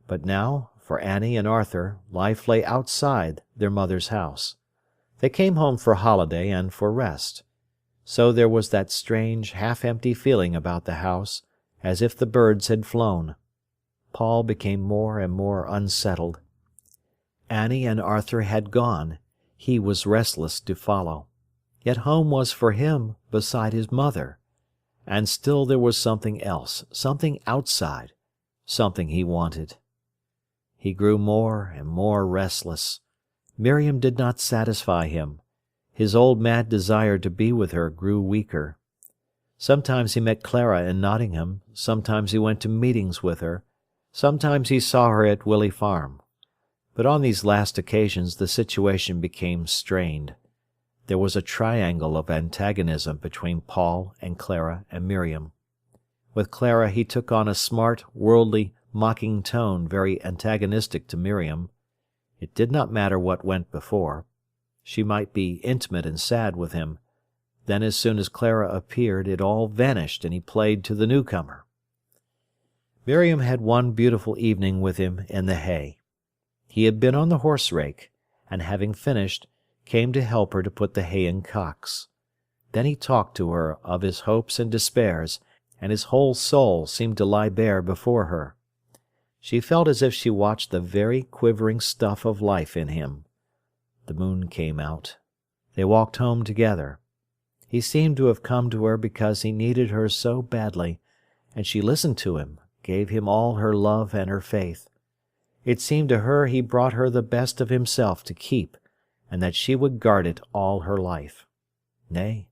But now, for Annie and Arthur, life lay outside their mother's house. They came home for holiday and for rest. So there was that strange, half-empty feeling about the house, as if the birds had flown. Paul became more and more unsettled. Annie and Arthur had gone. He was restless to follow. Yet home was for him beside his mother. And still there was something else, something outside, something he wanted. He grew more and more restless. Miriam did not satisfy him. His old mad desire to be with her grew weaker. Sometimes he met Clara in Nottingham, sometimes he went to meetings with her, sometimes he saw her at Willey Farm. But on these last occasions the situation became strained. There was a triangle of antagonism between Paul and Clara and Miriam. With Clara he took on a smart, worldly, mocking tone very antagonistic to Miriam. It did not matter what went before. She might be intimate and sad with him. Then as soon as Clara appeared it all vanished and he played to the newcomer. Miriam had one beautiful evening with him in the hay. He had been on the horse-rake, and having finished, came to help her to put the hay in cocks. Then he talked to her of his hopes and despairs, and his whole soul seemed to lie bare before her. She felt as if she watched the very quivering stuff of life in him. The moon came out. They walked home together. He seemed to have come to her because he needed her so badly, and she listened to him, gave him all her love and her faith. It seemed to her he brought her the best of himself to keep, and that she would guard it all her life. Nay,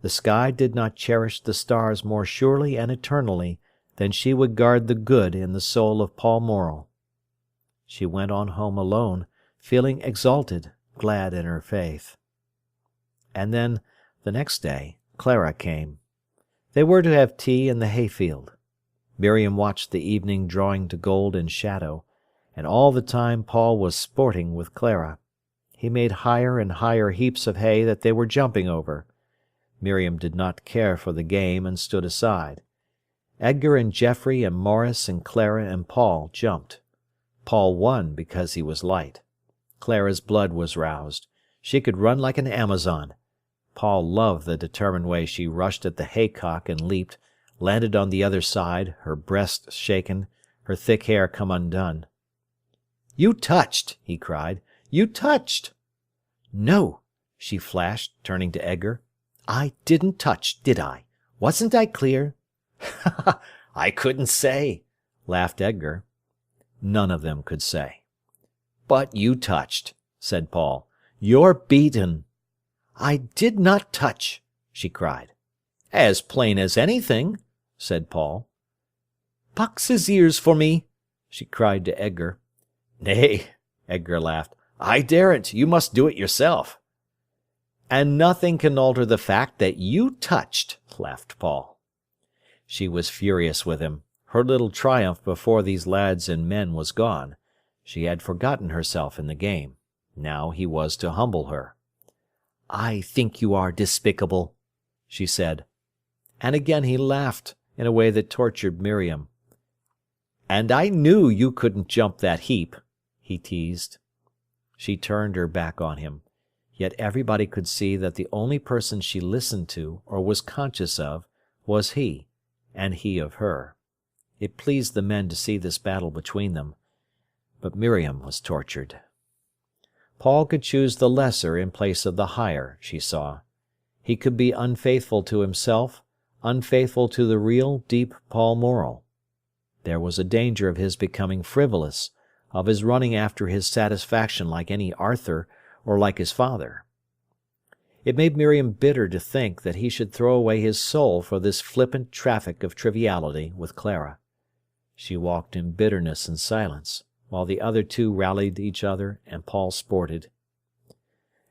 the sky did not cherish the stars more surely and eternally than she would guard the good in the soul of Paul Morel. She went on home alone, feeling exalted, glad in her faith. And then, the next day, Clara came. They were to have tea in the hayfield. Miriam watched the evening drawing to gold and shadow, and all the time Paul was sporting with Clara. He made higher and higher heaps of hay that they were jumping over. Miriam did not care for the game and stood aside. Edgar and Geoffrey and Morris and Clara and Paul jumped. Paul won because he was light. Clara's blood was roused. She could run like an Amazon. Paul loved the determined way she rushed at the haycock and leaped, landed on the other side, her breast shaken, her thick hair come undone. "You touched!" he cried. "You touched!" "No," she flashed, turning to Edgar. "I didn't touch, did I? Wasn't I clear?" "I couldn't say," laughed Edgar. None of them could say. "But you touched," said Paul. "You're beaten." "I did not touch," she cried. "As plain as anything," said Paul. "Box his ears for me," she cried to Edgar. "Nay," Edgar laughed. "I daren't. You must do it yourself." "And nothing can alter the fact that you touched," laughed Paul. She was furious with him. Her little triumph before these lads and men was gone. She had forgotten herself in the game. Now he was to humble her. "I think you are despicable," she said. And again he laughed, in a way that tortured Miriam. "And I knew you couldn't jump that heap," he teased. She turned her back on him. Yet everybody could see that the only person she listened to or was conscious of was he, and he of her. It pleased the men to see this battle between them. But Miriam was tortured. Paul could choose the lesser in place of the higher, she saw. He could be unfaithful to himself, unfaithful to the real, deep Paul Morel. There was a danger of his becoming frivolous, of his running after his satisfaction like any Arthur or like his father. It made Miriam bitter to think that he should throw away his soul for this flippant traffic of triviality with Clara. She walked in bitterness and silence, while the other two rallied each other and Paul sported.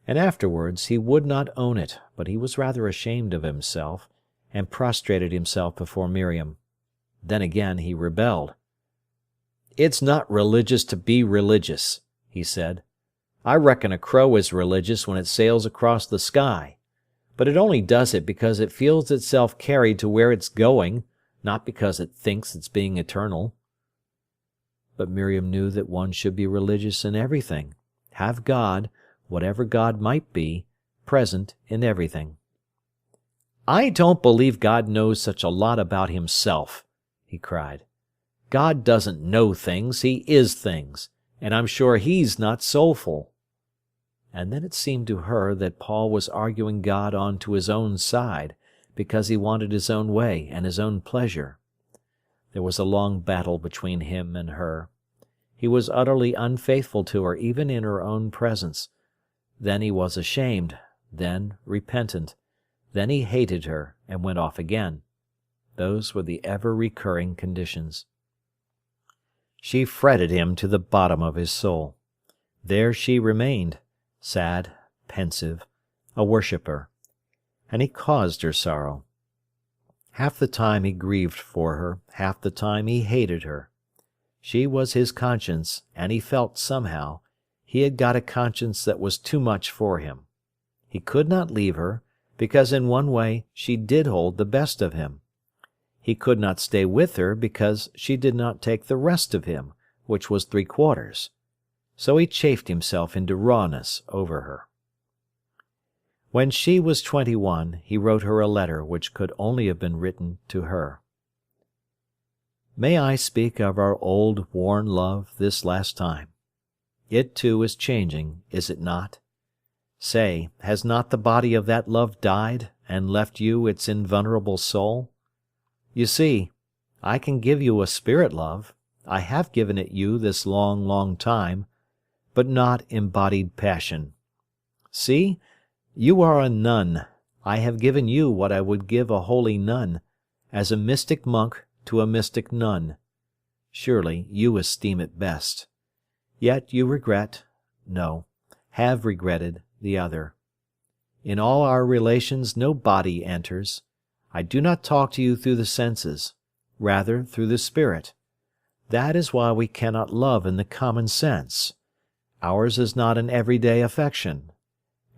And afterwards he would not own it, but he was rather ashamed of himself, and prostrated himself before Miriam. Then again he rebelled. "It's not religious to be religious," he said. "I reckon a crow is religious when it sails across the sky. But it only does it because it feels itself carried to where it's going, not because it thinks it's being eternal." But Miriam knew that one should be religious in everything, have God, whatever God might be, present in everything. "I don't believe God knows such a lot about himself," he cried. "God doesn't know things, he is things, and I'm sure he's not soulful." And then it seemed to her that Paul was arguing God on to his own side, because he wanted his own way and his own pleasure. There was a long battle between him and her. He was utterly unfaithful to her even in her own presence. Then he was ashamed, then repentant, then he hated her and went off again. Those were the ever-recurring conditions. She fretted him to the bottom of his soul. There she remained, sad, pensive, a worshipper. And he caused her sorrow. Half the time he grieved for her, half the time he hated her. She was his conscience, and he felt, somehow, he had got a conscience that was too much for him. He could not leave her, because in one way she did hold the best of him. He could not stay with her because she did not take the rest of him, which was 3/4. So he chafed himself into rawness over her. When she was 21, he wrote her a letter which could only have been written to her. May I speak of our old worn love this last time? It too is changing, is it not? Say, has not the body of that love died and left you its invulnerable soul? You see, I can give you a spirit love. I have given it you this long, long time, but not embodied passion. See, you are a nun. I have given you what I would give a holy nun, as a mystic monk to a mystic nun. Surely you esteem it best. Yet you regret, no, have regretted, the other. In all our relations no body enters. I do not talk to you through the senses, rather through the spirit. That is why we cannot love in the common sense. Ours is not an everyday affection.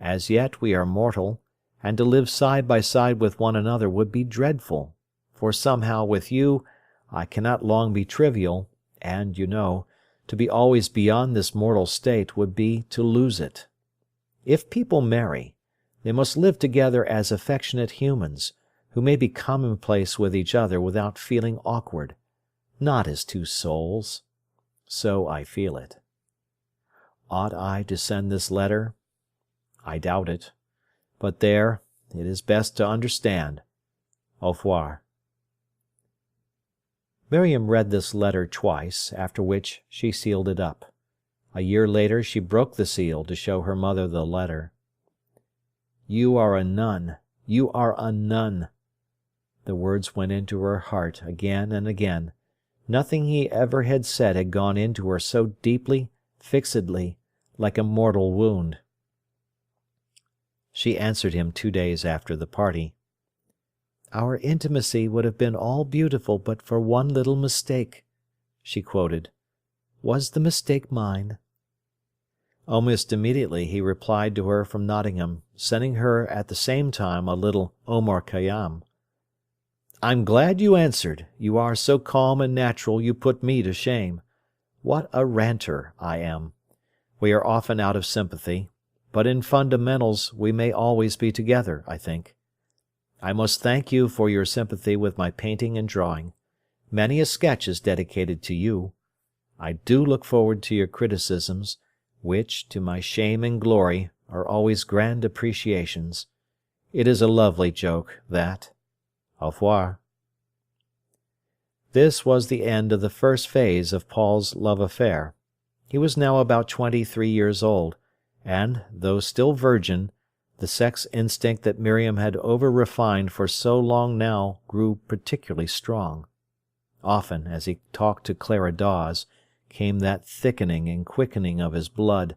As yet we are mortal, and to live side by side with one another would be dreadful, for somehow with you I cannot long be trivial, and, you know, to be always beyond this mortal state would be to lose it. If people marry, they must live together as affectionate humans, who may be commonplace with each other without feeling awkward, not as two souls. So I feel it. Ought I to send this letter? I doubt it. But there, it is best to understand. Au revoir. Miriam read this letter twice, after which she sealed it up. A year later she broke the seal to show her mother the letter. You are a nun. You are a nun. The words went into her heart again and again. Nothing he ever had said had gone into her so deeply, fixedly, like a mortal wound. She answered him 2 days after the party. "Our intimacy would have been all beautiful but for one little mistake," she quoted. "Was the mistake mine?" Almost immediately he replied to her from Nottingham, sending her at the same time a little Omar Khayyam. "I'm glad you answered. You are so calm and natural you put me to shame. What a ranter I am. We are often out of sympathy, but in fundamentals we may always be together, I think. I must thank you for your sympathy with my painting and drawing. Many a sketch is dedicated to you. I do look forward to your criticisms, which, to my shame and glory, are always grand appreciations. It is a lovely joke, that. Au revoir." This was the end of the first phase of Paul's love affair. He was now about 23 years old, and, though still virgin, the sex instinct that Miriam had over-refined for so long now grew particularly strong. Often, as he talked to Clara Dawes, came that thickening and quickening of his blood,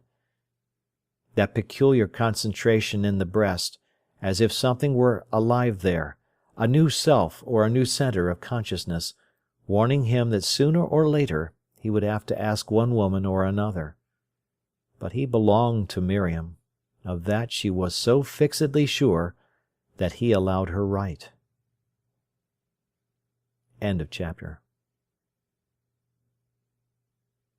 that peculiar concentration in the breast, as if something were alive there, a new self or a new centre of consciousness, warning him that sooner or later he would have to ask one woman or another. But he belonged to Miriam. Of that she was so fixedly sure that he allowed her right. End of chapter.